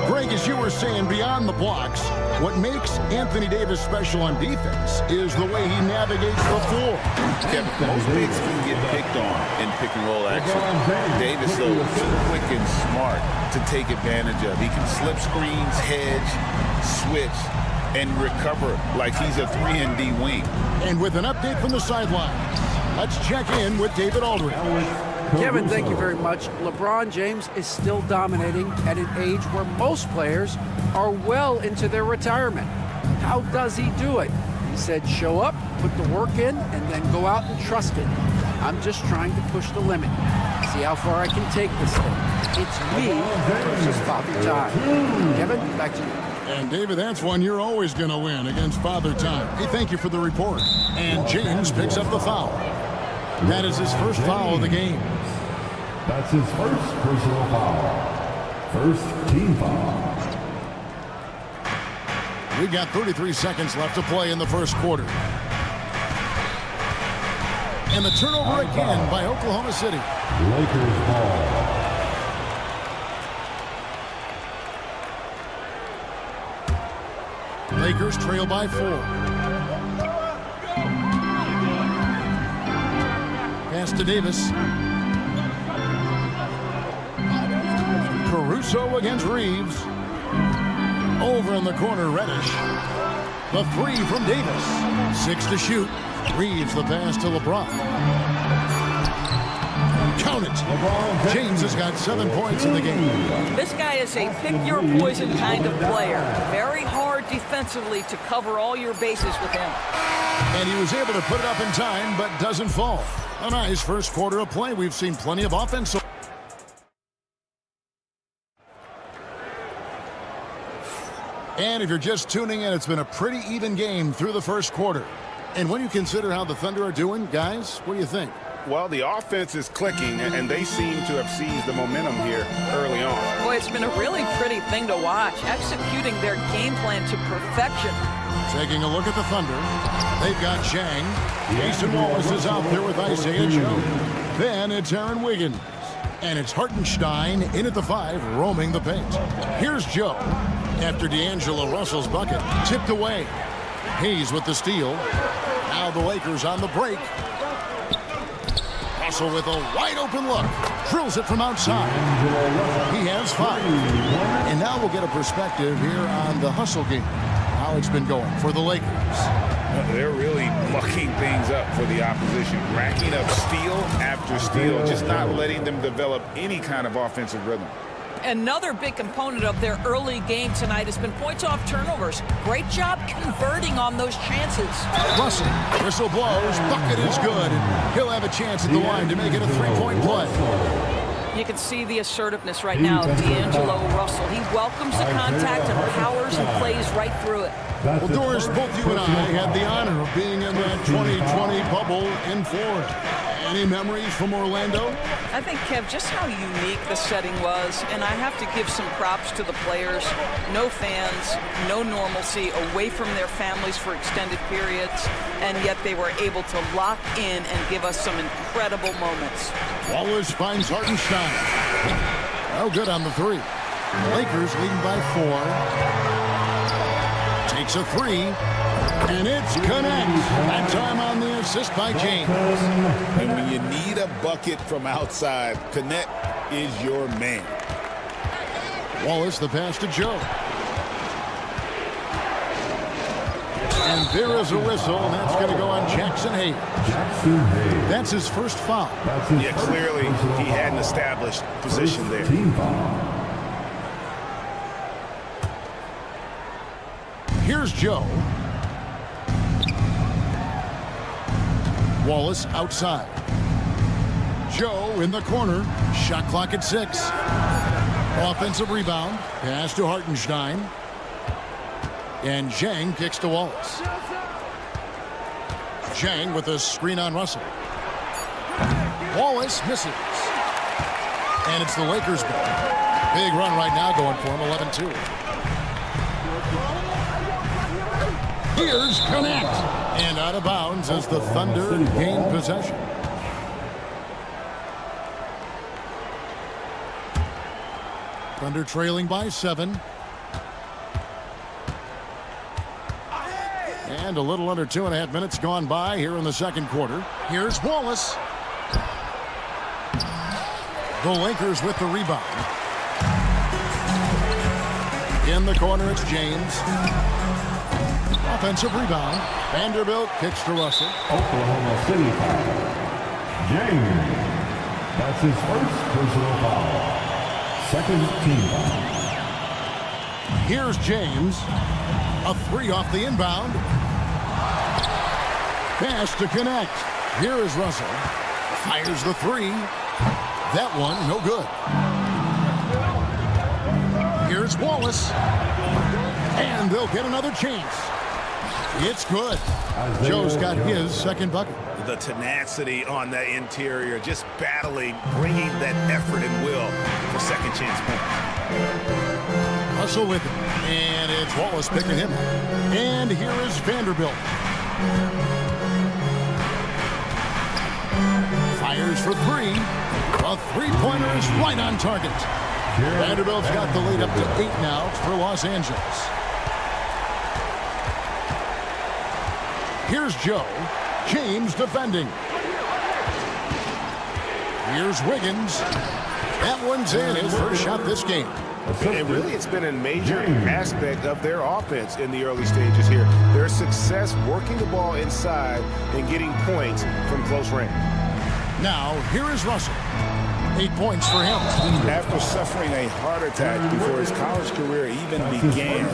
Greg, as you were saying, beyond the blocks, what makes Anthony Davis special on defense is the way he navigates the floor. Kevin, most bigs can get picked on in pick and roll action. Davis, though, too quick and smart to take advantage of. He can slip screens, hedge, switch, and recover like he's a 3-and-D wing. And with an update from the sideline, let's check in with David Aldridge. Kevin, thank you very much. LeBron James is still dominating at an age where most players are well into their retirement. How does he do it? He said, show up, put the work in, and then go out and trust it. I'm just trying to push the limit. See how far I can take this thing. It's me versus Father Time. Kevin, back to you. And David, that's one you're always going to win against Father Time. Hey, thank you for the report. And James picks up the foul. That is his first foul of the game. That's his first personal foul. First team foul. We've got 33 seconds left to play in the first quarter. And the turnover again by Oklahoma City. Lakers ball. Lakers trail by 4. Pass to Davis. Caruso against Reeves. Over in the corner, Reddish. The 3 from Davis. 6 to shoot. Reeves the pass to LeBron. Count it. James has got 7 points in the game. This guy is a pick-your-poison kind of player. Very hard defensively to cover all your bases with him. And he was able to put it up in time, but doesn't fall. A nice first quarter of play. We've seen plenty of offense. And if you're just tuning in, it's been a pretty even game through the first quarter. And when you consider how the Thunder are doing, guys, what do you think? Well, the offense is clicking, and they seem to have seized the momentum here early on. Boy, it's been a really pretty thing to watch, executing their game plan to perfection. Taking a look at the Thunder, they've got Chang. Jason Wallace is out there with Isaiah Joe. Then it's Aaron Wiggins. And it's Hartenstein in at the 5, roaming the paint. Here's Joe. After D'Angelo Russell's bucket, tipped away. Hayes with the steal. Now the Lakers on the break. Russell with a wide open look. Drills it from outside. He has 5. And now we'll get a perspective here on the hustle game. How it's been going for the Lakers. They're really mucking things up for the opposition. Racking up steal after steal. Just not letting them develop any kind of offensive rhythm. Another big component of their early game tonight has been points off turnovers. Great job converting on those chances. Russell, whistle blows, bucket is good. And he'll have a chance at the line to make it a 3-point play. You can see the assertiveness right now of D'Angelo Russell. He welcomes the contact and powers and plays right through it. Well, Doris, both you and I had the honor of being in that 2020 bubble in Florida. Any memories from Orlando? I think, Kev, just how unique the setting was, and I have to give some props to the players. No fans, no normalcy, away from their families for extended periods, and yet they were able to lock in and give us some incredible moments. Wallace finds Hartenstein. No good on the 3. Lakers leading by 4. Takes a 3. And it's connect. That time on the assist by James. And when you need a bucket from outside, Connect is your man. Wallace the pass to Joe. And there is a whistle, and that's going to go on Jackson Hayes. That's his first foul. Yeah, clearly he hadn't established position there. Here's Joe. Wallace outside. Joe in the corner. Shot clock at 6. Offensive rebound. Pass to Hartenstein. And Zhang kicks to Wallace. Zhang with a screen on Russell. Wallace misses. And it's the Lakers ball. Big run right now going for him, 11-2. Here's Connect. And out of bounds as the Thunder gain possession. Thunder trailing by 7. And a little under 2.5 minutes gone by here in the second quarter. Here's Wallace. The Lakers with the rebound. In the corner, it's James. Offensive rebound. Vanderbilt kicks to Russell. Oklahoma City foul. James. That's his first personal foul. Second team foul. Here's James. A 3 off the inbound. Pass to connect. Here is Russell. Fires the three. That one, no good. Here's Wallace. And they'll get another chance. It's good. Joe's got his second bucket. The tenacity on that interior, just battling, bringing that effort and will for second chance points. Russell with it. And it's Wallace picking him. And here is Vanderbilt. Fires for three. A three-pointer is right on target. Vanderbilt's got the lead up to 8 now for Los Angeles. Here's Joe. James defending. Here's Wiggins. That one's in. His first shot this game. And really, it's been a major aspect of their offense in the early stages here. Their success working the ball inside and getting points from close range. Now, here is Russell. 8 points for him. After suffering a heart attack before his college career even began,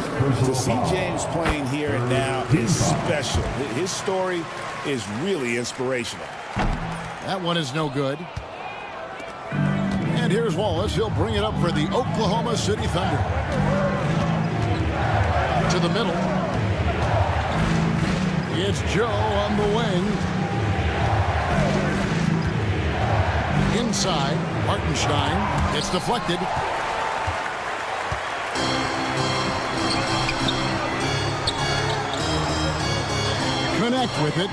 to see James playing here and now is special. His story is really inspirational. That one is no good. And here's Wallace. He'll bring it up for the Oklahoma City Thunder. To the middle. It's Joe on the wing. Inside, Hartenstein. It's deflected. Connect with it.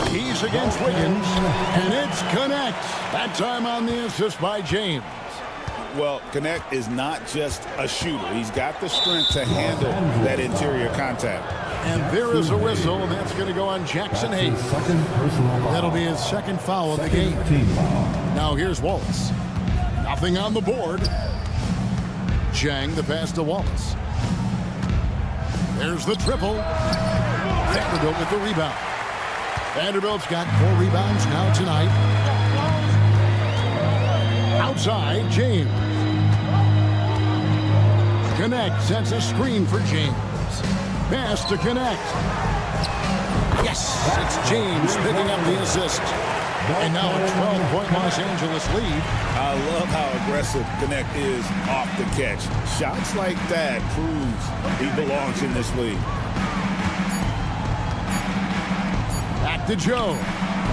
He's against Wiggins. And it's Connect. That time on the assist by James. Well, Connect is not just a shooter. He's got the strength to handle that interior contact. And there is a whistle. That's going to go on Jackson Hayes. That'll be his second foul of the game. Now here's Wallace. Nothing on the board. Chang the pass to Wallace. There's the triple. Vanderbilt with the rebound. Vanderbilt's got 4 rebounds now tonight. Outside, James. Connect sends a screen for James. Pass to Connect. Yes, it's James picking up the assist. And now a 12-point Los Angeles lead. I love how aggressive Connect is off the catch. Shots like that proves he belongs in this league. Back to Joe.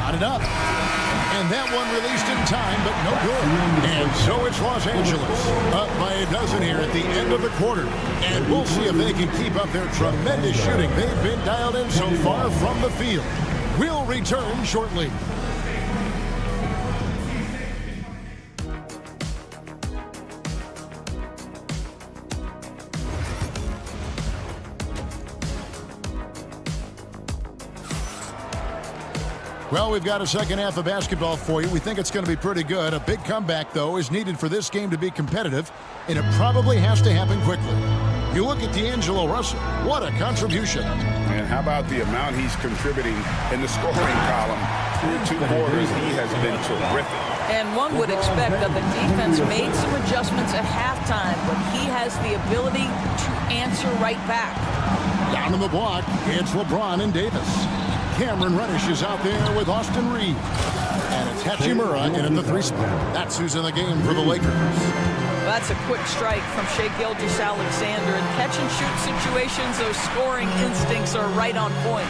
Got it up. And that one released in time, but no good. And so it's Los Angeles up by a dozen here at the end of the quarter. And we'll see if they can keep up their tremendous shooting. They've been dialed in so far from the field. We'll return shortly. Well, we've got a second half of basketball for you. We think it's going to be pretty good. A big comeback, though, is needed for this game to be competitive, and it probably has to happen quickly. You look at D'Angelo Russell. What a contribution. And how about the amount he's contributing in the scoring column? Through 2 quarters, he has been terrific. And one would expect that the defense made some adjustments at halftime, but he has the ability to answer right back. Down in the block, it's LeBron and Davis. Cameron Reddish is out there with Austin Reeves. And it's Hachimura in at the 3 spot. That's who's in the game for the Lakers. That's a quick strike from Shai Gilgeous-Alexander. In catch-and-shoot situations, those scoring instincts are right on point.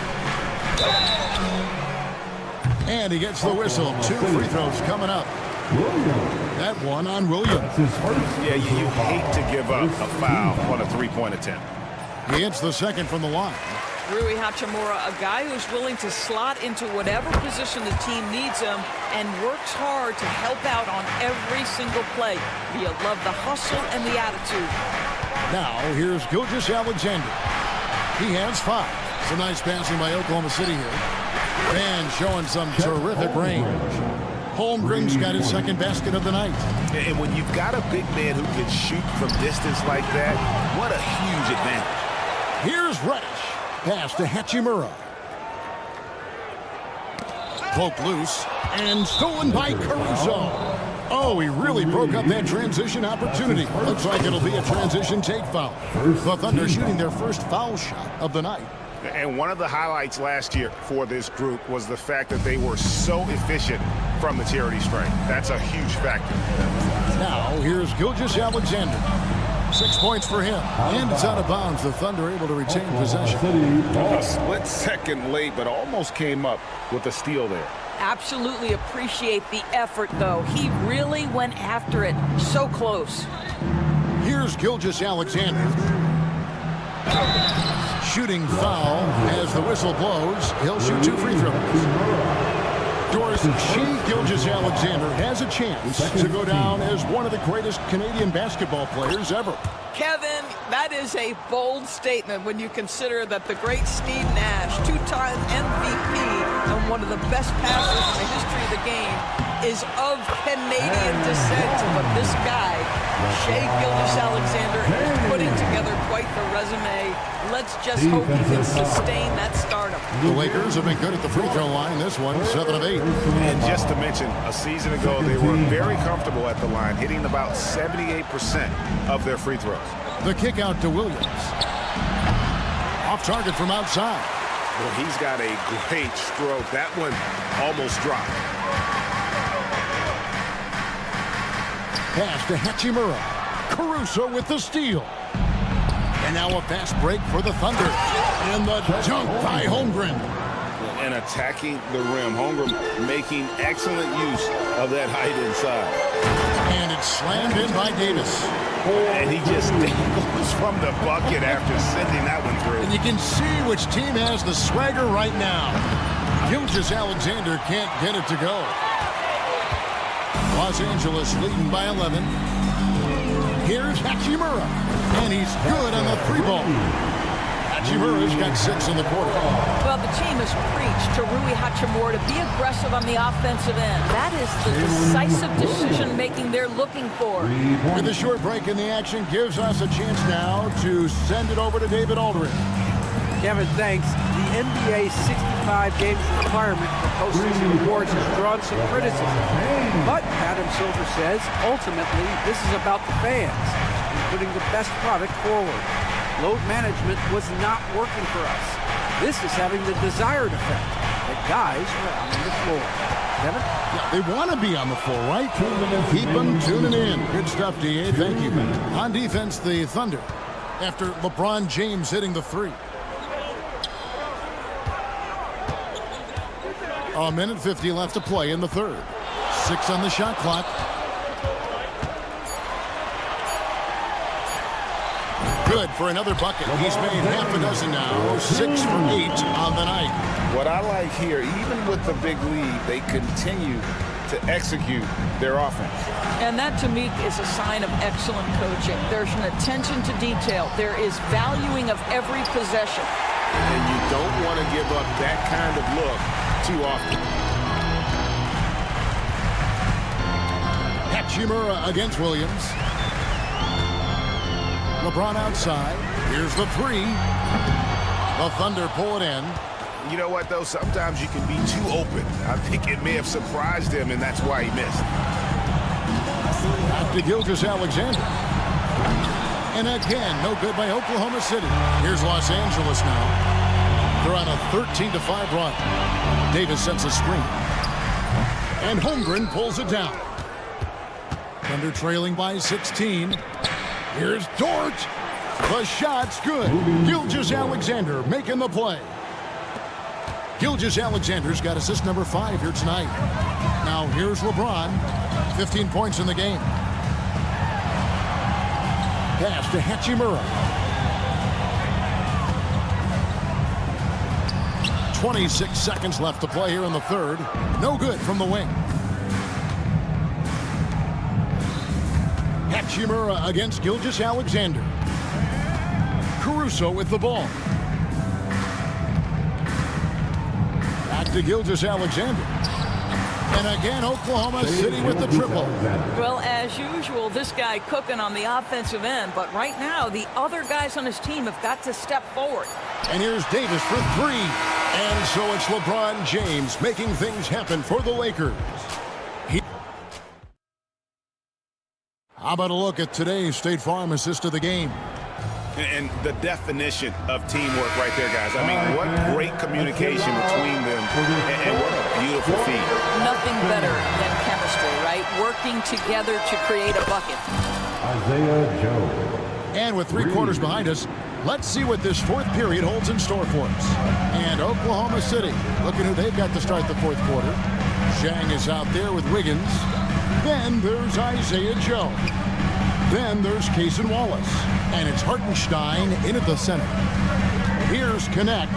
And he gets the whistle. 2 free throws coming up. That one on Williams. Yeah, you hate to give up a foul on a 3-point attempt. He hits the second from the line. Rui Hachimura, a guy who's willing to slot into whatever position the team needs him and works hard to help out on every single play. You love the hustle and the attitude. Now, here's Gilgeous-Alexander. He has 5. Some nice passing by Oklahoma City here. And showing some terrific range. Holmgren's got his second basket of the night. And when you've got a big man who can shoot from distance like that, what a huge advantage. Here's Reddish. Pass to Hachimura. Poke loose. And stolen by Caruso. Oh, he really broke up that transition opportunity. Looks like it'll be a transition take foul. The Thunder shooting their first foul shot of the night. And one of the highlights last year for this group was the fact that they were so efficient from the charity stripe. That's a huge factor. Now, here's Gilgeous-Alexander. 6 points for him. And it's out of bounds. The Thunder able to retain possession. A split second late, but almost came up with a steal there. Absolutely appreciate the effort, though. He really went after it. So close. Here's Gilgeous-Alexander. Shooting foul as the whistle blows. He'll shoot 2 free throws. Doris, Shea Gilgeous-Alexander has a chance to go down as one of the greatest Canadian basketball players ever. Kevin, that is a bold statement when you consider that the great Steve Nash, 2-time MVP and one of the best passers in the history of the game, is of Canadian descent. But this guy, Shea Gilgeous-Alexander, is putting together quite the resume. Let's just hope he can sustain that stardom. The Lakers have been good at the free throw line. This one, 7 of 8. And just to mention, a season ago, they were very comfortable at the line, hitting about 78% of their free throws. The kick out to Williams. Off target from outside. Well, he's got a great stroke. That one almost dropped. Pass to Hachimura. Caruso with the steal. And now a fast break for the Thunder. And the dunk by Holmgren. And attacking the rim. Holmgren making excellent use of that height inside. And it's slammed in by Davis. And he just dangles from the bucket after sending that one through. And you can see which team has the swagger right now. Gilgeous-Alexander can't get it to go. Los Angeles leading by 11. Here's Hachimura. And he's good on the 3-ball. Hachimura's got 6 in the quarter. Well, the team has preached to Rui Hachimura to be aggressive on the offensive end. That is the decisive decision-making they're looking for. With a short break in the action gives us a chance now to send it over to David Aldridge. Kevin, thanks. The NBA 65 games requirement for postseason awards has drawn some criticism. But, Adam Silver says, ultimately, this is about the fans and putting the best product forward. Load management was not working for us. This is having the desired effect. The guys are on the floor. Kevin? Yeah, they want to be on the floor, right? Keep them tuning in. Good stuff, D.A. Thank you. On defense, the Thunder, after LeBron James hitting the 3. A minute 50 left to play in the third. 6 on the shot clock. Good for another bucket. He's made half a dozen now. 6 for 8 on the night. What I like here, even with the big lead, they continue to execute their offense. And that, to me, is a sign of excellent coaching. There's an attention to detail. There is valuing of every possession. And you don't want to give up that kind of look too often. Hachimura against Williams. LeBron outside. Here's the 3. The Thunder pull it in. You know what, though? Sometimes you can be too open. I think it may have surprised him, and that's why he missed. Back to Gilgeous-Alexander. And again, no good by Oklahoma City. Here's Los Angeles now. They're on a 13-5 run. Davis sets a screen. And Holmgren pulls it down. Thunder trailing by 16. Here's Dort. The shot's good. Gilgeous-Alexander making the play. Gilgeous-Alexander's got assist number 5 here tonight. Now here's LeBron. 15 points in the game. Pass to Hachimura. 26 seconds left to play here in the third. No good from the wing. Hachimura against Gilgeous-Alexander. Caruso with the ball. Back to Gilgeous-Alexander. And again, Oklahoma City with the triple. Well, as usual, this guy cooking on the offensive end. But right now, the other guys on his team have got to step forward. And here's Davis for 3. And so it's LeBron James making things happen for the Lakers. How about a look at today's State Farm assist of the game? And the definition of teamwork right there, guys. I mean, what great communication between them, and what a beautiful feat. Nothing better than chemistry, right? Working together to create a bucket. Isaiah Joe. And with 3 quarters behind us, let's see what this 4th period holds in store for us. And Oklahoma City, look at who they've got to start the 4th quarter. Zhang is out there with Wiggins. Then there's Isaiah Joe. Then there's Cason Wallace. And it's Hartenstein in at the center. Here's Connect.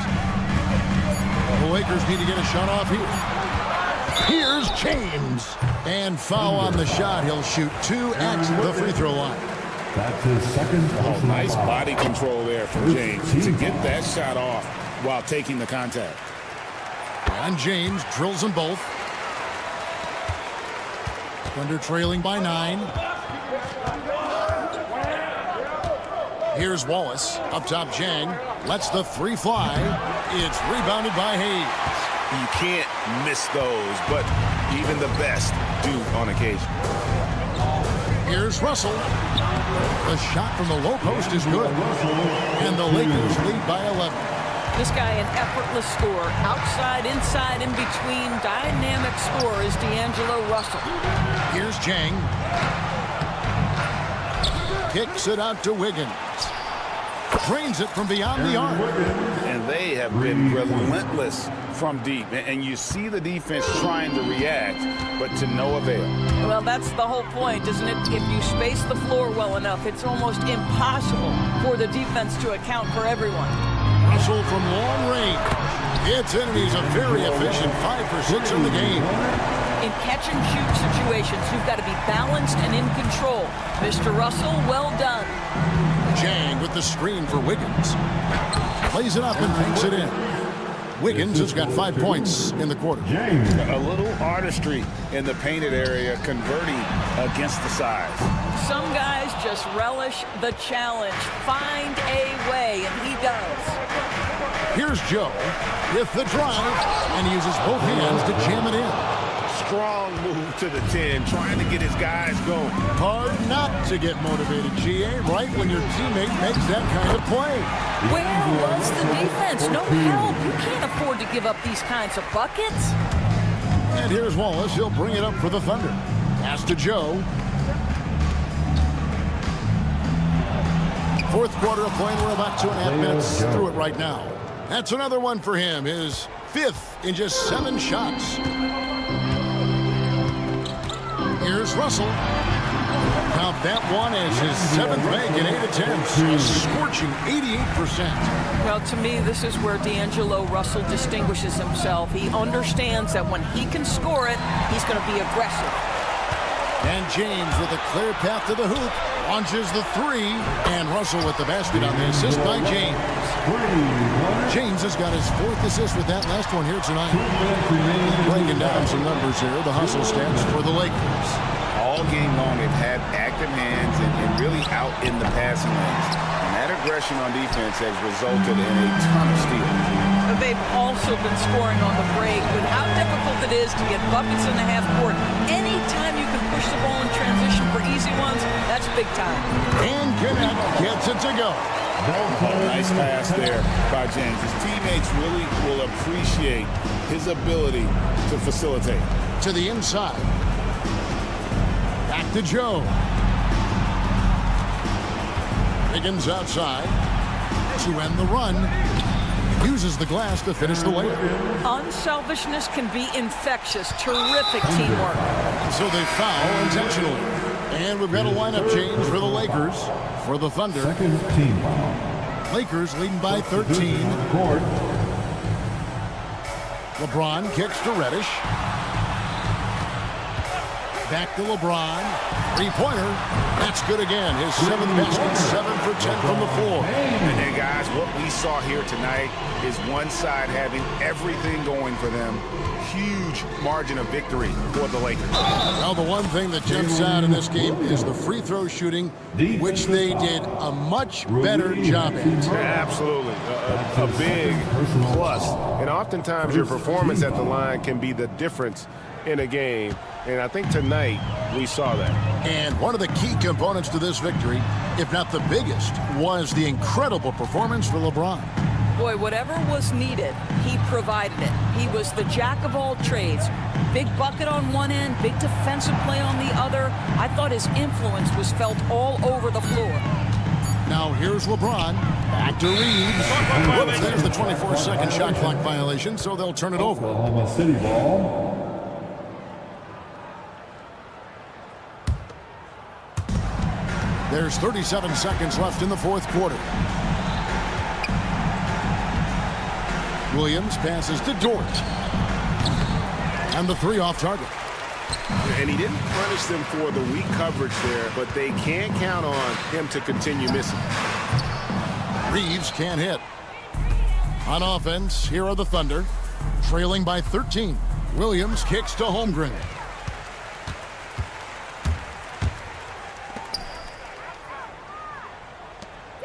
The Lakers need to get a shot off here. Here's James. And foul on the shot. He'll shoot 2 at the free throw line. That's his second. Oh, nice body control there from James to get that shot off while taking the contact. And James drills them both. Thunder trailing by 9. Here's Wallace. Up top, Zhang. Lets the 3 fly. It's rebounded by Hayes. You can't miss those, but even the best do on occasion. Here's Russell. The shot from the low post is good. And the Lakers lead by 11. This guy, an effortless scorer. Outside, inside, in between. Dynamic scorer is D'Angelo Russell. Here's Zhang. Kicks it out to Wiggins. Drains it from beyond the arc. And they have been relentless from deep. And you see the defense trying to react, but to no avail. Well, that's the whole point, isn't it? If you space the floor well enough, it's almost impossible for the defense to account for everyone. Russell from long range. It's in, and he's a very efficient 5 for 6 in the game. In catch-and-shoot situations, you've got to be balanced and in control. Mr. Russell, well done. Zhang with the screen for Wiggins. Plays it up and banks it in. Wiggins has got 5 points in the quarter. A little artistry in the painted area, converting against the size. Some guys just relish the challenge. Find a way, and he does. Here's Joe with the drive, and he uses both hands to jam it in. Strong move to the 10, trying to get his guys going. Hard not to get motivated, GA, right when your teammate makes that kind of play. Where was the defense? No help. You can't afford to give up these kinds of buckets. And here's Wallace. He'll bring it up for the Thunder. Pass to Joe. 4th quarter of play. We're about 2.5 minutes through it right now. That's another one for him. His 5th in just 7 shots. Here's Russell. Count that one as his 7th make in 8 attempts. A scorching 88%. Well, to me, this is where D'Angelo Russell distinguishes himself. He understands that when he can score it, he's going to be aggressive. And James with a clear path to the hoop. Launches the 3. And Russell with the basket on the assist by James. James has got his 4th assist with that last one here tonight. Breaking down some numbers here. The hustle stats for the Lakers. All game long, they've had active hands and really out in the passing lanes. And that aggression on defense has resulted in a ton of steals. They've also been scoring on the break with how difficult it is to get buckets in the half court. Anytime you can push the ball in transition for easy ones, that's big time. And Connect gets it to go. Nice pass there by James. His teammates really will appreciate his ability to facilitate. To the inside. Back to Joe. Wiggins outside to end the run. Uses the glass to finish the layup. Unselfishness can be infectious. Terrific teamwork. So they foul intentionally. And we've got a lineup change for the Lakers. For the Thunder. Second team foul. Lakers leading by 13. LeBron kicks to Reddish. Back to LeBron. 3-pointer. That's good again. His 7th basket, 7 for 10 from the floor. And then, guys, what we saw here tonight is one side having everything going for them. Huge margin of victory for the Lakers. Well, the one thing that jumps out in this game is the free throw shooting, which they did a much better job at. Absolutely. A big plus. And oftentimes your performance at the line can be the difference in a game. And I think tonight We saw that. And one of the key components to this victory, if not the biggest, was the incredible performance for LeBron. Boy, whatever was needed, he provided it. He was the jack of all trades. Big bucket on one end, big defensive play on the other. I thought his influence was felt all over the floor. Now here's LeBron. Back to Reeves. Whoops, there's the 24-second shot clock violation, so they'll turn it over. Oklahoma City ball. There's 37 seconds left in the fourth quarter. Williams passes to Dort. And the three off target. And he didn't punish them for the weak coverage there, but they can't count on him to continue missing. Reeves can't hit. On offense, here are the Thunder, trailing by 13. Williams kicks to Holmgren.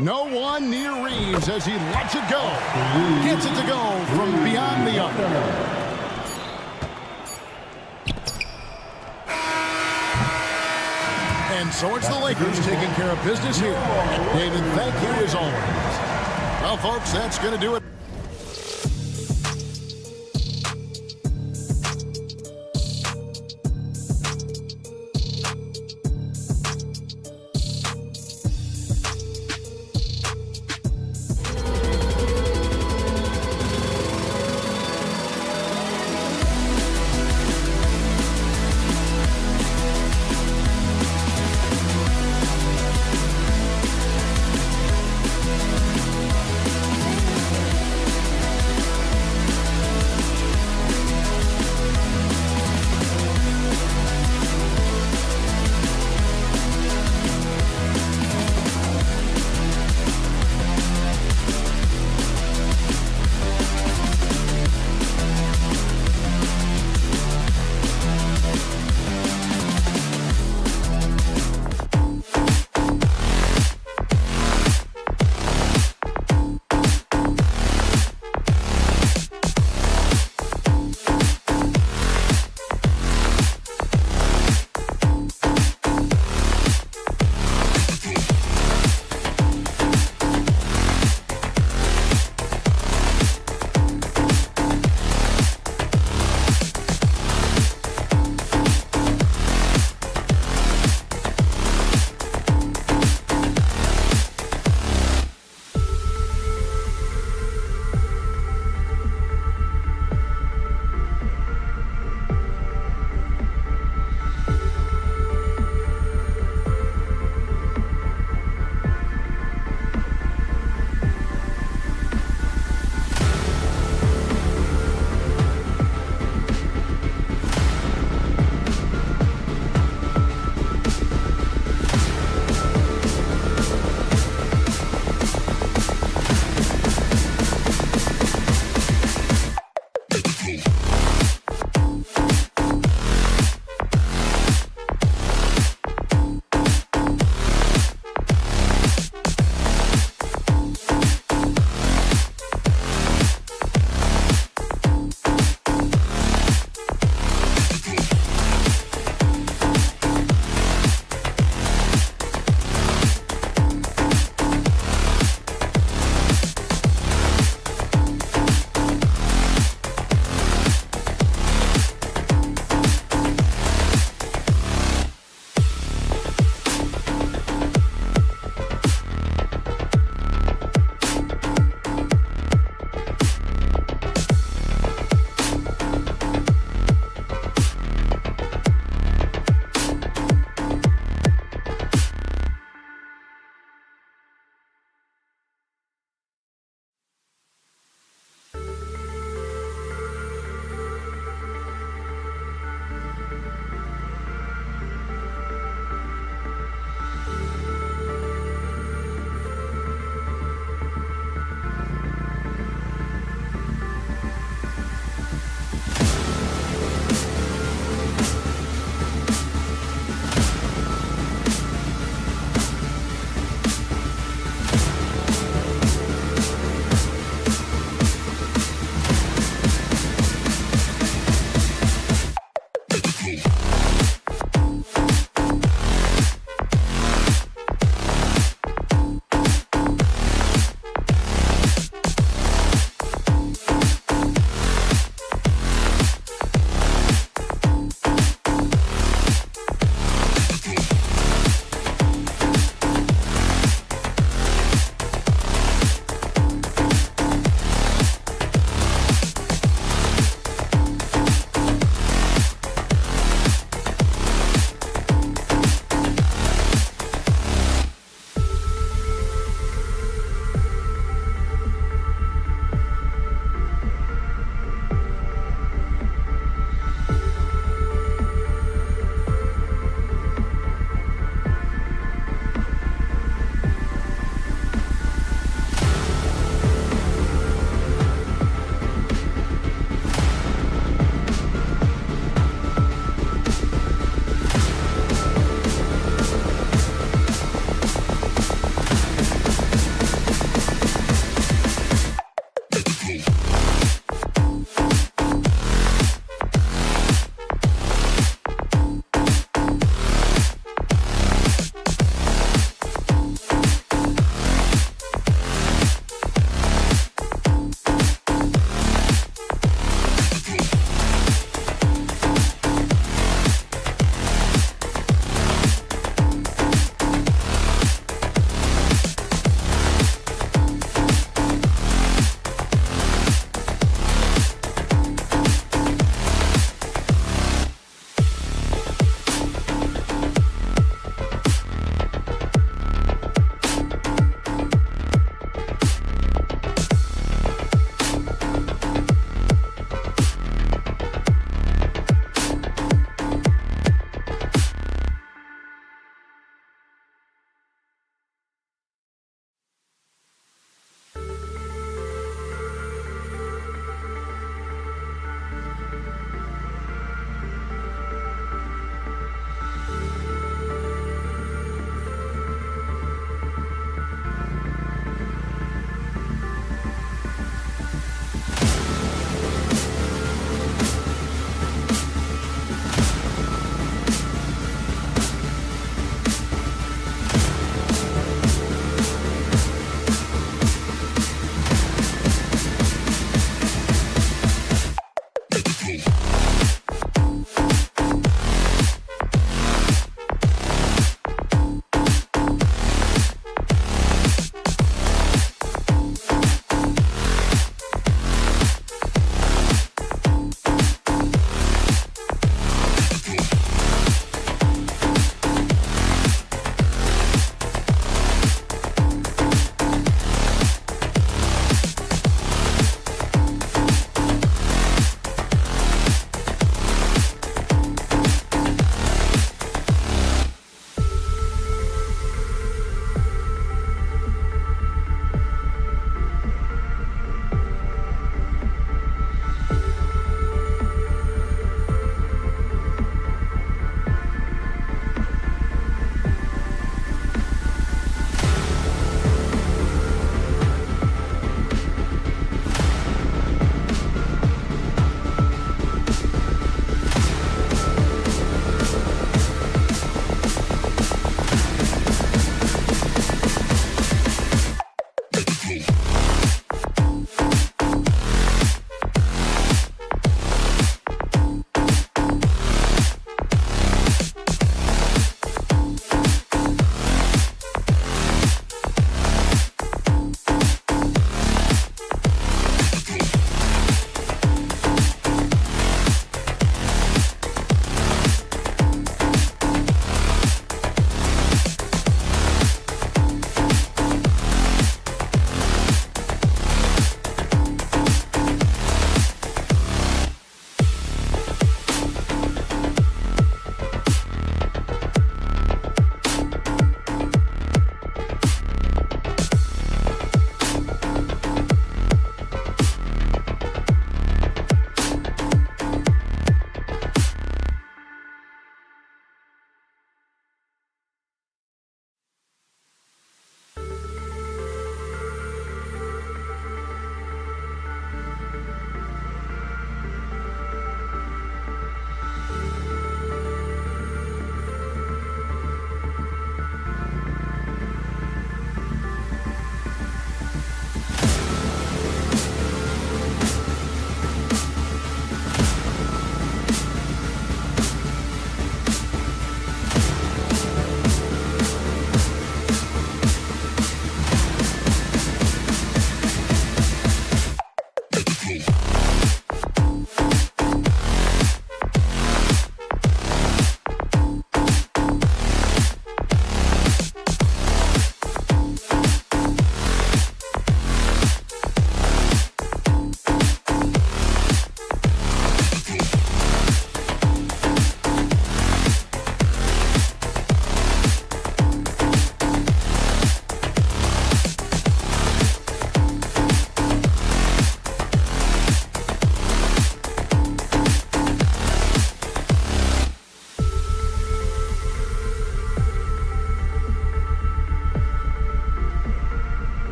No one near Reeves as he lets it go. Gets it to go from beyond the arc. And so it's the Lakers taking care of business here. David, thank you as always. Well, folks, that's going to do it.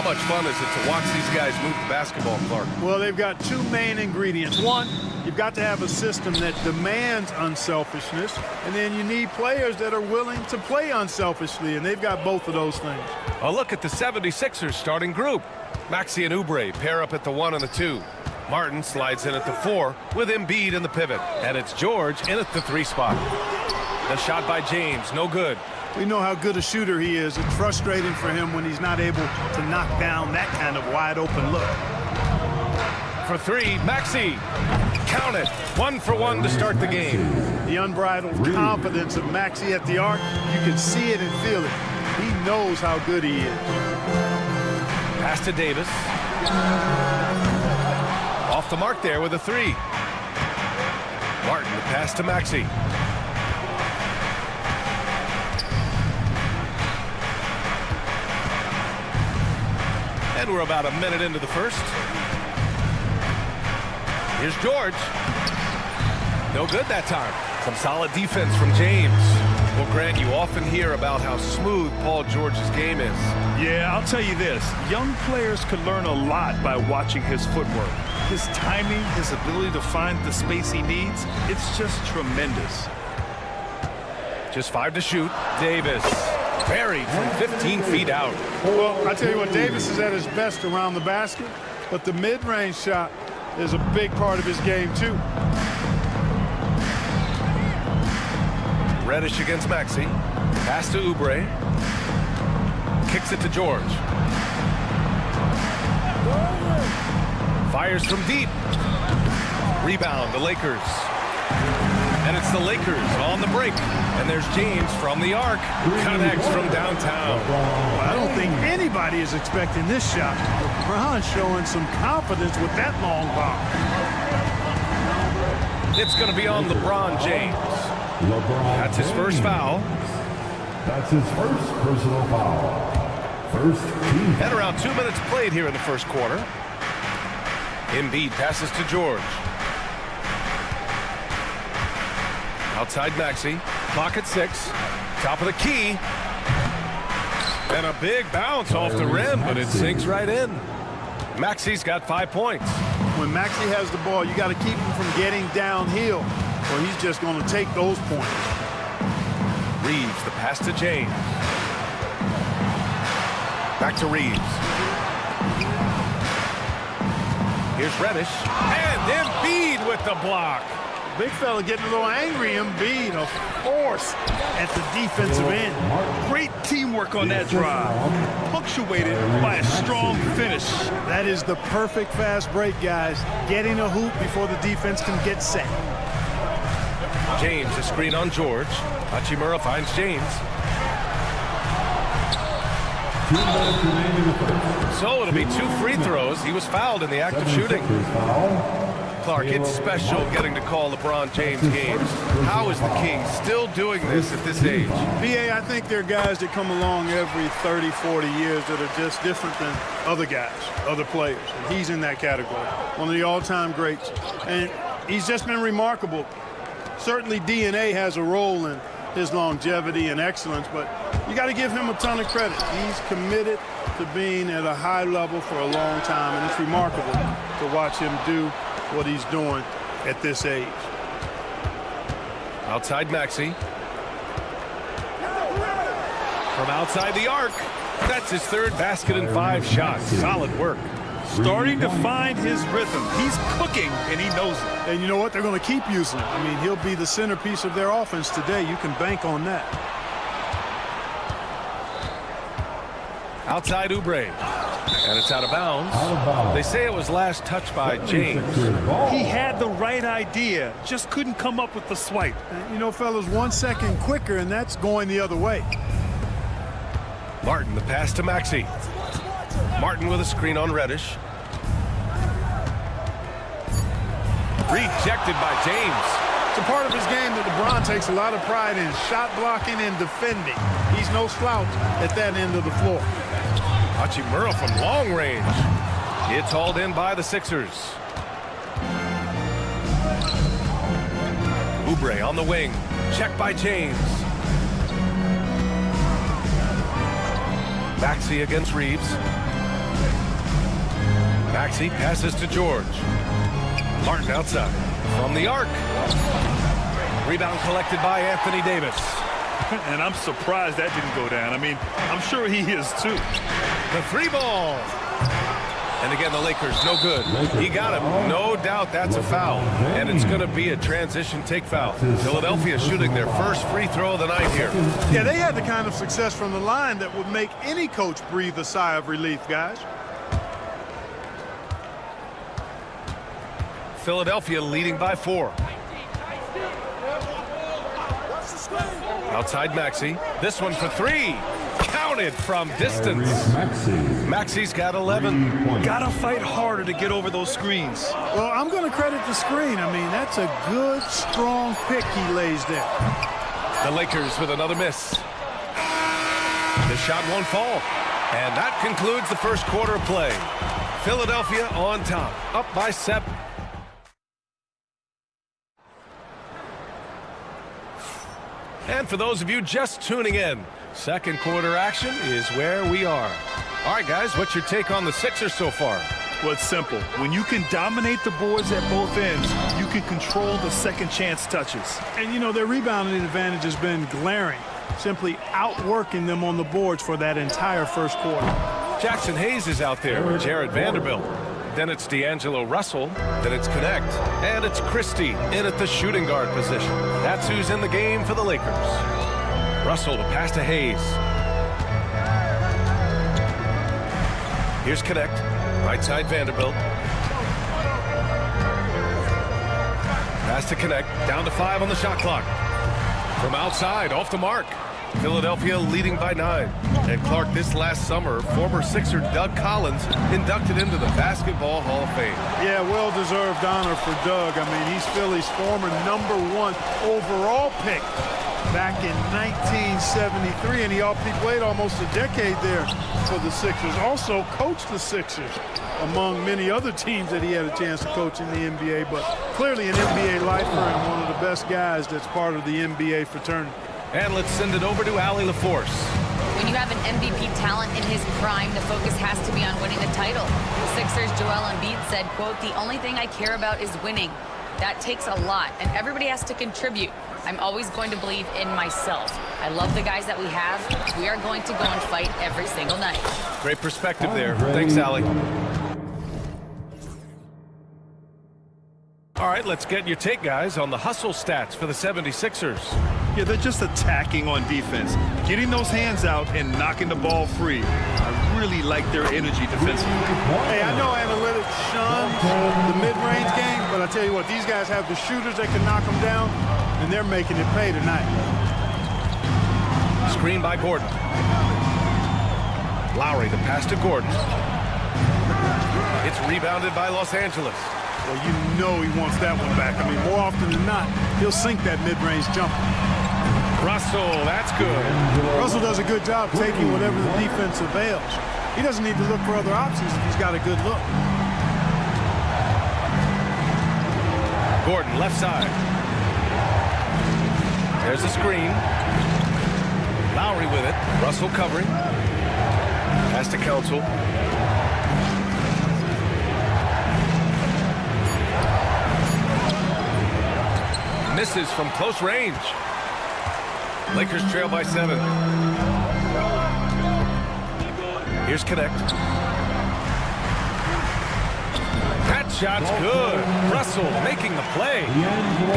much fun is it to watch these guys move the basketball, Clark? Well, they've got two main ingredients. One, you've got to have a system that demands unselfishness, and then you need players that are willing to play unselfishly, and they've got both of those things. A look at the 76ers starting group. Maxey and Oubre pair up at the 1 and the 2. Martin slides in at the 4 with Embiid in the pivot. And it's George in at the 3 spot. The shot by James, no good. We know how good a shooter he is. It's frustrating for him when he's not able to knock down that kind of wide open look. For 3, Maxey. Count it. 1 for 1 to start the game. The unbridled confidence of Maxey at the arc, you can see it and feel it. He knows how good he is. Pass to Davis. Off the mark there with a 3. Martin, the pass to Maxey. And we're about a minute into the first. Here's George. No good that time. Some solid defense from James. Well, Grant, you often hear about how smooth Paul George's game is. Yeah, I'll tell you this. Young players could learn a lot by watching his footwork. His timing, his ability to find the space he needs, it's just tremendous. Just 5 to shoot. Davis. Buried from 15 feet out. Well, I tell you what, Davis is at his best around the basket, but the mid-range shot is a big part of his game, too. Reddish against Maxey. Pass to Oubre. Kicks it to George. Fires from deep. Rebound, the Lakers. And it's the Lakers on the break. And there's James from the arc. Connects from downtown. Well, I don't think anybody is expecting this shot. LeBron showing some confidence with that long ball. It's going to be on LeBron James. That's his first foul. That's his first personal foul. First team. And around 2 minutes played here in the first quarter. Embiid passes to George. Outside Maxey. Clock at 6. Top of the key. And a big bounce off the rim, but it sinks right in. Maxey's got 5 points. When Maxey has the ball, you got to keep him from getting downhill, or he's just going to take those points. Reeves, the pass to James. Back to Reeves. Here's Reddish. And Embiid with the block. Big fella getting a little angry. Embiid, a force at the defensive end. Great teamwork on that drive, punctuated by a strong finish. That is the perfect fast break, guys. Getting a hoop before the defense can get set. James, a screen on George. Hachimura finds James. So it'll be 2 free throws. He was fouled in the act of shooting. Clark, it's special getting to call LeBron James games. How is the King still doing this at this age? BA, I think there are guys that come along every 30, 40 years that are just different than other guys, other players. And he's in that category. One of the all-time greats. And he's just been remarkable. Certainly DNA has a role in his longevity and excellence, but you got to give him a ton of credit. He's committed to being at a high level for a long time, and it's remarkable to watch him do what he's doing at this age. Outside Maxey. From outside the arc. That's his 3rd basket in 5 shots. Solid work. Starting to find his rhythm. He's cooking, and he knows it. And you know what? They're going to keep using him. I mean, he'll be the centerpiece of their offense today. You can bank on that. Outside Oubre. And it's out of bounds. They say it was last touched by James. He had the right idea, just couldn't come up with the swipe. And, you know, fellas, 1 second quicker, and that's going the other way. Martin, the pass to Maxey. Martin with a screen on Reddish. Rejected by James. It's a part of his game that LeBron takes a lot of pride in, shot blocking and defending. He's no slouch at that end of the floor. Hachimura from long range. It's hauled in by the Sixers. Oubre on the wing. Check by James. Maxey against Reeves. Maxey passes to George. Martin outside. From the arc. Rebound collected by Anthony Davis. And I'm surprised that didn't go down. I mean, I'm sure he is too. The 3-ball. And again, the Lakers, no good. He got him. No doubt that's a foul. And it's going to be a transition take foul. Philadelphia shooting their first free throw of the night here. Yeah, they had the kind of success from the line that would make any coach breathe a sigh of relief, guys. Philadelphia leading by 4. Outside Maxey. This one for 3. Counted from distance. Maxey's got 11. Gotta fight harder to get over those screens. Well, I'm going to credit the screen. I mean, that's a good, strong pick he lays there. The Lakers with another miss. The shot won't fall. And that concludes the first quarter of play. Philadelphia on top, up by 7. And for those of you just tuning in, second quarter action is where we are. All right, guys, what's your take on the Sixers so far? Well, it's simple. When you can dominate the boards at both ends, you can control the second chance touches. And, you know, their rebounding advantage has been glaring, simply outworking them on the boards for that entire first quarter. Jackson Hayes is out there with Jared Vanderbilt. Then it's D'Angelo Russell. Then it's Connect. And it's Christie in at the shooting guard position. That's who's in the game for the Lakers. Russell, the pass to Hayes. Here's Connect. Right side Vanderbilt. Pass to Connect. Down to 5 on the shot clock. From outside, off the mark. Philadelphia leading by 9. And Clark, this last summer, former Sixer Doug Collins inducted into the Basketball Hall of Fame. Yeah, well-deserved honor for Doug. I mean, he's Philly's former #1 overall pick back in 1973, and he played almost a decade there for the Sixers. Also coached the Sixers, among many other teams that he had a chance to coach in the NBA, but clearly an NBA lifer and one of the best guys that's part of the NBA fraternity. And let's send it over to Allie LaForce. When you have an MVP talent in his prime, the focus has to be on winning the title. Sixers' Joel Embiid said, quote, "The only thing I care about is winning. That takes a lot, and everybody has to contribute. I'm always going to believe in myself. I love the guys that we have. We are going to go and fight every single night." Great perspective there. Thanks, Allie. All right, let's get your take, guys, on the hustle stats for the 76ers. Yeah, they're just attacking on defense, getting those hands out and knocking the ball free. I really like their energy defensively. Hey, I know analytics shun the mid-range game, but I tell you what, these guys have the shooters that can knock them down, and they're making it pay tonight. Screen by Gordon. Lowry, the pass to Gordon. It's rebounded by Los Angeles. Well, you know he wants that one back. I mean, more often than not, he'll sink that mid-range jumper. Russell, that's good. Russell does a good job taking whatever the defense avails. He doesn't need to look for other options if he's got a good look. Gordon, left side. There's the screen. Lowry with it. Russell covering. Pass to Council. Misses from close range. Lakers trail by 7. Here's Connect. That shot's good. Russell making the play.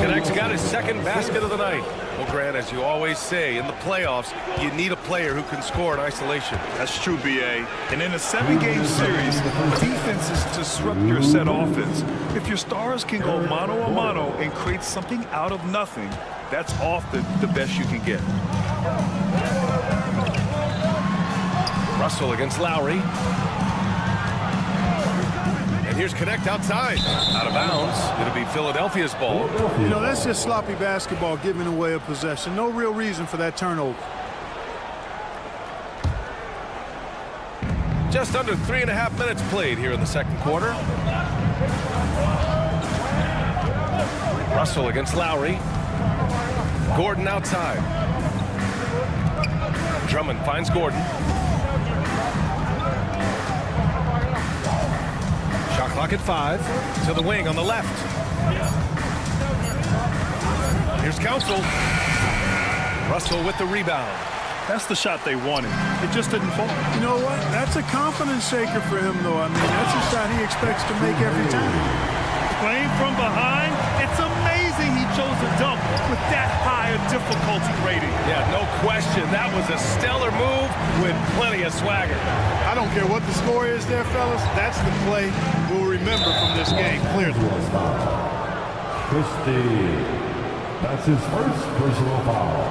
Connect's got his second basket of the night. Well, Grant, as you always say, in the playoffs, you need a player who can score in isolation. That's true, B.A. And in a 7-game series, defense is to disrupt your set offense. If your stars can go mano-a-mano and create something out of nothing, that's often the best you can get. Russell against Lowry. And here's Connect outside. Out of bounds. It'll be Philadelphia's ball. You know, that's just sloppy basketball, giving away a possession. No real reason for that turnover. Just under 3.5 minutes played here in the second quarter. Russell against Lowry. Gordon outside. Drummond finds Gordon. Clock at 5. To the wing on the left. Here's Council. Russell with the rebound. That's the shot they wanted. It just didn't fall. You know what? That's a confidence shaker for him, though. I mean, that's a shot he expects to make every time. Playing from behind, it's amazing he chose a dunk with that high a difficulty rating. Yeah, no question. That was a stellar move with plenty of swagger. I don't care what the score is there, fellas. That's the play we'll remember from this game, clearly. Christie. That's his first personal foul.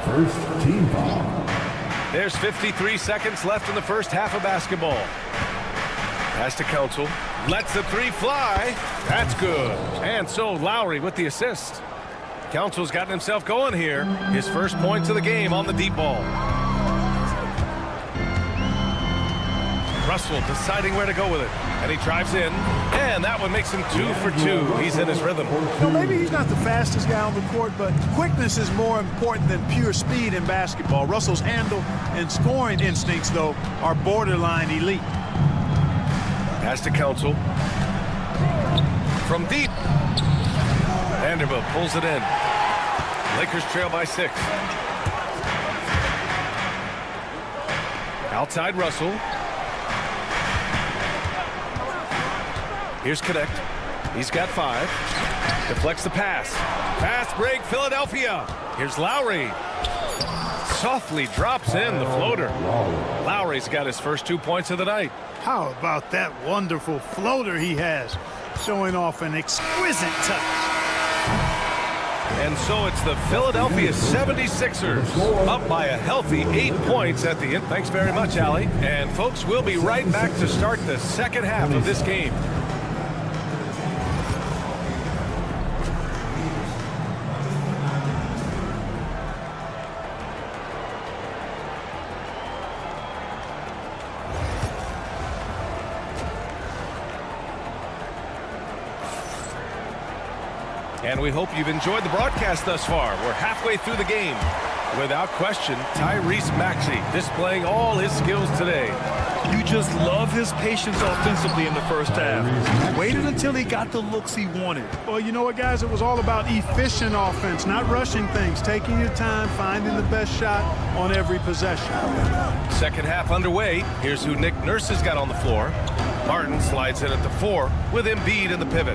First team foul. There's 53 seconds left in the first half of basketball. Pass to Council. Lets the three fly. That's good. And so Lowry with the assist. Council's gotten himself going here. His first points of the game on the deep ball. Russell deciding where to go with it. And he drives in. And that one makes him 2 for 2. He's in his rhythm. You know, maybe he's not the fastest guy on the court, but quickness is more important than pure speed in basketball. Russell's handle and scoring instincts, though, are borderline elite. Pass to Council. From deep. Vanderbilt pulls it in. Lakers trail by 6. Outside Russell. Here's Connect. He's got 5. Deflects the pass. Fast break, Philadelphia. Here's Lowry. Softly drops in the floater. Lowry's got his first 2 points of the night. How about that wonderful floater he has, showing off an exquisite touch. And so it's the Philadelphia 76ers up by a healthy 8 points at the end. Thanks very much, Allie. And folks, we'll be right back to start the second half of this game. And we hope you've enjoyed the broadcast thus far. We're halfway through the game. Without question, Tyrese Maxey displaying all his skills today. You just love his patience offensively in the first half. Waited until he got the looks he wanted. Well, you know what, guys? It was all about efficient offense, not rushing things, taking your time, finding the best shot on every possession. Second half underway. Here's who Nick Nurse has got on the floor. Martin slides in at the 4 with Embiid in the pivot.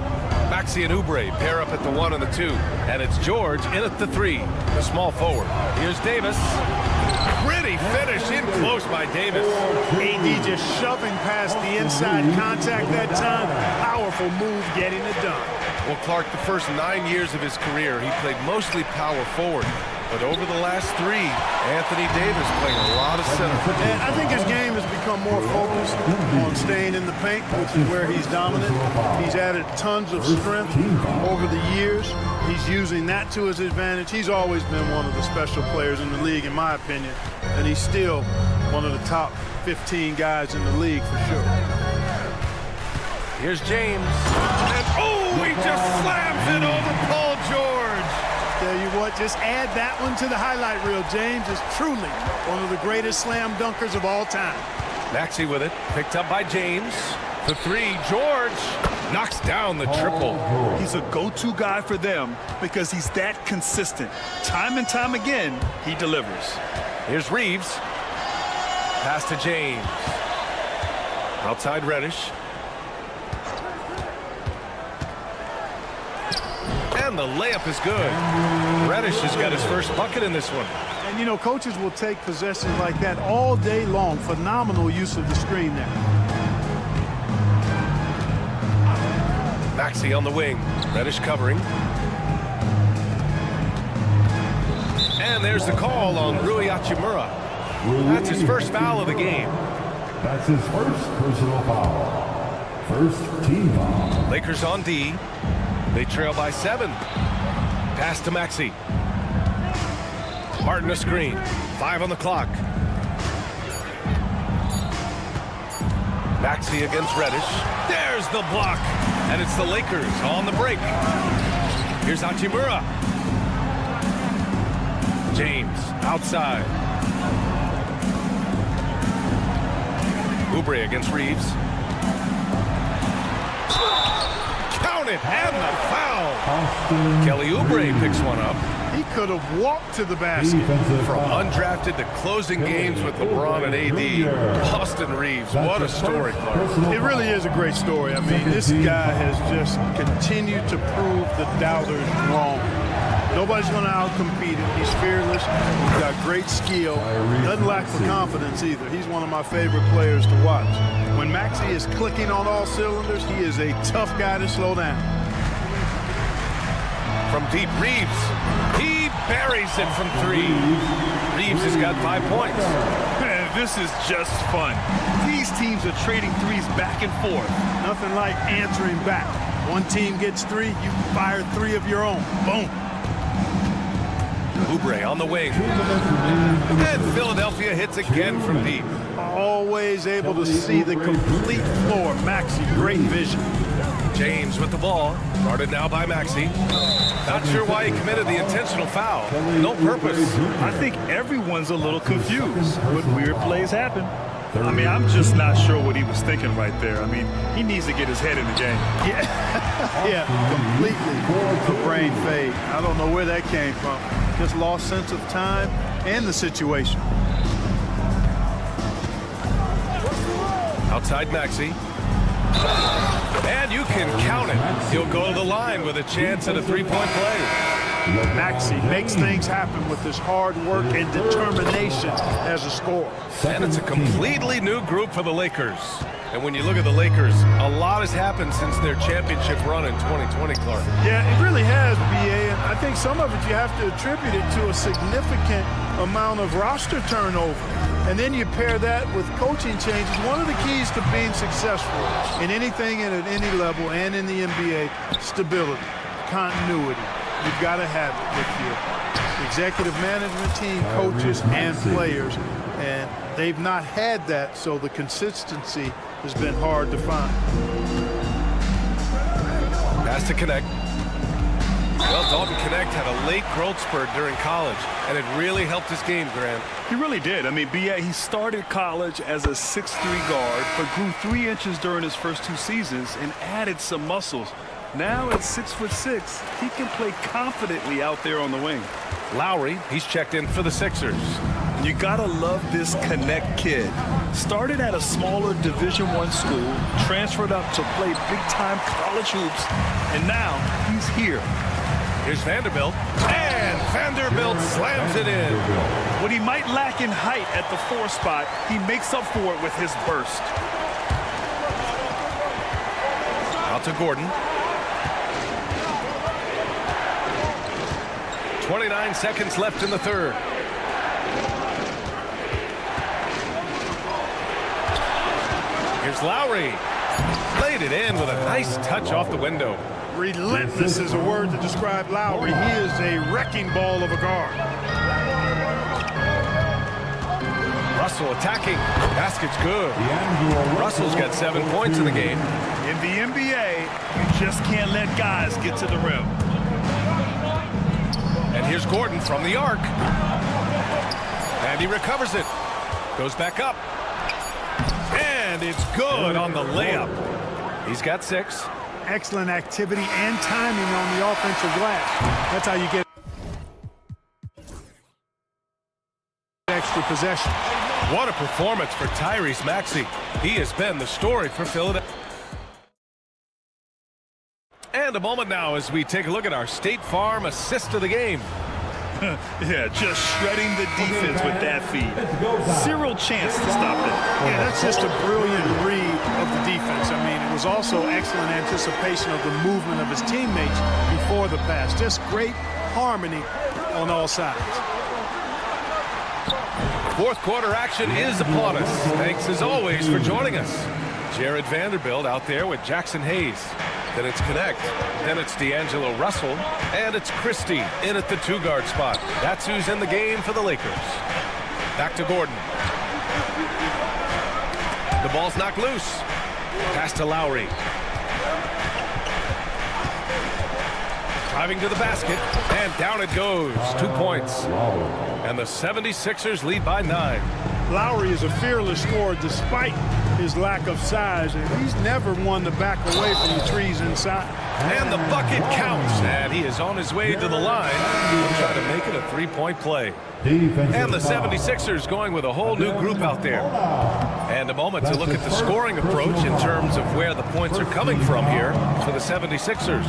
Maxey and Oubre pair up at the 1 and the 2. And it's George in at the 3, the small forward. Here's Davis. Pretty finish in close by Davis. AD just shoving past the inside contact that time. Powerful move getting it done. Well, Clark, the first 9 years of his career, he played mostly power forward. But over the last 3, Anthony Davis playing a lot of center. And I think his game has become more focused on staying in the paint, which is where he's dominant. He's added tons of strength over the years. He's using that to his advantage. He's always been one of the special players in the league, in my opinion. And he's still one of the top 15 guys in the league for sure. Here's James. And he just slams it over Paul George. Tell you what, just add that one to the highlight reel. James is truly one of the greatest slam dunkers of all time. Maxey with it, picked up by James. The 3, George knocks down the triple. He's a go-to guy for them because he's that consistent. Time and time again, he delivers. Here's Reeves. Pass to James. Outside Reddish. And the layup is good. Reddish has got his first bucket in this one. And, you know, coaches will take possessions like that all day long. Phenomenal use of the screen there. Maxey on the wing. Reddish covering. And there's the call on Rui Hachimura. That's his first foul of the game. That's his first personal foul. First team foul. Lakers on D. They trail by 7. Pass to Maxey. Martin a screen. 5 on the clock. Maxey against Reddish. There's the block. And it's the Lakers on the break. Here's Hachimura. James outside. Oubre against Reeves. Down it, and the foul. Kelly Oubre picks one up. He could have walked to the basket. From undrafted to closing games with LeBron and AD, Austin Reeves, what a story, Clark. It really is a great story. I mean, this guy has just continued to prove the doubters wrong. Nobody's going to outcompete him. He's fearless. He's got great skill. Doesn't lack for confidence either. He's one of my favorite players to watch. When Maxey is clicking on all cylinders, he is a tough guy to slow down. From deep, Reeves. He buries it from 3. Reeves has got 5 points. Man, this is just fun. These teams are trading threes back and forth. Nothing like answering back. One team gets 3, you fire 3 of your own. Boom. Oubre on the wing. And Philadelphia hits again from deep. Always able to see the complete floor. Maxey, great vision. James with the ball. Guarded now by Maxey. Not sure why he committed the intentional foul. No purpose. I think everyone's a little confused, but weird plays happen. I mean, I'm just not sure what he was thinking right there. I mean, he needs to get his head in the game. Yeah, completely a brain fade. I don't know where that came from. Just lost sense of time and the situation. Outside Maxey. And you can count it. He'll go to the line with a chance at a 3-point play. Maxey makes things happen with his hard work and determination as a scorer. And it's a completely new group for the Lakers. And when you look at the Lakers, a lot has happened since their championship run in 2020, Clark. Yeah, it really has, B.A., and I think some of it you have to attribute it to a significant amount of roster turnover. And then you pair that with coaching changes. One of the keys to being successful in anything and at any level and in the NBA, stability, continuity. You've got to have it with your executive management team, coaches, and players. And they've not had that, so the consistency has been hard to find. Has to connect. Well, Dalton Connect had a late growth spurt during college, and it really helped his game, Grant. He really did. I mean, B.A., he started college as a 6'3" guard, but grew 3 inches during his first 2 seasons and added some muscles. Now at 6'6", he can play confidently out there on the wing. Lowry, he's checked in for the Sixers. You gotta love this Connect kid. Started at a smaller Division I school, transferred up to play big-time college hoops, and now he's here. Here's Vanderbilt, and Vanderbilt slams it in. What he might lack in height at the 4 spot, he makes up for it with his burst. Out to Gordon. 29 seconds left in the third. Here's Lowry. Laid it in with a nice touch off the window. Relentless is a word to describe Lowry. He is a wrecking ball of a guard. Russell attacking. Basket's good. Russell's got 7 points in the game. In the NBA, you just can't let guys get to the rim. And here's Gordon from the arc. And he recovers it. Goes back up. And it's good on the layup. He's got 6. Excellent activity and timing on the offensive glass. That's how you get extra possession. What a performance for Tyrese Maxey. He has been the story for Philadelphia. And a moment now as we take a look at our State Farm assist of the game. Yeah, just shredding the defense with that feed. Zero chance to stop that. Yeah, that's just a brilliant read of the defense. I mean, it was also excellent anticipation of the movement of his teammates before the pass. Just great harmony on all sides. Fourth quarter action is upon us. Thanks as always for joining us. Jared Vanderbilt out there with Jackson Hayes. Then it's Connect. Then it's D'Angelo Russell. And it's Christie in at the 2-guard spot. That's who's in the game for the Lakers. Back to Gordon. The ball's knocked loose. Pass to Lowry. Driving to the basket. And down it goes. 2 points. And the 76ers lead by 9. Lowry is a fearless scorer despite his lack of size, and he's never one to back away from the trees inside. And the bucket counts, and he is on his way to the line. He'll try to make it a three-point play. And the 76ers going with a whole new group out there. And a moment to look at the scoring approach in terms of where the points are coming from here for the 76ers.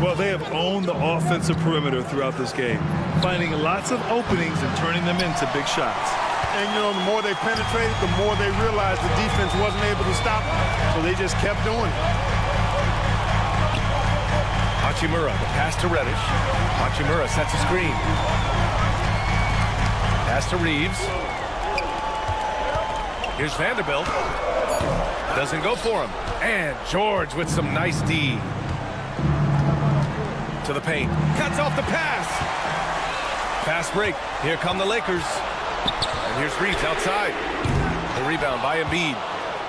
Well, they have owned the offensive perimeter throughout this game, finding lots of openings and turning them into big shots. And, you know, the more they penetrated, the more they realized the defense wasn't able to stop them. So they just kept doing it. Hachimura, the pass to Reddish. Hachimura sets a screen. Pass to Reeves. Here's Vanderbilt. Doesn't go for him. And George with some nice D. To the paint. Cuts off the pass. Fast break. Here come the Lakers. And here's Reeves outside. The rebound by Embiid.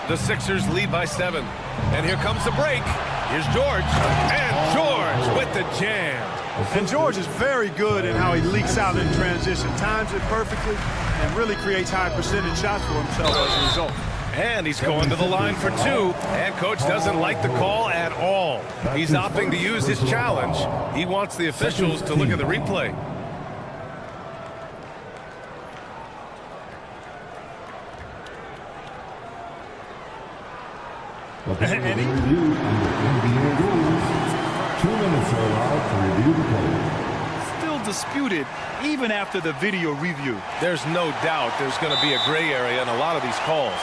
The Sixers lead by 7. And here comes the break. Here's George. And George with the jam. And George is very good in how he leaks out in transition. Times it perfectly and really creates high percentage shots for himself as a result. And he's going to the line for 2. And coach doesn't like the call at all. He's opting to use his challenge. He wants the officials to look at the replay. And review under NBA rules. 2 minutes are allowed to review the play. Still disputed even after the video review. There's no doubt there's going to be a gray area in a lot of these calls.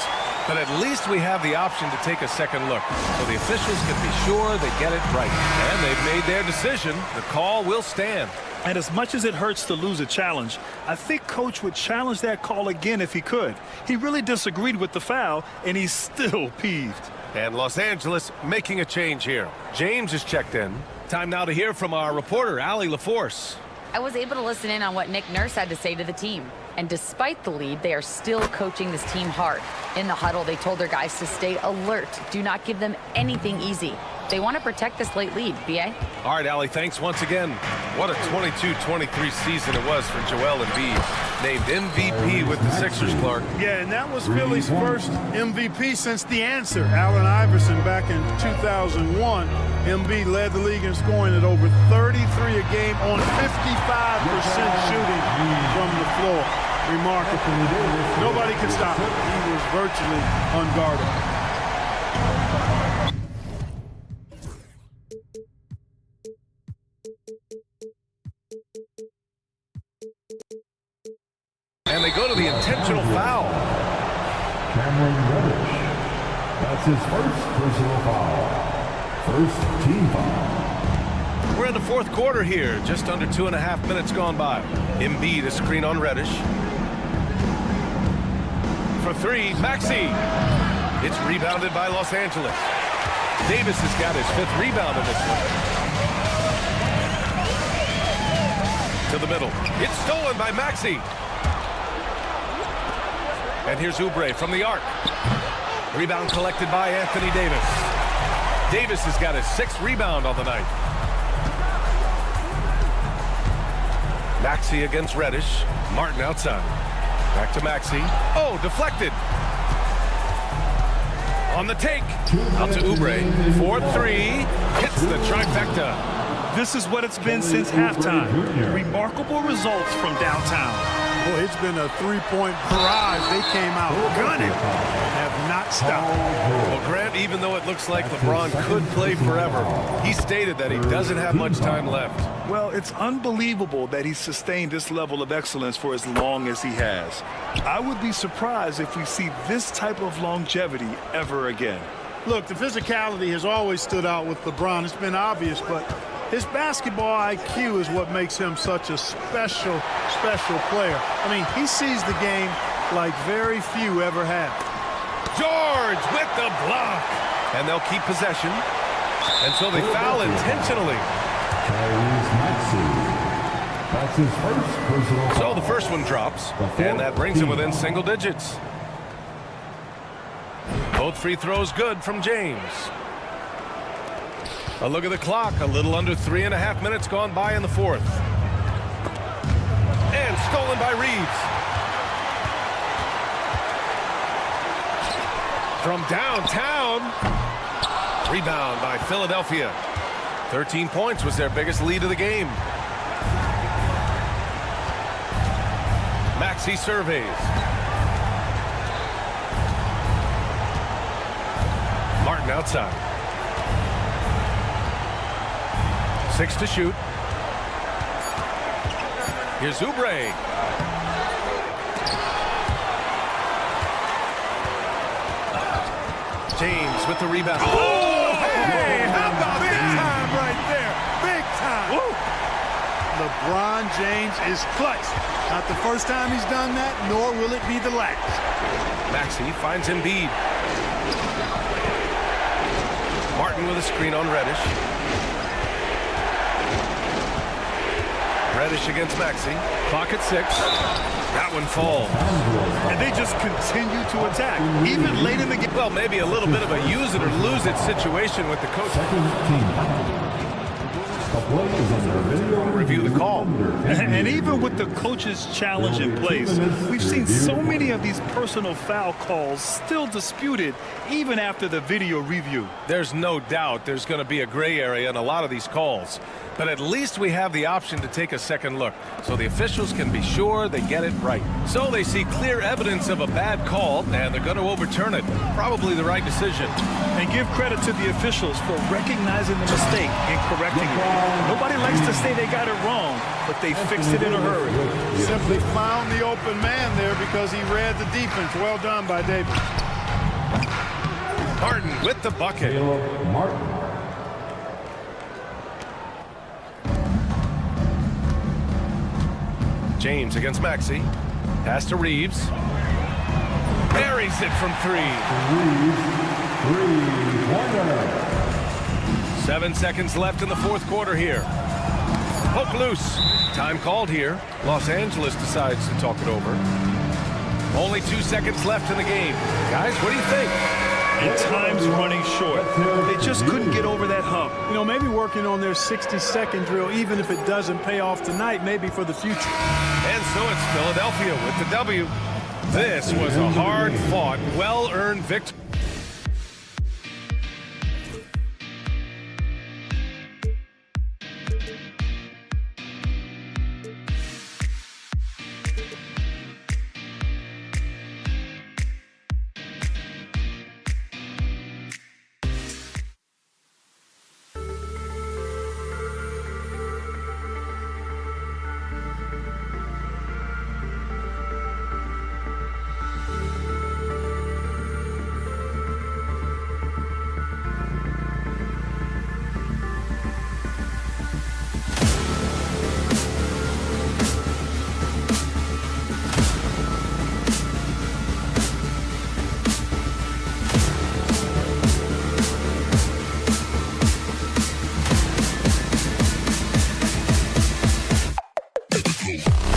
But at least we have the option to take a second look, so the officials can be sure they get it right. And they've made their decision. The call will stand. And as much as it hurts to lose a challenge, I think coach would challenge that call again if he could. He really disagreed with the foul, and he's still peeved. And Los Angeles making a change here. James is checked in. Time now to hear from our reporter, Allie LaForce. I was able to listen in on what Nick Nurse had to say to the team. And despite the lead, they are still coaching this team hard. In the huddle, they told their guys to stay alert. Do not give them anything easy. They want to protect this late lead, B.A. All right, Allie, thanks once again. What a 22-23 season it was for Joel Embiid. Named MVP with the Sixers, Clark. Yeah, and that was Philly's first MVP since the answer. Allen Iverson back in 2001. Embiid led the league in scoring at over 33 a game on 55% shooting from the floor. Remarkable. Nobody could stop him. He was virtually unguardable. And they go to the intentional foul. Cameron Reddish. That's his first personal foul. First team foul. We're in the fourth quarter here. Just under 2.5 minutes gone by. Embiid, a screen on Reddish. For 3, Maxey. It's rebounded by Los Angeles. Davis has got his 5th rebound in this one. To the middle. It's stolen by Maxey. And here's Oubre from the arc. Rebound collected by Anthony Davis. Davis has got his 6th rebound on the night. Maxey against Reddish. Martin outside. Back to Maxey. Oh, deflected. On the take. Out to Oubre. 4-3. Hits the trifecta. This is what it's been since halftime. Remarkable results from downtown. Boy, it's been a three-point barrage. They came out gunning. Have not stopped. Well, Grant, even though it looks like LeBron could play forever, he stated that he doesn't have much time left. Well, it's unbelievable that he's sustained this level of excellence for as long as he has. I would be surprised if we see this type of longevity ever again. Look, the physicality has always stood out with LeBron. It's been obvious, but his basketball IQ is what makes him such a special player. I mean, he sees the game like very few ever have. George with the block. And they'll keep possession. And so they foul intentionally. That's his first personal foul. So the first one drops. And that brings him within single digits. Both free throws good from James. A look at the clock. A little under 3.5 minutes gone by in the fourth. And stolen by Reeves. from downtown. Rebound by Philadelphia. 13 points was their biggest lead of the game. Maxey surveys. Martin outside. 6 to shoot. Here's Oubre. James with the rebound. Oh, hey, how about big time right there? Big time. Woo. LeBron James is clutch. Not the first time he's done that, nor will it be the last. Maxey finds Embiid. Martin with a screen on Reddish. Reddish against Maxey. Clock at 6. That one falls. And they just continue to attack, even late in the game. Well, maybe a little bit of a use it or lose it situation with the coach. Review the call. And even with the coach's challenge in place, we've seen so many of these personal foul calls still disputed even after the video review. There's no doubt there's going to be a gray area in a lot of these calls. But at least we have the option to take a second look, so the officials can be sure they get it right. So they see clear evidence of a bad call, and they're going to overturn it. Probably the right decision. And give credit to the officials for recognizing the mistake and correcting it. Nobody likes to say they got it wrong, but they fixed it in a hurry. Simply found the open man there because he read the defense. Well done by Davis. Martin with the bucket. Martin. James against Maxey. Pass to Reeves. Buries it from 3. Three-pointer. 7 seconds left in the fourth quarter here. Poke loose. Time called here. Los Angeles decides to talk it over. Only 2 seconds left in the game. Guys, what do you think? And time's running short. They just couldn't get over that hump. You know, maybe working on their 60-second drill, even if it doesn't pay off tonight, maybe for the future. And so it's Philadelphia with the W. This was a hard-fought, well-earned victory. Go.